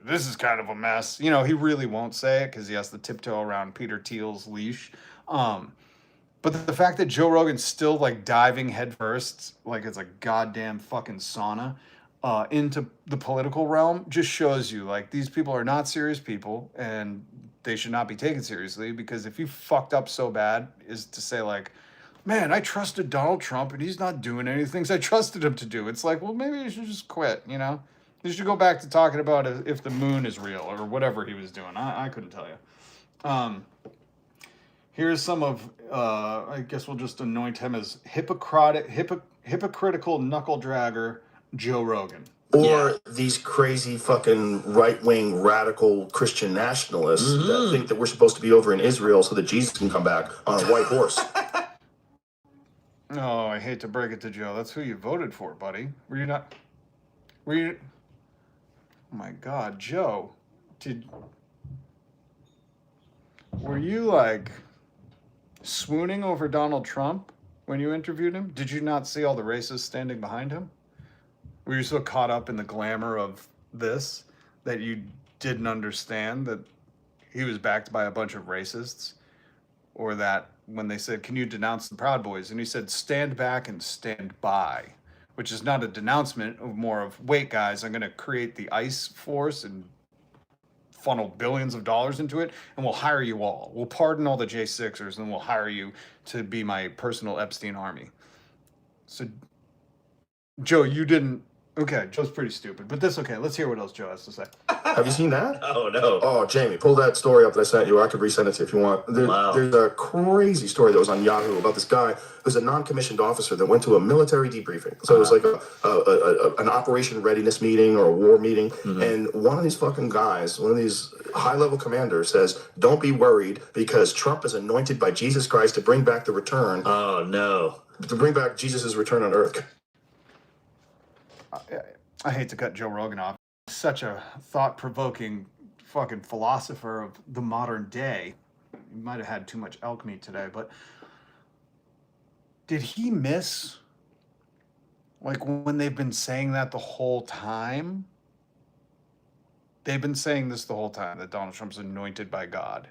is kind of a mess. You know, he really won't say it because he has to tiptoe around Peter Thiel's leash. But the fact that Joe Rogan's still like diving headfirst, like it's a goddamn fucking sauna, into the political realm just shows you like these people are not serious people and they should not be taken seriously, because if you fucked up so bad is to say like, man, I trusted Donald Trump and he's not doing any things I trusted him to do. It's like, well, maybe you should just quit, you know? You should go back to talking about if the moon is real or whatever he was doing. I couldn't tell you. Here's some of, I guess we'll just anoint him as hypocritical knuckle dragger Joe Rogan. Or these crazy fucking right-wing radical Christian nationalists that think that we're supposed to be over in Israel so that Jesus can come back on a white horse. Oh, I hate to break it to Joe. That's who you voted for, buddy. Were you not? Were you? Oh my God, Joe. Were you like swooning over Donald Trump when you interviewed him? Did you not see all the racists standing behind him? Were you so caught up in the glamour of this that you didn't understand that he was backed by a bunch of racists? Or that when they said, can you denounce the Proud Boys? And he said, stand back and stand by, which is not a denouncement, of more of, wait, guys, I'm going to create the ICE force and funnel billions of dollars into it, and we'll hire you all. We'll pardon all the J6ers, and we'll hire you to be my personal Epstein army. So, Joe, you didn't. Okay, Joe's pretty stupid, but that's okay. Let's hear what else Joe has to say. Have you seen that? Oh, no. Oh, Jamie, pull that story up that I sent you. I could resend it to you if you want. There's a crazy story that was on Yahoo about this guy who's a non-commissioned officer that went to a military debriefing. So it was like an operation readiness meeting or a war meeting. And one of these fucking guys, one of these high-level commanders says, don't be worried because Trump is anointed by Jesus Christ to bring back the return. Oh, no. To bring back Jesus' return on earth. I hate to cut Joe Rogan off. Such a thought-provoking fucking philosopher of the modern day. He might have had too much elk meat today, but did he miss, like, when they've been saying that the whole time? They've been saying this the whole time, that Donald Trump's anointed by God.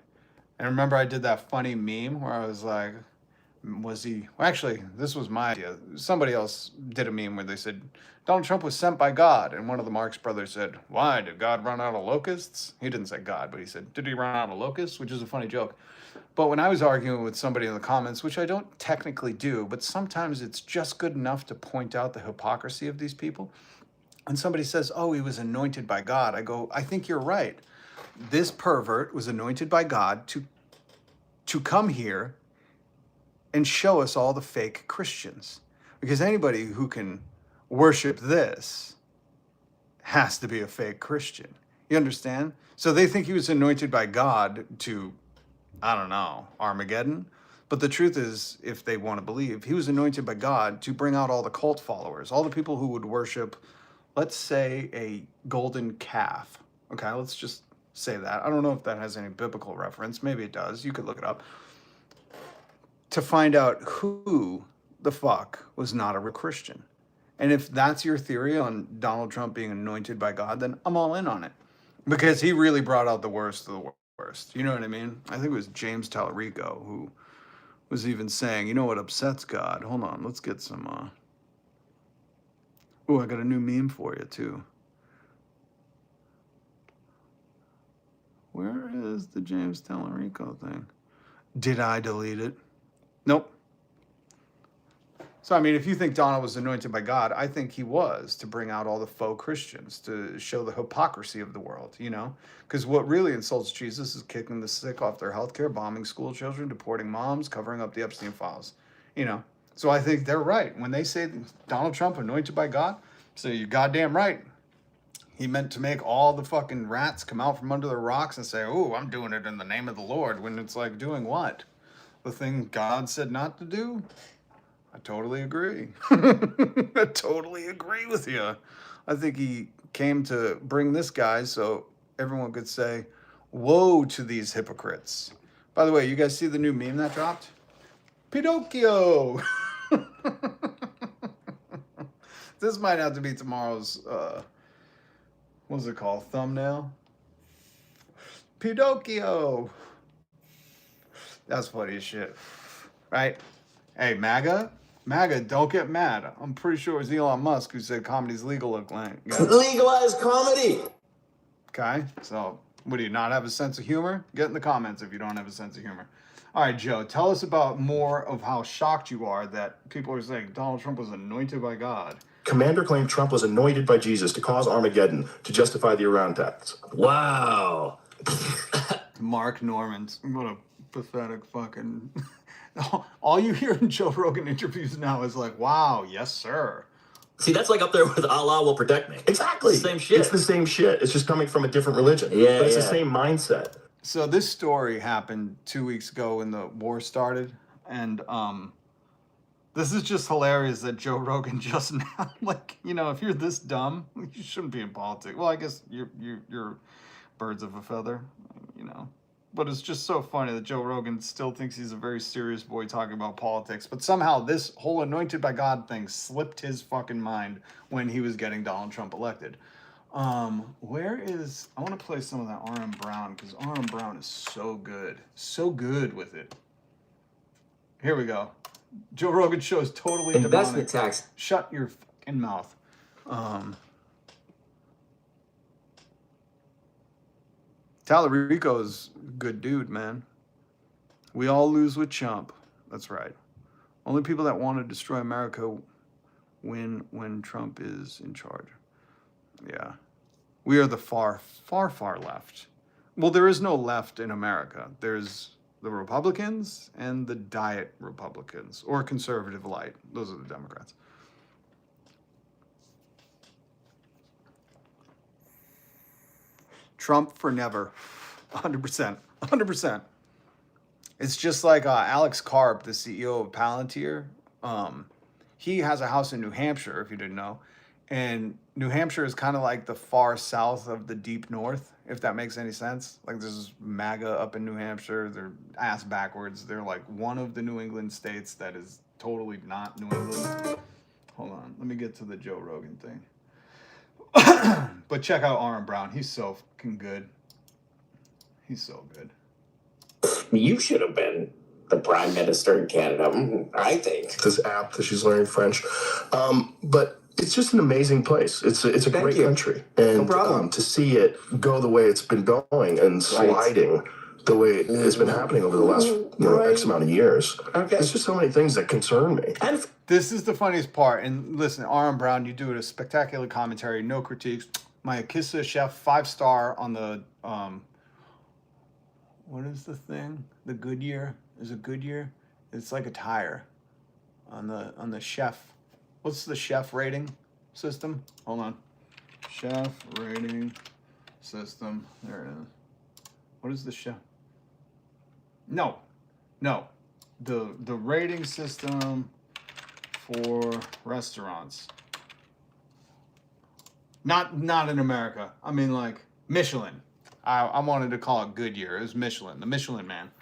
And remember I did that funny meme where I was like, was he, well, actually, this was my idea. Somebody else did a meme where they said, Donald Trump was sent by God. And one of the Marx brothers said, why, did God run out of locusts? He didn't say God, but he said, did he run out of locusts? Which is a funny joke. But when I was arguing with somebody in the comments, which I don't technically do, but sometimes it's just good enough to point out the hypocrisy of these people. And somebody says, oh, he was anointed by God. I go, I think you're right. This pervert was anointed by God to come here and show us all the fake Christians. Because anybody who can worship this has to be a fake Christian. You understand? So they think he was anointed by God to, I don't know, Armageddon. But the truth is, if they want to believe, he was anointed by God to bring out all the cult followers, all the people who would worship, let's say, a golden calf. Okay, let's just say that. I don't know if that has any biblical reference. Maybe it does. You could look it up. To find out who the fuck was not a real Christian. And if that's your theory on Donald Trump being anointed by God, then I'm all in on it. Because he really brought out the worst of the worst. You know what I mean? I think it was James Tallarico who was even saying, you know what upsets God? Hold on, let's get some... Oh, I got a new meme for you, too. Where is the James Tallarico thing? Did I delete it? Nope. So, I mean, if you think Donald was anointed by God, I think he was, to bring out all the faux Christians, to show the hypocrisy of the world, you know? Because what really insults Jesus is kicking the sick off their health care, bombing school children, deporting moms, covering up the Epstein files, you know? So I think they're right. When they say Donald Trump anointed by God, so you're goddamn right. He meant to make all the fucking rats come out from under the rocks and say, oh, I'm doing it in the name of the Lord, when it's like, doing what? The thing God said not to do? I totally agree. I totally agree with you. I think he came to bring this guy so everyone could say, woe to these hypocrites. By the way, you guys see the new meme that dropped? Pinocchio! This might have to be tomorrow's, what's it called, thumbnail? Pinocchio! That's funny as shit, right? Hey, MAGA, don't get mad. I'm pretty sure it was Elon Musk who said comedy's legal. Legalize comedy. Okay, so what, do you not have a sense of humor? Get in the comments if you don't have a sense of humor. All right, Joe, tell us about more of how shocked you are that people are saying Donald Trump was anointed by God. Commander claimed Trump was anointed by Jesus to cause Armageddon to justify the Iran tax. Wow. Mark Normand, what a pathetic fucking. All you hear in Joe Rogan interviews now is like, "Wow, yes, sir." See, that's like up there with Allah will protect me. Exactly. It's the same shit. It's the same shit. It's just coming from a different religion. Yeah, but it's yeah. the same mindset. So this story happened 2 weeks ago when the war started, and this is just hilarious that Joe Rogan just now, like, you know, if you're this dumb, you shouldn't be in politics. Well, I guess you're birds of a feather, you know. But it's just so funny that Joe Rogan still thinks he's a very serious boy talking about politics. But somehow this whole anointed by God thing slipped his fucking mind when he was getting Donald Trump elected. Where is... I want to play some of that R.M. Brown, because R.M. Brown is so good. So good with it. Here we go. Joe Rogan shows totally Investment demonic. tax. Shut your fucking mouth. Tallarico's a good dude, man. We all lose with Trump. That's right. Only people that want to destroy America win when Trump is in charge. Yeah. We are the far, far, far left. Well, there is no left in America. There's the Republicans and the diet Republicans, or conservative light. Those are the Democrats. Trump for never. 100%. 100%. It's just like Alex Karp, the CEO of Palantir. He has a house in New Hampshire, if you didn't know. And New Hampshire is kind of like the far south of the deep north, if that makes any sense. Like, there's MAGA up in New Hampshire. They're ass backwards. They're like one of the New England states that is totally not New England. Hold on. Let me get to the Joe Rogan thing. But check out R.M. Brown. He's so fucking good. He's so good. You should have been the prime minister in Canada, I think. This app that she's learning French. But it's just an amazing place. It's a great country. And to see it go the way it's been going and sliding the way it's been happening over the last X amount of years. There's just so many things that concern me. This is the funniest part. And listen, R.M. Brown, you do a spectacular commentary, no critiques. My Akissa Chef 5-star on the, what is the thing? The Goodyear? Is it Goodyear? It's like a tire on the chef. What's the chef rating system? Hold on. Chef rating system. There it is. What is the chef? No. The rating system for restaurants. Not in America. I mean, like Michelin. I wanted to call it Goodyear. It was Michelin, the Michelin Man.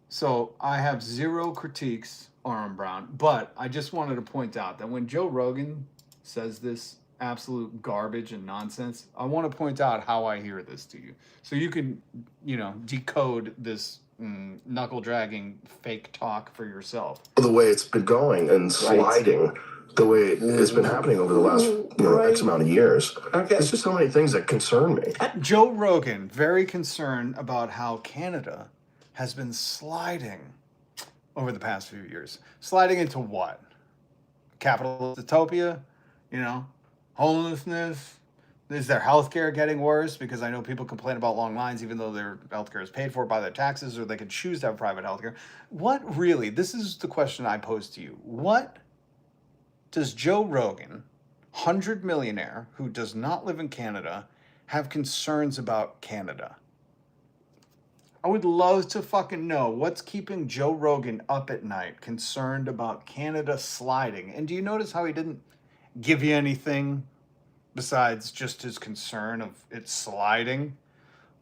So I have zero critiques, R.M. Brown, but I just wanted to point out that when Joe Rogan says this absolute garbage and nonsense, I want to point out how I hear this to you. So you can, decode this knuckle-dragging fake talk for yourself. The way it's been going and sliding, the way it's been happening over the last X amount of years. There's just so many things that concern me. Joe Rogan, very concerned about how Canada has been sliding over the past few years. Sliding into what? Capitalist utopia? Homelessness? Is their healthcare getting worse? Because I know people complain about long lines even though their healthcare is paid for by their taxes, or they could choose to have private healthcare. What really, this is the question I pose to you. What does Joe Rogan, 100 millionaire who does not live in Canada, have concerns about Canada? I would love to fucking know what's keeping Joe Rogan up at night, concerned about Canada sliding. And do you notice how he didn't give you anything besides just his concern of it sliding?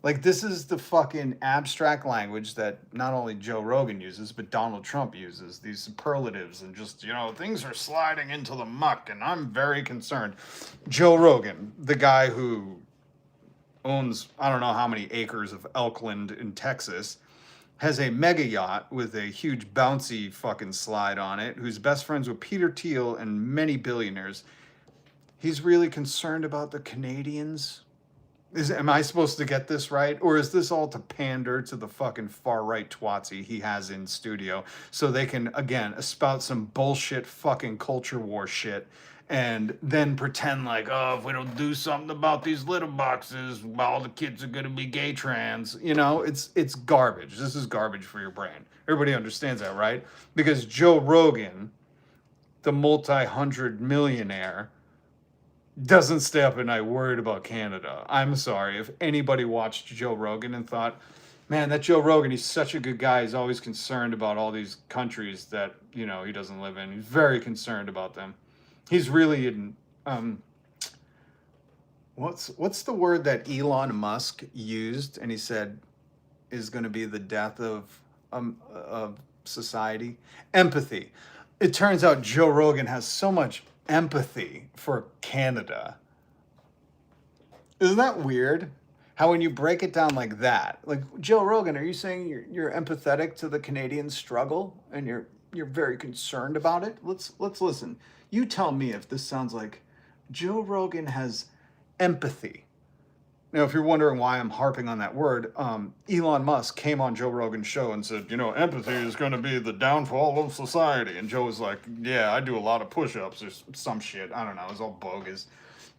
Like, this is the fucking abstract language that not only Joe Rogan uses, but Donald Trump uses. These superlatives and just, things are sliding into the muck and I'm very concerned. Joe Rogan, the guy who owns I don't know how many acres of Elkland in Texas, has a mega yacht with a huge bouncy fucking slide on it, who's best friends with Peter Thiel and many billionaires. He's really concerned about the Canadians. Am I supposed to get this right? Or is this all to pander to the fucking far-right twatsy he has in studio so they can, again, espout some bullshit fucking culture war shit and then pretend like, oh, if we don't do something about these litter boxes, all the kids are going to be gay trans. You know, it's garbage. This is garbage for your brain. Everybody understands that, right? Because Joe Rogan, the multi-hundred millionaire, doesn't stay up at night worried about Canada. I'm sorry. If anybody watched Joe Rogan and thought, man, that Joe Rogan, he's such a good guy. He's always concerned about all these countries that, you know, he doesn't live in. He's very concerned about them. He's really in, what's the word that Elon Musk used and he said is going to be the death of society? Empathy. It turns out Joe Rogan has so much empathy for Canada. Isn't that weird? How when you break it down like that, like Joe Rogan, are you saying you're empathetic to the Canadian struggle and you're very concerned about it? Let's listen. You tell me if this sounds like Joe Rogan has empathy. Now, if you're wondering why I'm harping on that word, Elon Musk came on Joe Rogan's show and said, you know, empathy is going to be the downfall of society. And Joe was like, yeah, I do a lot of push-ups or some shit. I don't know. It was all bogus.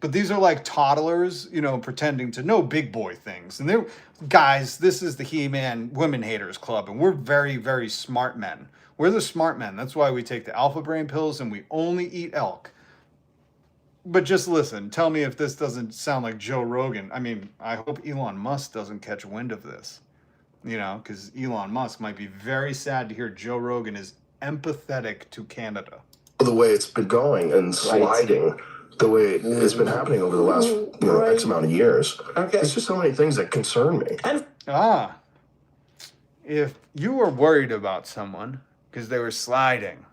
But these are like toddlers, you know, pretending to know big boy things. And they're, guys, this is the He-Man Women Haters Club. And we're very, very smart men. We're the smart men. That's why we take the alpha brain pills and we only eat elk. But just listen. Tell me if this doesn't sound like Joe Rogan. I mean, I hope Elon Musk doesn't catch wind of this. You know, because Elon Musk might be very sad to hear Joe Rogan is empathetic to Canada. The way it's been going and sliding, the way it's been happening over the last X amount of years. Okay. There's just so many things that concern me. If you were worried about someone because they were sliding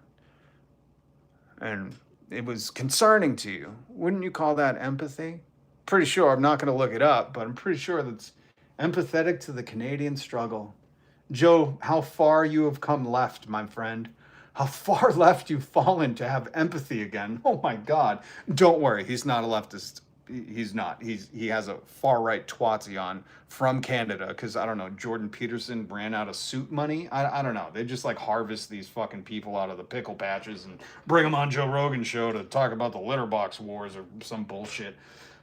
and it was concerning to you, wouldn't you call that empathy? Pretty sure, I'm not going to look it up, but I'm pretty sure that's empathetic to the Canadian struggle. Joe, how far you have come left, my friend. How far left you've fallen to have empathy again. Oh my God. Don't worry, he's not a leftist. He's not. He has a far-right twatzy on from Canada because, I don't know, Jordan Peterson ran out of suit money. I don't know. They just like harvest these fucking people out of the pickle patches and bring them on Joe Rogan's show to talk about the litter box wars or some bullshit.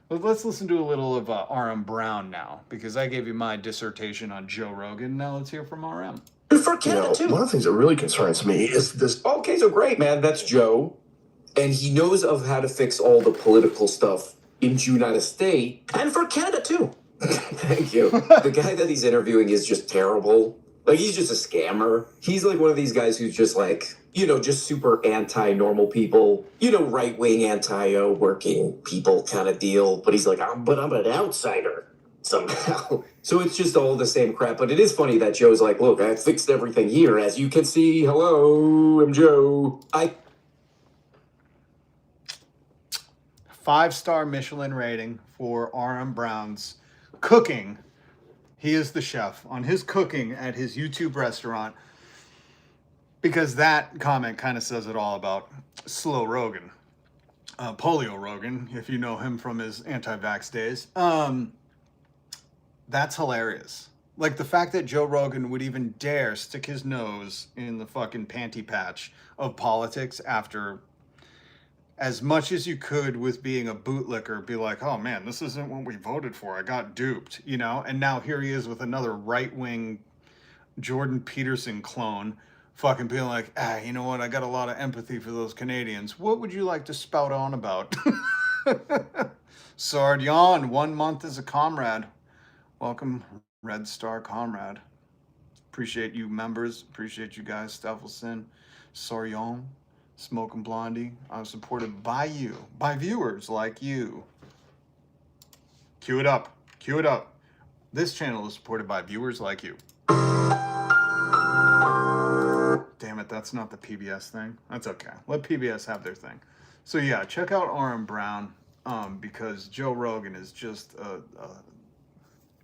But let's listen to a little of RM Brown now because I gave you my dissertation on Joe Rogan. Now let's hear from RM. For Canada, too. One of the things that really concerns me is this. Okay, so great, man. That's Joe. And he knows of how to fix all the political stuff in the United States. And for Canada, too. Thank you. The guy that he's interviewing is just terrible. Like, he's just a scammer. He's like one of these guys who's just like, you know, just super anti-normal people. You know, right-wing, anti-working people kind of deal. But he's like, but I'm an outsider. Somehow. So it's just all the same crap. But it is funny that Joe's like, look, I fixed everything here. As you can see, hello, I'm Joe. 5-star Michelin rating for RM Brown's cooking. He is the chef on his cooking at his YouTube restaurant. Because that comment kind of says it all about Slow Rogan. Polio Rogan, if you know him from his anti-vax days. That's hilarious. Like the fact that Joe Rogan would even dare stick his nose in the fucking panty patch of politics after as much as you could with being a bootlicker, be like, oh man, this isn't what we voted for. I got duped, you know? And now here he is with another right-wing Jordan Peterson clone fucking being like, you know what? I got a lot of empathy for those Canadians. What would you like to spout on about? Sardyon, 1 month as a comrade. Welcome, Red Star Comrade. Appreciate you members. Appreciate you guys. Steffelson, Sorion, smoknblondie. I'm supported by you, by viewers like you. Cue it up. Cue it up. This channel is supported by viewers like you. Damn it, that's not the PBS thing. That's okay. Let PBS have their thing. So yeah, check out RM Brown because Joe Rogan is just a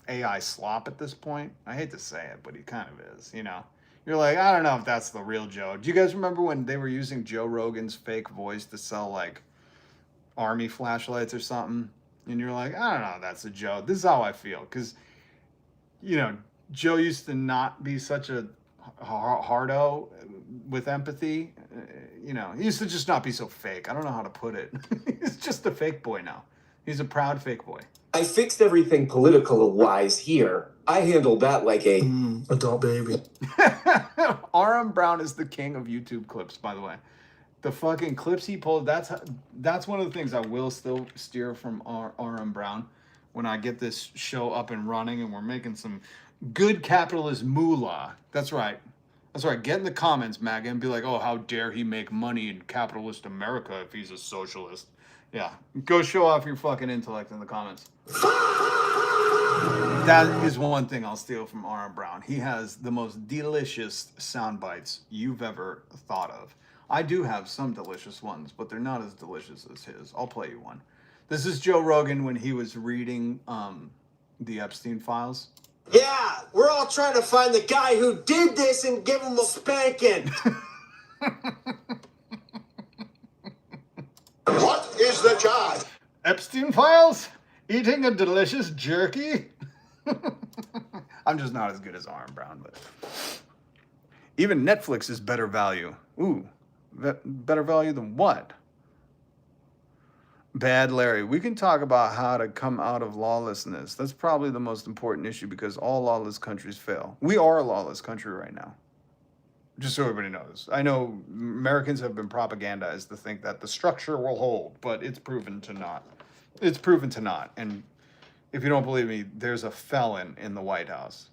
AI slop at this point. I hate to say it, but he kind of is, you know. You're like, I don't know if that's the real Joe. Do you guys remember when they were using Joe Rogan's fake voice to sell like army flashlights or something? And you're like, I don't know, that's a Joe. This is how I feel. Because, you know, Joe used to not be such a hardo with empathy. You know, he used to just not be so fake. I don't know how to put it. He's just a fake boy now. He's a proud fake boy. I fixed everything political-wise here. I handled that like a adult baby. RM Brown is the king of YouTube clips, by the way. The fucking clips he pulled, that's one of the things I will still steer from RM Brown when I get this show up and running and we're making some good capitalist moolah. That's right. That's right. Get in the comments, MAGA, and be like, oh, how dare he make money in capitalist America if he's a socialist. Yeah. Go show off your fucking intellect in the comments. That is one thing I'll steal from RM Brown. He has the most delicious sound bites you've ever thought of. I do have some delicious ones, but they're not as delicious as his. I'll play you one. This is Joe Rogan when he was reading the Epstein files. Yeah, we're all trying to find the guy who did this and give him a spanking. What is the charge? Epstein files? Eating a delicious jerky? I'm just not as good as RM Brown, but even Netflix is better value. Ooh, better value than what? Bad Larry. We can talk about how to come out of lawlessness. That's probably the most important issue because all lawless countries fail. We are a lawless country right now. Just so everybody knows. I know Americans have been propagandized to think that the structure will hold, but it's proven to not. It's proven to not. And if you don't believe me, there's a felon in the White House.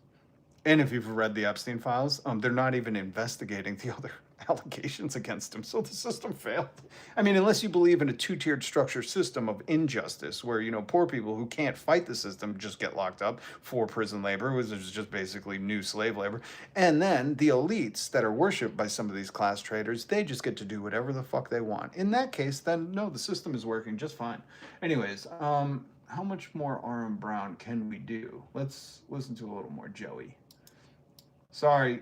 And if you've read the Epstein files, they're not even investigating the other allegations against him. So the system failed. I mean, unless you believe in a two-tiered structure system of injustice where, you know, poor people who can't fight the system just get locked up for prison labor, which is just basically new slave labor. And then the elites that are worshipped by some of these class traders, they just get to do whatever the fuck they want. In that case, then no, the system is working just fine. Anyways, how much more RM Brown can we do? Let's listen to a little more Joey. Sorry,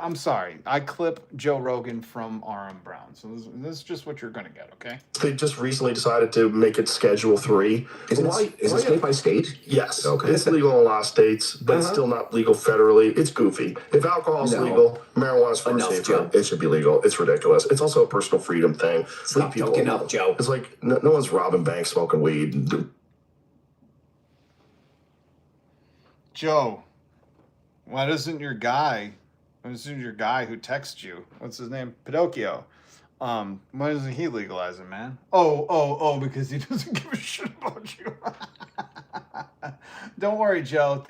I'm sorry. I clip Joe Rogan from RM Brown. So this is just what you're going to get, okay? They just recently decided to make it Schedule 3. Is it state by state? Yes. Okay. It's legal in a lot of states, but it's still not legal federally. It's goofy. If alcohol's legal, marijuana's for safer. It should be legal. It's ridiculous. It's also a personal freedom thing. Stop joking up, Joe. It's like no one's robbing banks smoking weed. Joe. Why doesn't your guy who texts you, what's his name? Pinocchio. Why doesn't he legalize it, man? Oh, because he doesn't give a shit about you. Don't worry, Joe.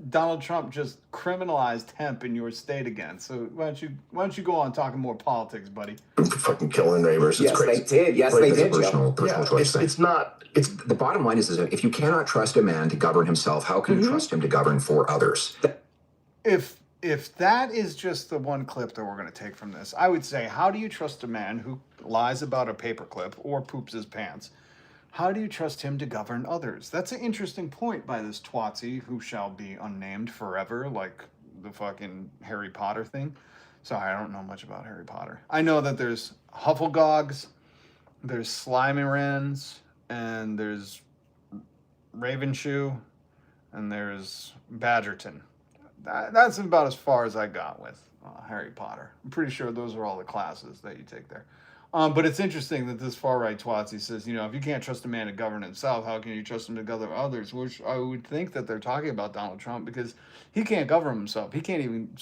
Donald Trump just criminalized hemp in your state again. So why don't you go on talking more politics, buddy? Fucking killing neighbors. It's crazy. They did. Yes, they did. Personal choice. It's not. It's the bottom line is that if you cannot trust a man to govern himself, how can you trust him to govern for others? If that is just the one clip that we're going to take from this, I would say, how do you trust a man who lies about a paperclip or poops his pants? How do you trust him to govern others? That's an interesting point by this twatsie who shall be unnamed forever, like the fucking Harry Potter thing. Sorry, I don't know much about Harry Potter. I know that there's Hufflegogs, there's Slimerins, and there's Ravenshoe, and there's Badgerton. That's about as far as I got with Harry Potter. I'm pretty sure those are all the classes that you take there. But it's interesting that this far-right twatsie says, you know, if you can't trust a man to govern himself, how can you trust him to govern others? Which I would think that they're talking about Donald Trump because he can't govern himself. He can't even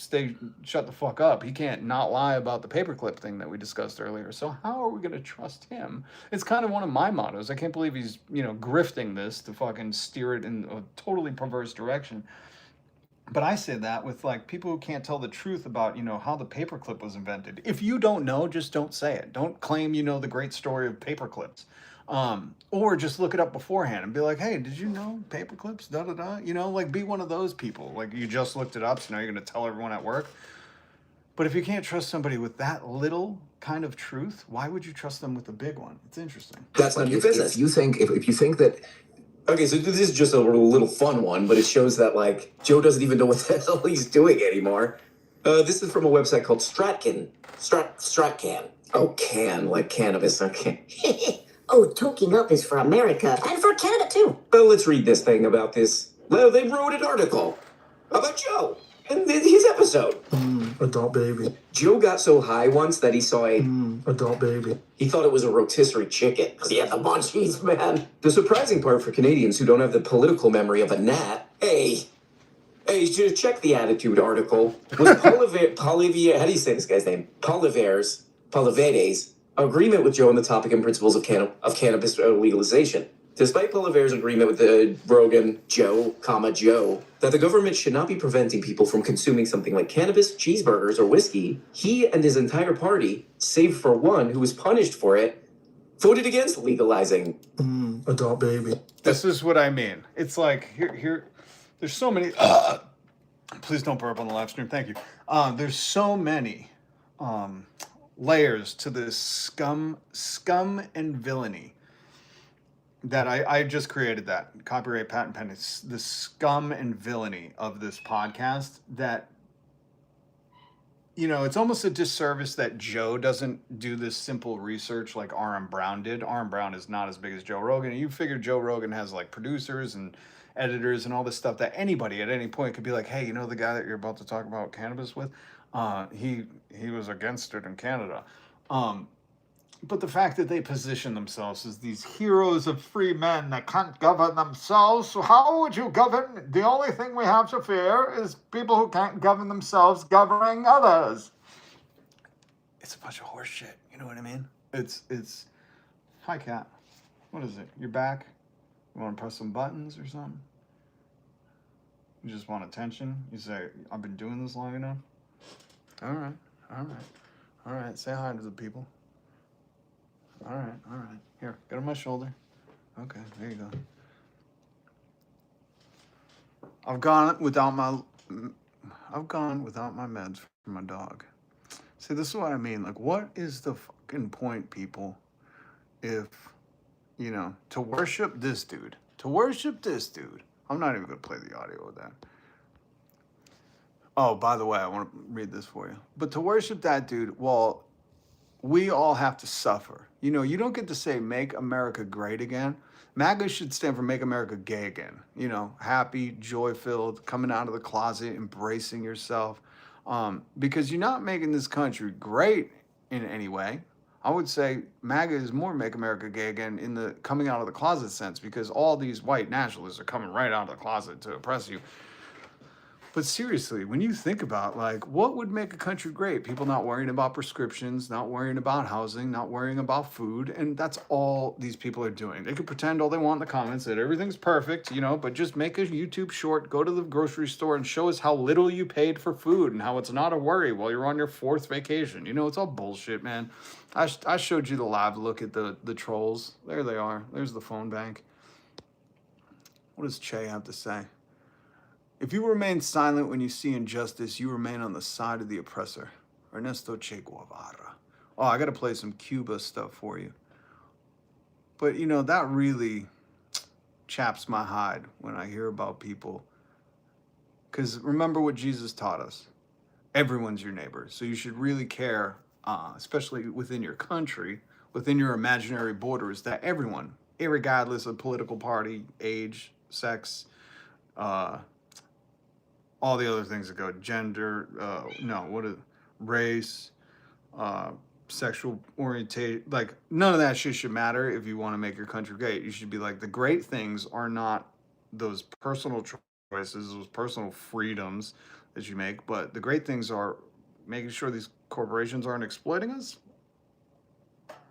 shut the fuck up. He can't not lie about the paperclip thing that we discussed earlier. So how are we going to trust him? It's kind of one of my mottos. I can't believe he's, you know, grifting this to fucking steer it in a totally perverse direction. But I say that with like people who can't tell the truth about, you know, how the paperclip was invented. If you don't know, just don't say it. Don't claim you know the great story of paperclips. Or just look it up beforehand and be like, hey, did you know paperclips? Da da da. You know, like be one of those people. Like you just looked it up, so now you're going to tell everyone at work. But if you can't trust somebody with that little kind of truth, why would you trust them with the big one? It's interesting. That's not your business. If you think that. Okay, so this is just a little fun one, but it shows that, like, Joe doesn't even know what the hell he's doing anymore. This is from a website called Stratcan. Stratcan. Oh, can, like cannabis. Okay. Oh, toking up is for America and for Canada, too. Well, let's read this thing about this. Well, they wrote an article about Joe. in his episode. Adult baby. Joe got so high once that he saw a Adult baby. He thought it was a rotisserie chicken because he had the munchies, man. The surprising part for Canadians who don't have the political memory of a gnat, hey, check the Attitude article. Was Polivier, how do you say this guy's name? Polivere's agreement with Joe on the topic and principles of cannabis legalization. Despite Polivere's agreement with Rogan, Joe, that the government should not be preventing people from consuming something like cannabis, cheeseburgers, or whiskey, he and his entire party, save for one who was punished for it, voted against legalizing. Adult baby. This is what I mean. It's like, here, there's so many, please don't burp on the live stream, thank you. There's so many layers to this scum and villainy that I just created that. Copyright patent pending. The scum and villainy of this podcast that, you know, it's almost a disservice that Joe doesn't do this simple research like R.M. Brown did. R.M. Brown is not as big as Joe Rogan. And you figure Joe Rogan has like producers and editors and all this stuff that anybody at any point could be like, hey, you know the guy that you're about to talk about cannabis with? He was against it in Canada. But the fact that they position themselves as these heroes of free men that can't govern themselves, so how would you govern? The only thing we have to fear is people who can't govern themselves governing others. It's a bunch of horse shit, you know what I mean? It's, hi Cat, what is it? You're back? You want to press some buttons or something? You just want attention? You say, I've been doing this long enough? All right, say hi to the people. All right. Here, get on my shoulder. Okay, there you go. I've gone without my meds for my dog. See, this is what I mean. Like, what is the fucking point, people, if, you know, to worship this dude. I'm not even going to play the audio of that. Oh, by the way, I want to read this for you. But to worship that dude, well, we all have to suffer. You know, you don't get to say, make America great again. MAGA should stand for make America gay again. You know, happy, joy-filled, coming out of the closet, embracing yourself. Because you're not making this country great in any way. I would say MAGA is more make America gay again in the coming out of the closet sense, because all these white nationalists are coming right out of the closet to oppress you. But seriously, when you think about, like, what would make a country great? People not worrying about prescriptions, not worrying about housing, not worrying about food, and that's all these people are doing. They could pretend all they want in the comments that everything's perfect, you know, but just make a YouTube short, go to the grocery store and show us how little you paid for food and how it's not a worry while you're on your 4th vacation. You know, it's all bullshit, man. I showed you the live look at the trolls. There they are. There's the phone bank. What does Che have to say? If you remain silent when you see injustice, you remain on the side of the oppressor. Ernesto Che Guevara. Oh, I got to play some Cuba stuff for you. But, you know, that really chaps my hide when I hear about people. Because remember what Jesus taught us. Everyone's your neighbor. So you should really care, especially within your country, within your imaginary borders, that everyone, irregardless of political party, age, sex, all the other things that go, gender, race, sexual orientation, like none of that shit should matter if you want to make your country great. You should be like, the great things are not those personal choices, those personal freedoms that you make, but the great things are making sure these corporations aren't exploiting us.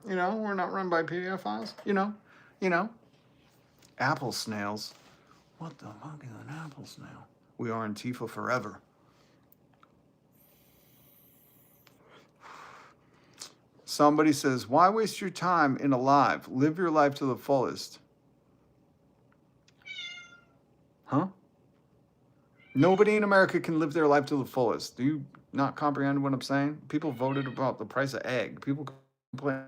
You know, we're not run by PDF files, you know. Apple snails. What the fuck is an apple snail? We are Antifa forever. Somebody says, why waste your time in a live? Live your life to the fullest. Huh? Nobody in America can live their life to the fullest. Do you not comprehend what I'm saying? People voted about the price of egg. People complain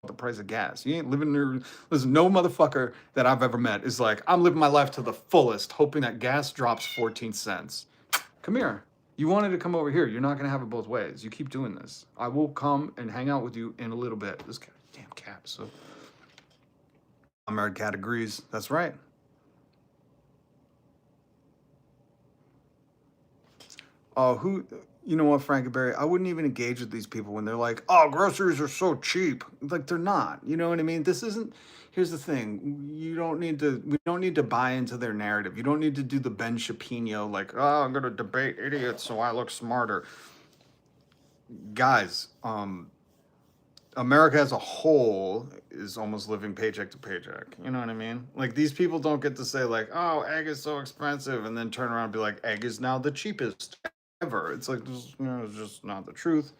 the price of gas. You ain't living there. Listen, no motherfucker that I've ever met is like, I'm living my life to the fullest, hoping that gas drops 14 cents. Come here. You wanted to come over here. You're not going to have it both ways. You keep doing this. I will come and hang out with you in a little bit. This damn cat. So, a married cat agrees. That's right. You know what, Frankenberry? I wouldn't even engage with these people when they're like, "Oh, groceries are so cheap." Like they're not. You know what I mean? This isn't. Here's the thing: you don't need to. We don't need to buy into their narrative. You don't need to do the Ben Shapiro like, "Oh, I'm gonna debate idiots so I look smarter." Guys, America as a whole is almost living paycheck to paycheck. You know what I mean? Like these people don't get to say like, "Oh, egg is so expensive," and then turn around and be like, "Egg is now the cheapest ever." It's like this, it's just not the truth.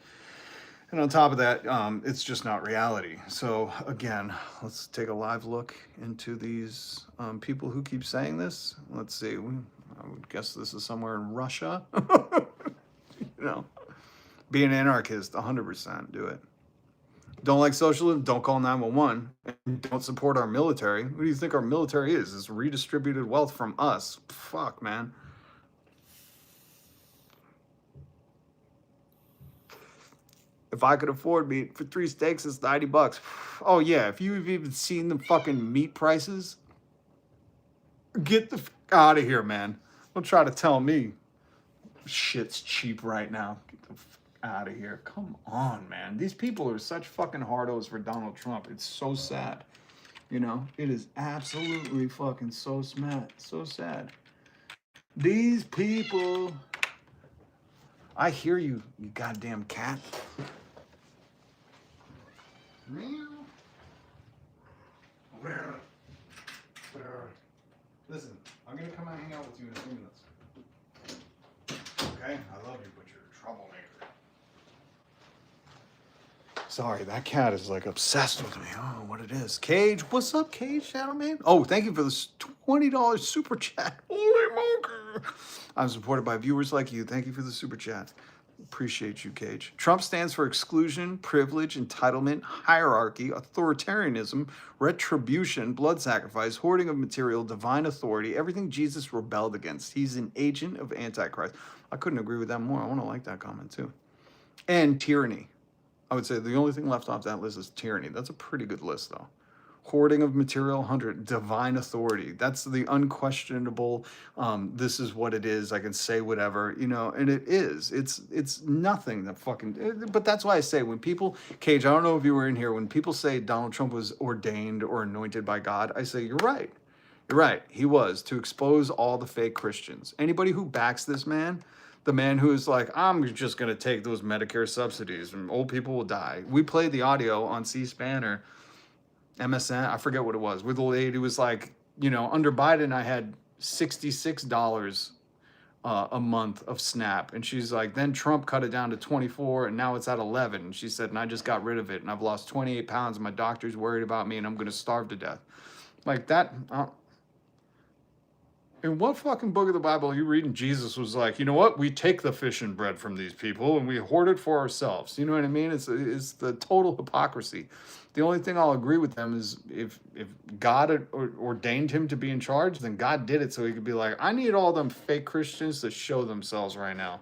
And on top of that, it's just not reality. So again, let's take a live look into these people who keep saying this. Let's see. I would guess this is somewhere in Russia. You know, be an anarchist, 100%. Do it. Don't like socialism? Don't call 911. And don't support our military. What do you think our military is? It's redistributed wealth from us. Fuck, man. If I could afford meat for 3 steaks, it's $90. Oh yeah, if you've even seen the fucking meat prices, get the fuck out of here, man. Don't try to tell me shit's cheap right now. Get the fuck out of here. Come on, man. These people are such fucking hardos for Donald Trump. It's so sad. You know, it is absolutely fucking so sad. So sad. These people. I hear you, you goddamn cat. Listen, I'm gonna come out and hang out with you in a few minutes. Okay? I love you, but you're a troublemaker. Sorry, that cat is like obsessed with me. Oh, what it is. Cage, what's up, Cage, Shadow Man? Oh, thank you for this $20 super chat. Holy moker. I'm supported by viewers like you. Thank you for the super chat. Appreciate you, Cage. Trump stands for exclusion, privilege, entitlement, hierarchy, authoritarianism, retribution, blood sacrifice, hoarding of material, divine authority, everything Jesus rebelled against. He's an agent of Antichrist. I couldn't agree with that more. I want to like that comment too. And tyranny. I would say the only thing left off that list is tyranny. That's a pretty good list, though. Hoarding of material, 100. Divine authority. That's the unquestionable. This is what it is. I can say whatever, you know, and it is. It's nothing that fucking. But that's why I say when people, Cage, I don't know if you were in here when people say Donald Trump was ordained or anointed by God. I say you're right. You're right. He was to expose all the fake Christians. Anybody who backs this man. The man who is like, I'm just going to take those Medicare subsidies and old people will die. We played the audio on C-SPAN or MSN. I forget what it was. Where the lady was like, you know, under Biden, I had $66 a month of SNAP. And she's like, then Trump cut it down to 24 and now it's at 11. And she said, and I just got rid of it. And I've lost 28 pounds. And my doctor's worried about me and I'm going to starve to death. Like that. In what fucking book of the Bible are you reading? Jesus was like, you know what? We take the fish and bread from these people and we hoard it for ourselves. You know what I mean? It's the total hypocrisy. The only thing I'll agree with them is if God ordained him to be in charge, then God did it so he could be like, I need all them fake Christians to show themselves right now.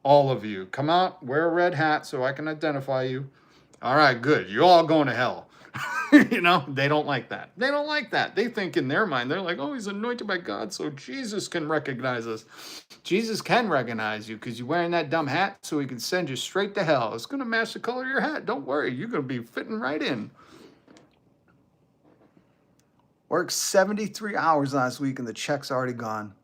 All of you. Come out, wear a red hat so I can identify you. All right, good. You're all going to hell. You know, they don't like that. They don't like that. They think in their mind, they're like, oh, he's anointed by God, so Jesus can recognize us. Jesus can recognize you because you're wearing that dumb hat so he can send you straight to hell. It's going to match the color of your hat. Don't worry. You're going to be fitting right in. Worked 73 hours last week and the check's already gone.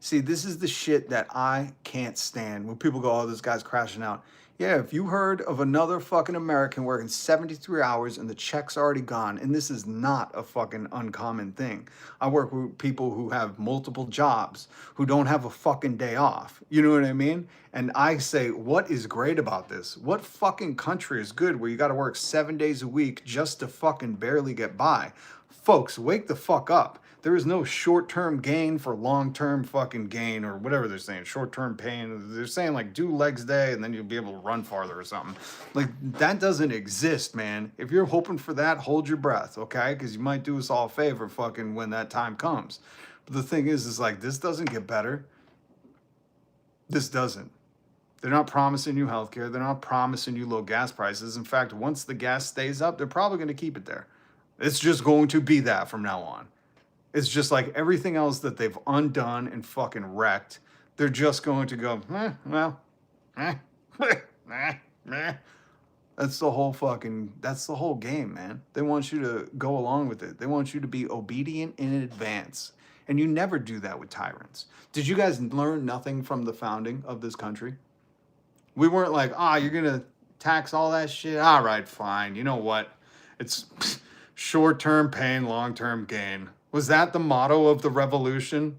See, this is the shit that I can't stand. When people go, oh, this guy's crashing out. Yeah, if you heard of another fucking American working 73 hours and the check's already gone, and this is not a fucking uncommon thing. I work with people who have multiple jobs, who don't have a fucking day off. You know what I mean? And I say, what is great about this? What fucking country is good where you got to work 7 days a week just to fucking barely get by? Folks, wake the fuck up. There is no short-term gain for long-term fucking gain or whatever they're saying, short-term pain. They're saying like do legs day and then you'll be able to run farther or something. Like that doesn't exist, man. If you're hoping for that, hold your breath, okay? Because you might do us all a favor fucking when that time comes. But the thing is like this doesn't get better. This doesn't. They're not promising you healthcare. They're not promising you low gas prices. In fact, once the gas stays up, they're probably going to keep it there. It's just going to be that from now on. It's just like everything else that they've undone and fucking wrecked. They're just going to go, well, that's the whole game, man. They want you to go along with it. They want you to be obedient in advance. And you never do that with tyrants. Did you guys learn nothing from the founding of this country? We weren't like, you're going to tax all that shit? All right, fine. You know what? It's short-term pain, long-term gain. Was that the motto of the revolution?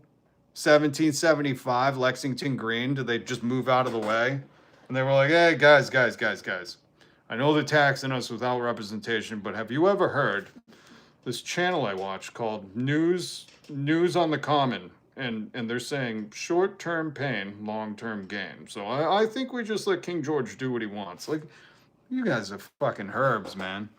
1775, Lexington Green. Did they just move out of the way? And they were like, hey, guys. I know they're taxing us without representation, but have you ever heard this channel I watch called News on the Common? And they're saying short-term pain, long-term gain. So I think we just let King George do what he wants. Like, you guys are fucking herbs, man.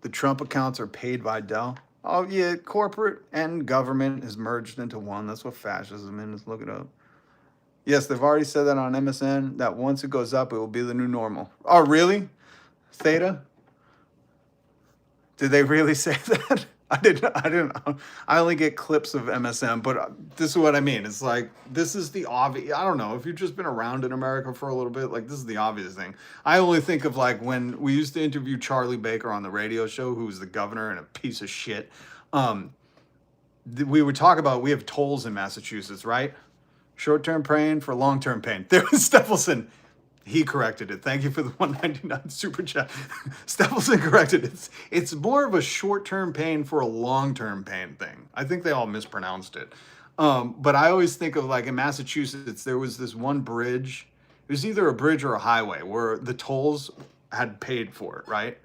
The Trump accounts are paid by Dell. Oh, yeah, corporate and government is merged into one. That's what fascism is. Look it up. Yes, they've already said that on MSN, that once it goes up, it will be the new normal. Oh, really? Theta? Did they really say that? I didn't know. I only get clips of MSN, but this is what I mean. It's like, this is the obvious. I don't know. If you've just been around in America for a little bit, like, this is the obvious thing. I only think of, like, when we used to interview Charlie Baker on the radio show, who was the governor and a piece of shit. We would talk about, we have tolls in Massachusetts, right? Short-term pain for long-term pain. There was Stephelson. He corrected it. Thank you for the $1.99 super chat. Stephelson corrected it. It's more of a short-term pain for a long-term pain thing. I think they all mispronounced it. But I always think of, like, in Massachusetts, there was this one bridge. It was either a bridge or a highway where the tolls had paid for it, right?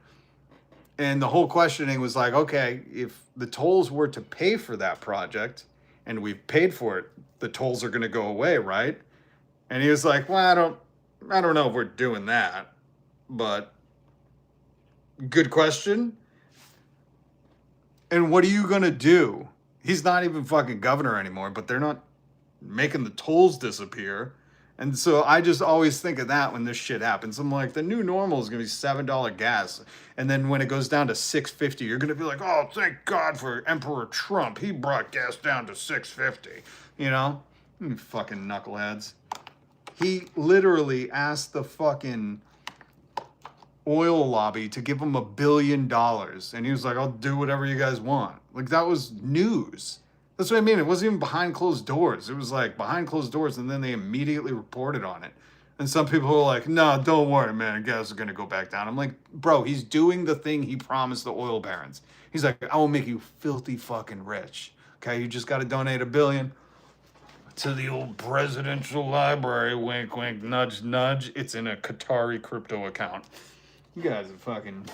And the whole questioning was like, okay, if the tolls were to pay for that project and we've paid for it, the tolls are going to go away, right? And he was like, well, I don't know if we're doing that, but good question. And what are you going to do? He's not even fucking governor anymore, but they're not making the tolls disappear. And so I just always think of that when this shit happens. I'm like, the new normal is going to be $7 gas. And then when it goes down to $6.50, you're going to be like, oh, thank God for Emperor Trump. He brought gas down to $6.50. You know? You fucking knuckleheads. He literally asked the fucking oil lobby to give him $1 billion. And he was like, I'll do whatever you guys want. Like, that was news. That's what I mean. It wasn't even behind closed doors. It was like behind closed doors, and then they immediately reported on it. And some people were like, no, don't worry, man. Gas is going to go back down. I'm like, bro, he's doing the thing he promised the oil barons. He's like, I will make you filthy fucking rich. Okay, you just got to donate $1 billion to the old presidential library. Wink, wink, nudge, nudge. It's in a Qatari crypto account. You guys are fucking...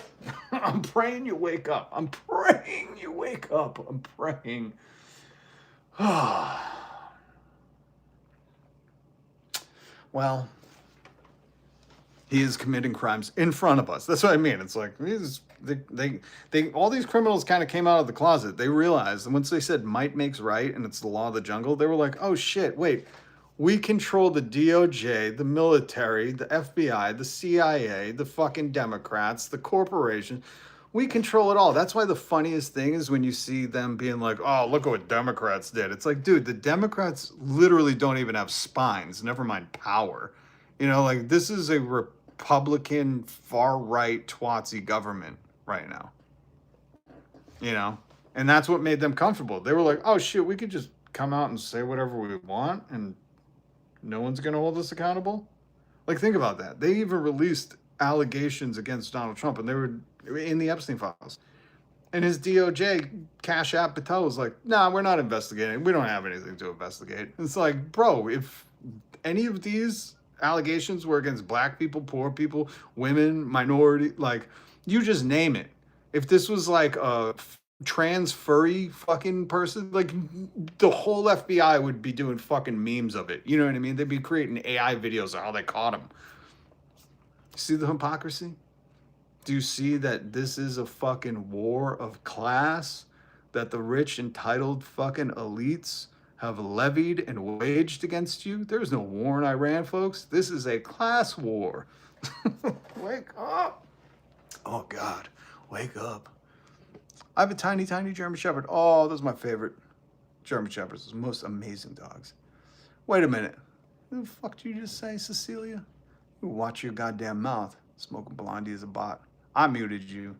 I'm praying you wake up. I'm praying you wake up. I'm praying... Well, he is committing crimes in front of us. That's what I mean. It's like they all these criminals kind of came out of the closet. They realized, and once they said might makes right and it's the law of the jungle, they were like, oh shit, wait, we control the DOJ, the military, the FBI, the CIA, the fucking Democrats, the corporations. We control it all. That's why the funniest thing is when you see them being like, oh, look at what Democrats did. It's like, dude, the Democrats literally don't even have spines, never mind power. You know, like, this is a Republican far-right twatsy government right now. You know? And that's what made them comfortable. They were like, oh, shit, we could just come out and say whatever we want and no one's going to hold us accountable? Like, think about that. They even released allegations against Donald Trump, and they were in the Epstein files. And his DOJ, Cash App Patel, was like, nah, we're not investigating. We don't have anything to investigate. It's like, bro, if any of these allegations were against black people, poor people, women, minority, like, you just name it. If this was like a trans furry fucking person, like, the whole FBI would be doing fucking memes of it. You know what I mean? They'd be creating AI videos of how they caught him. See the hypocrisy? Do you see that this is a fucking war of class that the rich, entitled fucking elites have levied and waged against you? There's no war in Iran, folks. This is a class war. Wake up. Oh, God. Wake up. I have a tiny, tiny German Shepherd. Oh, that's my favorite. German Shepherds are the most amazing dogs. Wait a minute. Who the fuck did you just say, Cecilia? You watch your goddamn mouth. Smoking Blondie is a bot. I muted you.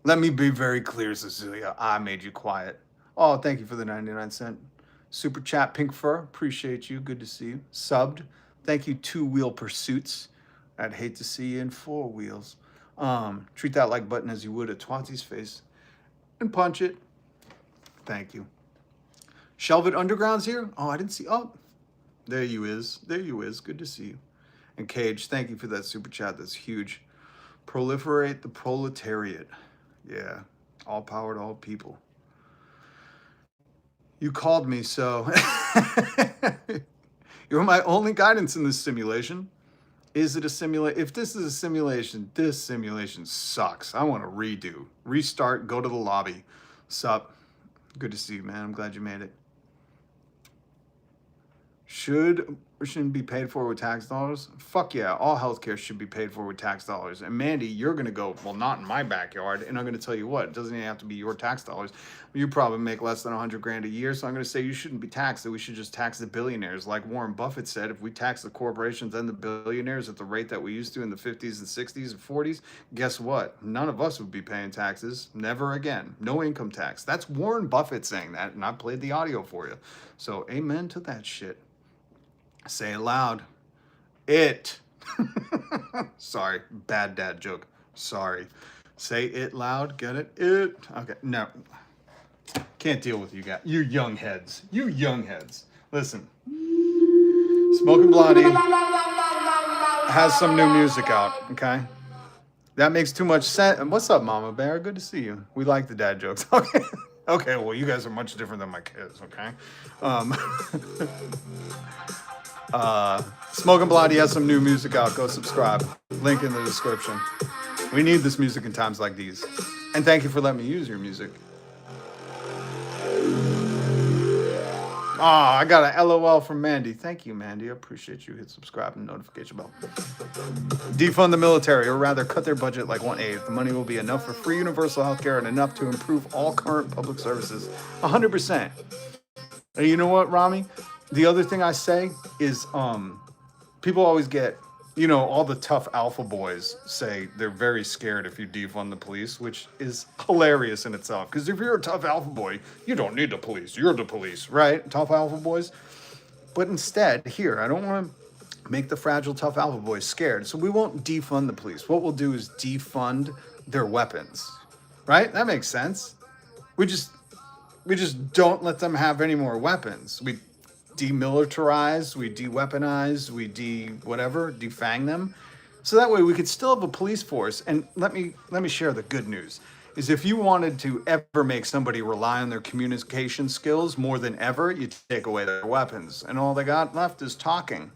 Let me be very clear, Cecilia. I made you quiet. Oh, thank you for the 99-cent super chat, Pink Fur. Appreciate you. Good to see you. Subbed. Thank you, Two Wheel Pursuits. I'd hate to see you in four wheels. Treat that like button as you would a Twanty's face. And punch it. Thank you. Shelvet Underground's here? Oh, I didn't see. Oh, there you is. There you is. Good to see you. And Cage, thank you for that super chat. That's huge. Proliferate the proletariat. Yeah. All power to all people. You called me, so you're my only guidance in this simulation. Is it a simulation? If this is a simulation, this simulation sucks. I want to redo. Restart, go to the lobby. Sup? Good to see you, man. I'm glad you made it. Should or shouldn't be paid for with tax dollars? Fuck yeah, all healthcare should be paid for with tax dollars. And Mandy, you're gonna go, well, not in my backyard. And I'm gonna tell you what, it doesn't even have to be your tax dollars. You probably make less than 100 grand a year. So I'm gonna say you shouldn't be taxed, that we should just tax the billionaires. Like Warren Buffett said, if we tax the corporations and the billionaires at the rate that we used to in the 50s and 60s and 40s, guess what? None of us would be paying taxes. Never again. No income tax. That's Warren Buffett saying that, and I played the audio for you. So amen to that shit. Say it loud. It. Sorry. Bad dad joke. Sorry. Say it loud. Get it? It. Okay. No. Can't deal with you guys. You young heads. You young heads. Listen. Smoking Blondie has some new music out. Okay. That makes too much sense. What's up, Mama Bear? Good to see you. We like the dad jokes. Okay. Okay. Well, you guys are much different than my kids. Okay. Smoking Blondie has some new music out. Go subscribe. Link in the description. We need this music in times like these. And thank you for letting me use your music. I got a LOL from Mandy. Thank you, Mandy. I appreciate you. Hit subscribe and notification bell. Defund the military, or rather cut their budget like 1/8. The money will be enough for free universal health care and enough to improve all current public services. 100%. And you know what, Rami? The other thing I say is, people always get, you know, all the tough alpha boys say they're very scared if you defund the police, which is hilarious in itself. Because if you're a tough alpha boy, you don't need the police. You're the police, right? Tough alpha boys. But instead, here, I don't want to make the fragile tough alpha boys scared. So we won't defund the police. What we'll do is defund their weapons, right? That makes sense. We just don't let them have any more weapons. We demilitarize, we de-weaponize, we defang them. So that way we could still have a police force. And let me share the good news. Is if you wanted to ever make somebody rely on their communication skills more than ever, you take away their weapons. And all they got left is talking.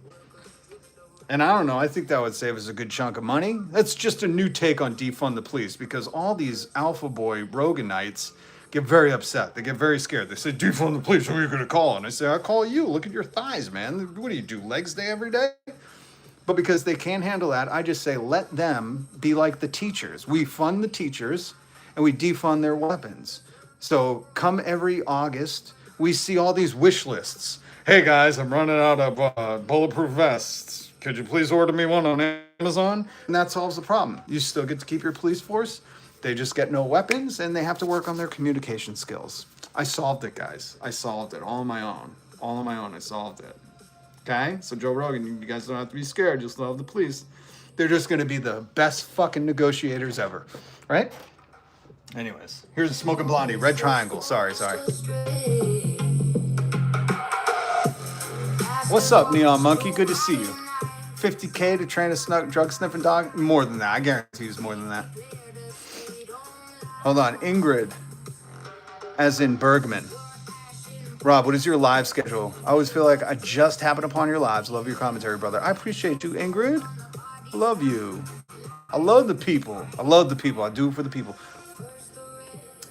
And I don't know, I think that would save us a good chunk of money. That's just a new take on defund the police, because all these alpha boy Roganites get very upset. They get very scared. They say, defund the police, who are you going to call? And I say, I call you. Look at your thighs, man. What do you do, legs day every day? But because they can't handle that, I just say, let them be like the teachers. We fund the teachers, and we defund their weapons. So come every August, we see all these wish lists. Hey, guys, I'm running out of bulletproof vests. Could you please order me one on Amazon? And that solves the problem. You still get to keep your police force. They just get no weapons, and they have to work on their communication skills. I solved it, guys. I solved it all on my own. All on my own, I solved it. Okay? So Joe Rogan, you guys don't have to be scared. Just love the police. They're just going to be the best fucking negotiators ever. Right? Anyways, here's Smoking Blondie. Red Triangle. Sorry. What's up, Neon Monkey? Good to see you. 50K to train a drug sniffing dog? More than that. I guarantee it's more than that. Hold on, Ingrid, as in Bergman. Rob, what is your live schedule? I always feel like I just happened upon your lives. Love your commentary, brother. I appreciate you, Ingrid. Love you. I love the people. I do it for the people.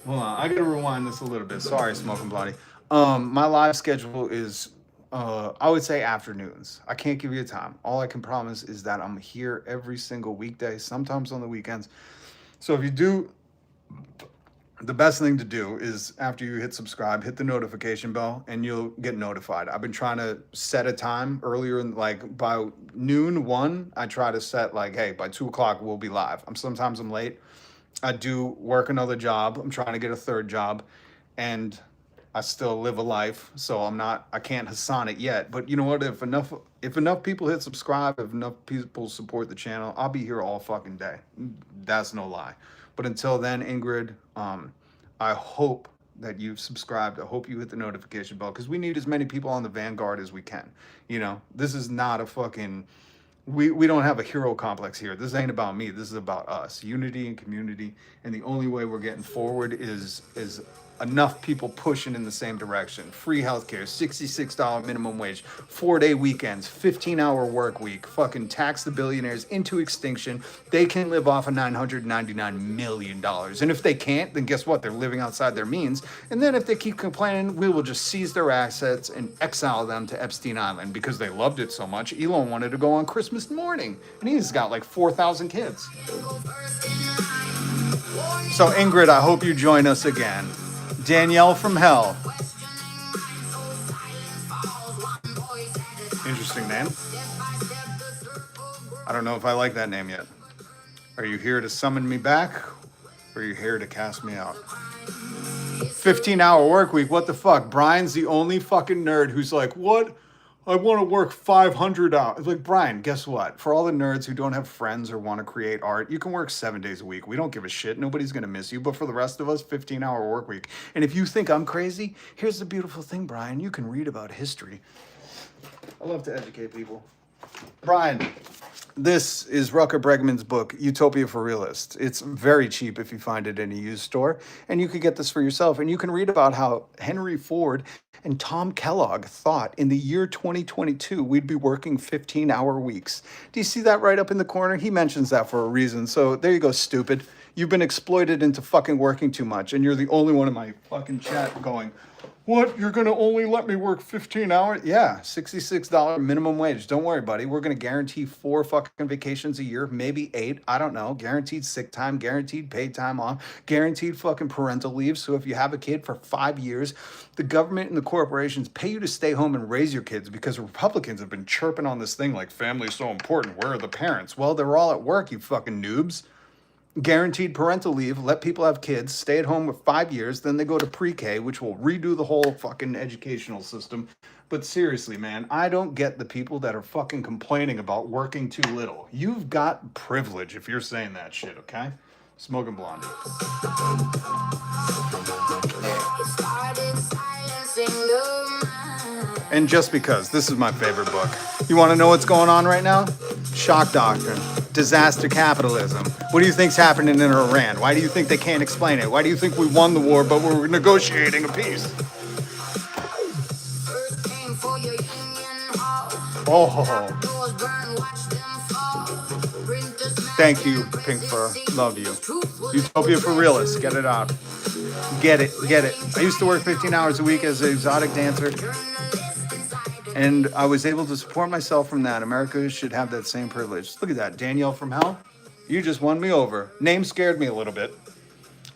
Hold on, I gotta rewind this a little bit. Sorry, Smoking Blondie. My live schedule is, I would say afternoons. I can't give you a time. All I can promise is that I'm here every single weekday, sometimes on the weekends. So if you do the best thing to do is after you hit subscribe, hit the notification bell and you'll get notified. I've been trying to set a time earlier in like by noon 1, I try to set like, hey, by 2 o'clock we'll be live. Sometimes I'm late. I do work another job. I'm trying to get a third job and I still live a life. So I can't Hassan it yet. But you know what? If enough people hit subscribe, if enough people support the channel, I'll be here all fucking day. That's no lie. But until then, Ingrid, I hope that you've subscribed. I hope you hit the notification bell because we need as many people on the vanguard as we can. You know, this is not a fucking, we don't have a hero complex here. This ain't about me. This is about us, unity and community. And the only way we're getting forward is enough people pushing in the same direction. Free healthcare, $66 minimum wage, 4-day weekends, 15-hour work week, fucking tax the billionaires into extinction. They can live off of $999 million. And if they can't, then guess what? They're living outside their means. And then if they keep complaining, we will just seize their assets and exile them to Epstein Island because they loved it so much. Elon wanted to go on Christmas morning and he's got like 4,000 kids. So Ingrid, I hope you join us again. Danielle from Hell. Interesting name. I don't know if I like that name yet. Are you here to summon me back? Or are you here to cast me out? 15-hour work week. What the fuck? Brian's the only fucking nerd who's like, what? I want to work 500 hours. Like, Brian, guess what? For all the nerds who don't have friends or want to create art, you can work 7 days a week. We don't give a shit. Nobody's going to miss you. But for the rest of us, 15-hour work week. And if you think I'm crazy, here's the beautiful thing, Brian. You can read about history. I love to educate people. Brian, this is Rucker Bregman's book, Utopia for Realists. It's very cheap if you find it in a used store. And you could get this for yourself. And you can read about how Henry Ford and Tom Kellogg thought in the year 2022 we'd be working 15-hour weeks. Do you see that right up in the corner? He mentions that for a reason. So there you go, stupid. You've been exploited into fucking working too much. And you're the only one in my fucking chat going, what? You're going to only let me work 15 hours? Yeah, $66 minimum wage. Don't worry, buddy. We're going to guarantee 4 fucking vacations a year, maybe 8. I don't know. Guaranteed sick time, guaranteed paid time off, guaranteed fucking parental leave. So if you have a kid for 5 years, the government and the corporations pay you to stay home and raise your kids because Republicans have been chirping on this thing like family's so important. Where are the parents? Well, they're all at work, you fucking noobs. Guaranteed parental leave, let people have kids, stay at home for 5 years, then they go to pre-K, which will redo the whole fucking educational system. But seriously, man, I don't get the people that are fucking complaining about working too little. You've got privilege if you're saying that shit, okay? Smoking Blondie. And just because, this is my favorite book. You want to know what's going on right now? Shock doctrine. Disaster capitalism. What do you think's happening in Iran? Why do you think they can't explain it? Why do you think we won the war, but we're negotiating a peace? Oh. Thank you, Pink Fur. Love you. Utopia for Realists. Get it out. Get it. Get it. I used to work 15 hours a week as an exotic dancer. And I was able to support myself from that. America should have that same privilege. Look at that. Danielle from Hell. You just won me over. Name scared me a little bit.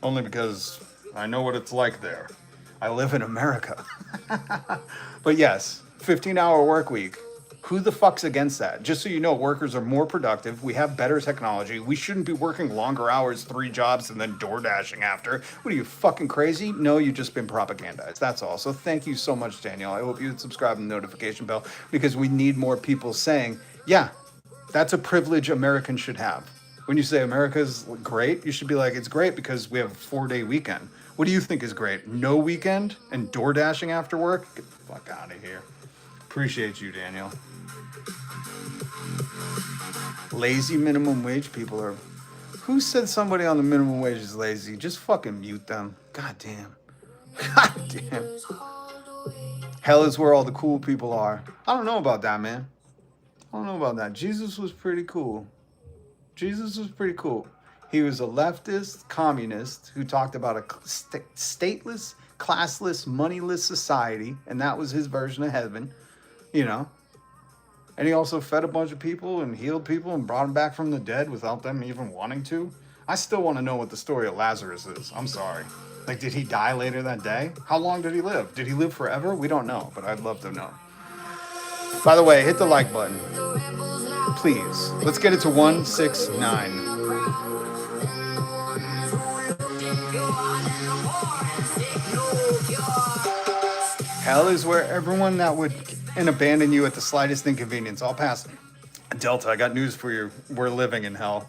Only because I know what it's like there. I live in America. But yes, 15-hour work week. Who the fuck's against that? Just so you know, workers are more productive. We have better technology. We shouldn't be working longer hours, 3 jobs, and then door dashing after. What are you, fucking crazy? No, you've just been propagandized. That's all. So thank you so much, Danielle. I hope you would subscribe and the notification bell because we need more people saying, yeah, that's a privilege Americans should have. When you say America's great, you should be like, it's great because we have a 4-day weekend. What do you think is great? No weekend and door dashing after work? Get the fuck out of here. Appreciate you, Danielle. Lazy minimum wage people are... Who said somebody on the minimum wage is lazy? Just fucking mute them. God damn. God damn. Hell is where all the cool people are. I don't know about that, man. I don't know about that. Jesus was pretty cool. Jesus was pretty cool. He was a leftist communist who talked about a stateless, classless, moneyless society, and that was his version of heaven, you know. And he also fed a bunch of people and healed people and brought them back from the dead without them even wanting to. I still want to know what the story of Lazarus is. I'm sorry. Like, did he die later that day? How long did he live? Did he live forever? We don't know, but I'd love to know. By the way, hit the like button. Please. Let's get it to 169. Hell is where everyone that would abandon you at the slightest inconvenience. I'll pass. Delta, I got news for you. We're living in hell.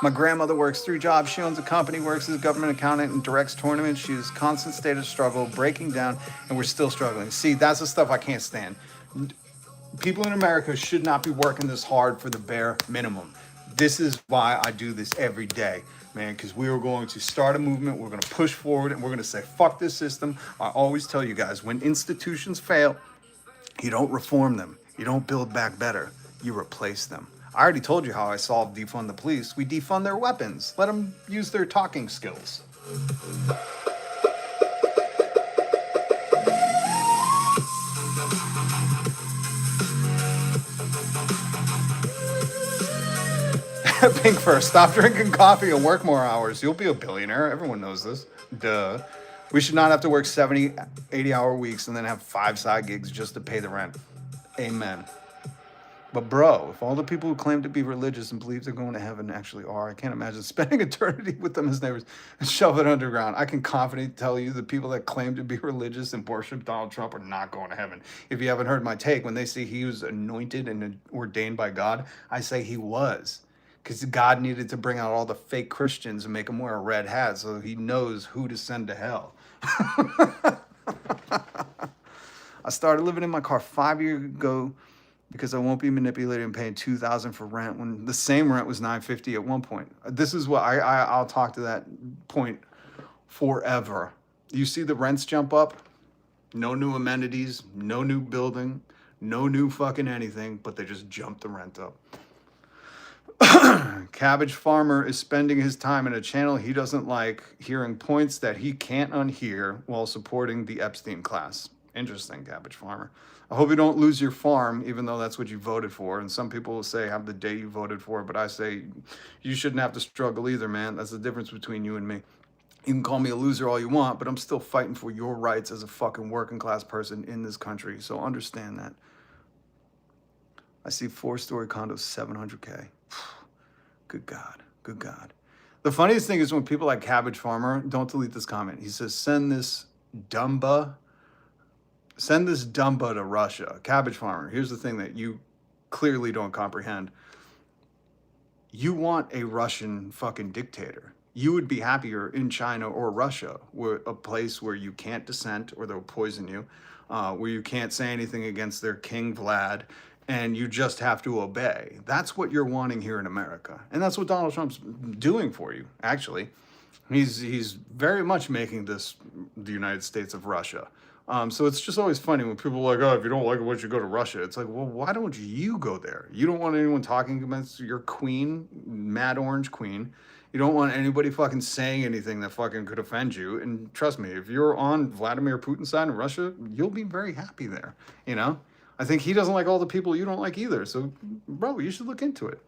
My grandmother works 3 jobs. She owns a company, works as a government accountant, and directs tournaments. She's in constant state of struggle, breaking down, and we're still struggling. See, that's the stuff I can't stand. People in America should not be working this hard for the bare minimum. This is why I do this every day, man, because we are going to start a movement. We're going to push forward, and we're going to say, fuck this system. I always tell you guys, when institutions fail, you don't reform them. You don't build back better. You replace them. I already told you how I solved defund the police. We defund their weapons. Let them use their talking skills. Pink first. Stop drinking coffee and work more hours. You'll be a billionaire. Everyone knows this. Duh. We should not have to work 70, 80-hour weeks and then have 5 side gigs just to pay the rent. Amen. But bro, if all the people who claim to be religious and believe they're going to heaven actually are, I can't imagine spending eternity with them as neighbors and shove it underground. I can confidently tell you the people that claim to be religious and worship Donald Trump are not going to heaven. If you haven't heard my take, when they say he was anointed and ordained by God, I say he was. Because God needed to bring out all the fake Christians and make them wear a red hat so he knows who to send to hell. I started living in my car 5 years ago because I won't be manipulated and paying $2,000 for rent when the same rent was $950 at one point. This is what I'll talk to that point forever. You see the rents jump up, no new amenities, no new building, no new fucking anything, but they just jump the rent up. Cabbage Farmer is spending his time in a channel he doesn't like, hearing points that he can't unhear while supporting the Epstein class. Interesting, Cabbage Farmer. I hope you don't lose your farm, even though that's what you voted for. And some people will say, have the day you voted for. But I say, you shouldn't have to struggle either, man. That's the difference between you and me. You can call me a loser all you want, but I'm still fighting for your rights as a fucking working class person in this country. So understand that. I see 4-story condos, $700K. Good God. Good God. The funniest thing is when people like Cabbage Farmer, don't delete this comment. He says, send this Dumba to Russia. Cabbage Farmer, here's the thing that you clearly don't comprehend. You want a Russian fucking dictator. You would be happier in China or Russia, where a place where you can't dissent or they'll poison you, where you can't say anything against their King Vlad, and you just have to obey. That's what you're wanting here in America. And that's what Donald Trump's doing for you, actually. He's very much making this the United States of Russia. So it's just always funny when people are like, oh, if you don't like it, why don't you go to Russia? It's like, well, why don't you go there? You don't want anyone talking against your queen, Mad Orange Queen. You don't want anybody fucking saying anything that fucking could offend you. And trust me, if you're on Vladimir Putin's side in Russia, you'll be very happy there, you know? I think he doesn't like all the people you don't like either. So, bro, you should look into it.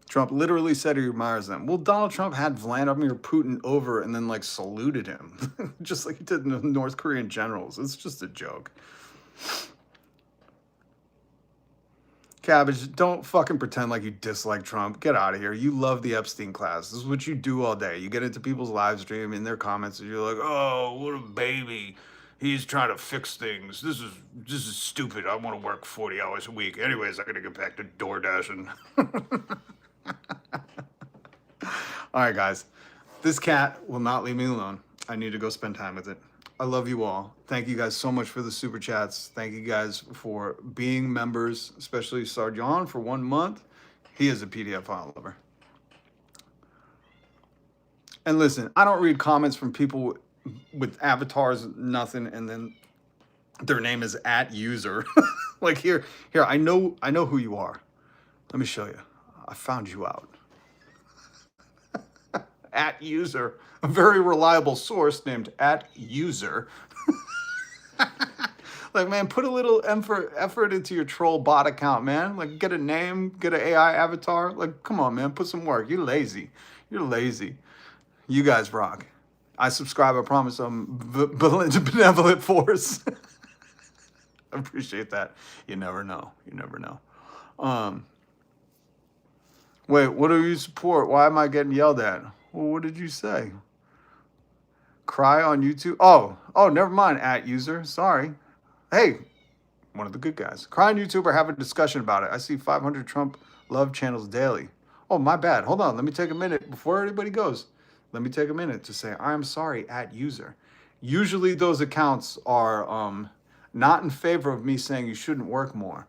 Trump literally said he admires them. Well, Donald Trump had Vladimir Putin over and then, like, saluted him. Just like he did the North Korean generals. It's just a joke. Cabbage, don't fucking pretend like you dislike Trump. Get out of here. You love the Epstein class. This is what you do all day. You get into people's live stream, in their comments, and you're like, oh, what a baby. He's trying to fix things. This is stupid. I want to work 40 hours a week. Anyways, I got to get back to DoorDashing. All right, guys. This cat will not leave me alone. I need to go spend time with it. I love you all. Thank you guys so much for the super chats. Thank you guys for being members, especially Sarjan for 1 month. He is a PDF file lover. And listen, I don't read comments from people with avatars, nothing, and then their name is @user. Like here, I know who you are. Let me show you. I found you out. @user, a very reliable source named @user. Like, man, put a little effort into your troll bot account, man. Like, get a name, get an AI avatar. Like, come on, man, put some work. You're lazy. You're lazy. You guys rock. I subscribe. I promise. I'm benevolent force. I appreciate that. You never know. You never know. Wait, what do you support? Why am I getting yelled at? Well, what did you say? Cry on YouTube? Oh, never mind, @user. Sorry. Hey, one of the good guys. Cry on YouTube or have a discussion about it. I see 500 Trump love channels daily. Oh, my bad. Hold on. Let me take a minute before anybody goes. Let me take a minute to say I'm sorry, @user. Usually those accounts are not in favor of me saying you shouldn't work more.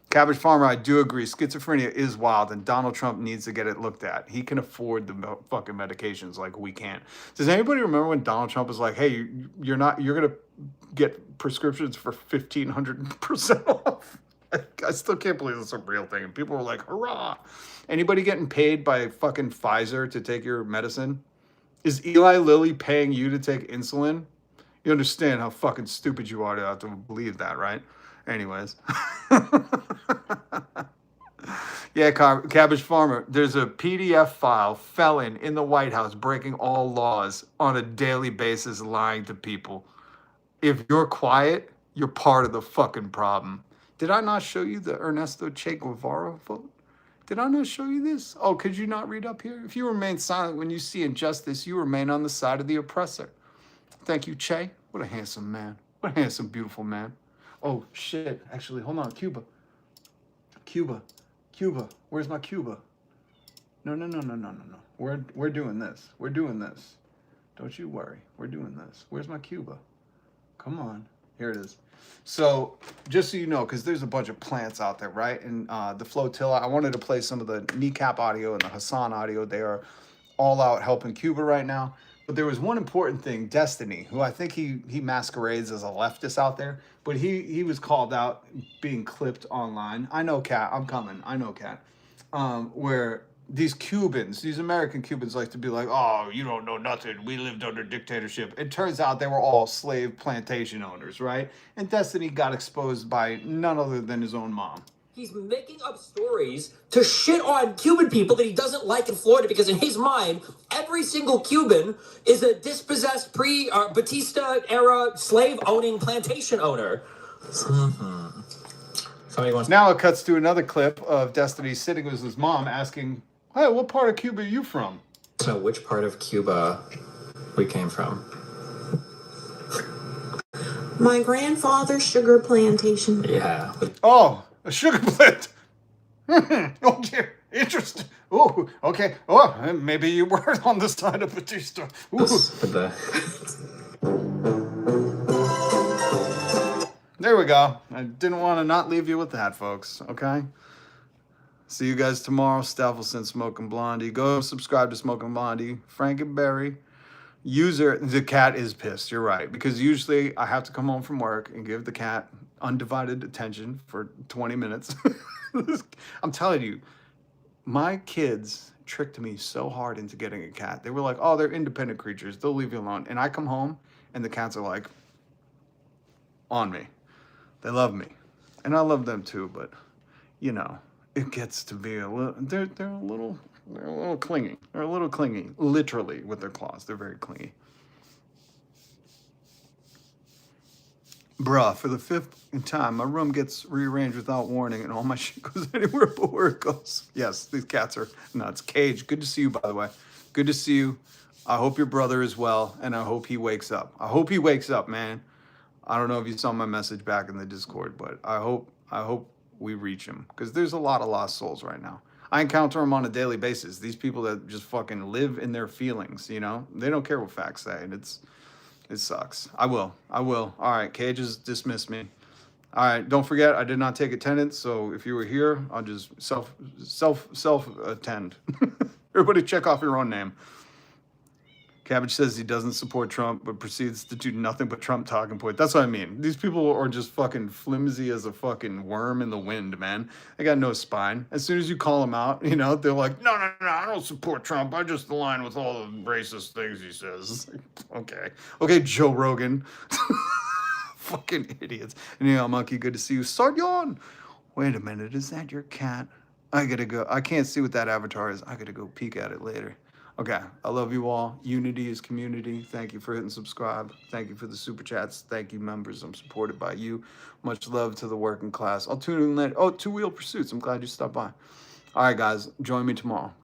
Cabbage Farmer, I do agree. Schizophrenia is wild, and Donald Trump needs to get it looked at. He can afford the fucking medications like we can't. Does anybody remember when Donald Trump was like, "Hey, you're gonna get prescriptions for 1,500% off"? I still can't believe it's a real thing. And people were like, "Hurrah!" Anybody getting paid by fucking Pfizer to take your medicine? Is Eli Lilly paying you to take insulin? You understand how fucking stupid you are to have to believe that, right? Anyways. Yeah, Cabbage Farmer, there's a PDF file, felon in the White House breaking all laws on a daily basis, lying to people. If you're quiet, you're part of the fucking problem. Did I not show you the Ernesto Che Guevara vote? Did I not show you this? Oh, could you not read up here? If you remain silent when you see injustice, you remain on the side of the oppressor. Thank you, Che. What a handsome man. What a handsome, beautiful man. Oh, shit. Actually, hold on. Cuba. Where's my Cuba? No. We're doing this. We're doing this. Don't you worry. We're doing this. Where's my Cuba? Come on. Here it is. So, just so you know, because there's a bunch of plants out there, right? And the flotilla, I wanted to play some of the Kneecap audio and the Hassan audio. They are all out helping Cuba right now. But there was one important thing, Destiny, who I think he masquerades as a leftist out there, but he was called out being clipped online. I know, Kat, I'm coming. I know, Kat. Where these Cubans, these American Cubans like to be like, "Oh, you don't know nothing. We lived under dictatorship." It turns out they were all slave plantation owners, right? And Destiny got exposed by none other than his own mom. He's making up stories to shit on Cuban people that he doesn't like in Florida because in his mind, every single Cuban is a dispossessed pre-Batista-era slave-owning plantation owner. Now it cuts to another clip of Destiny sitting with his mom asking, "Hey, what part of Cuba are you from?" So which part of Cuba we came from? My grandfather's sugar plantation. Yeah. Oh, a sugar plant. Okay, interesting. Oh, okay. Oh, maybe you were on the side of Batista. There we go. I didn't want to not leave you with that, folks. Okay. See you guys tomorrow. Staffelson, Smoking Blondie. Go subscribe to Smoking Blondie. Frankenberry. User, the cat is pissed. You're right. Because usually I have to come home from work and give the cat undivided attention for 20 minutes. I'm telling you, my kids tricked me so hard into getting a cat. They were like, "Oh, they're independent creatures. They'll leave you alone." And I come home and the cats are like on me. They love me. And I love them too, but you know, it gets to be a little, they're a little clingy. They're a little clingy, literally, with their claws. They're very clingy. Bruh, for the 5th time, my room gets rearranged without warning and all my shit goes anywhere but where it goes. Yes, these cats are nuts. Cage, good to see you, by the way. Good to see you. I hope your brother is well, and I hope he wakes up. I hope he wakes up, man. I don't know if you saw my message back in the Discord, but I hope we reach him, because there's a lot of lost souls right now. I encounter them on a daily basis. These people that just fucking live in their feelings, you know? They don't care what facts say, and it sucks. I will. All right, Cage has dismissed me. All right, don't forget, I did not take attendance, so if you were here, I'll just self attend. Everybody check off your own name. Cabbage says he doesn't support Trump, but proceeds to do nothing but Trump talking point. That's what I mean. These people are just fucking flimsy as a fucking worm in the wind, man. They got no spine. As soon as you call them out, you know, they're like, no, I don't support Trump. I just align with all the racist things he says. Okay, Joe Rogan. Fucking idiots. And yeah, Monkey, good to see you. Sardion! Wait a minute, is that your cat? I gotta go. I can't see what that avatar is. I gotta go peek at it later. Okay, I love you all. Unity is community. Thank you for hitting subscribe. Thank you for the super chats. Thank you, members. I'm supported by you. Much love to the working class. I'll tune in later. Oh, Two Wheel Pursuits. I'm glad you stopped by. All right, guys, join me tomorrow.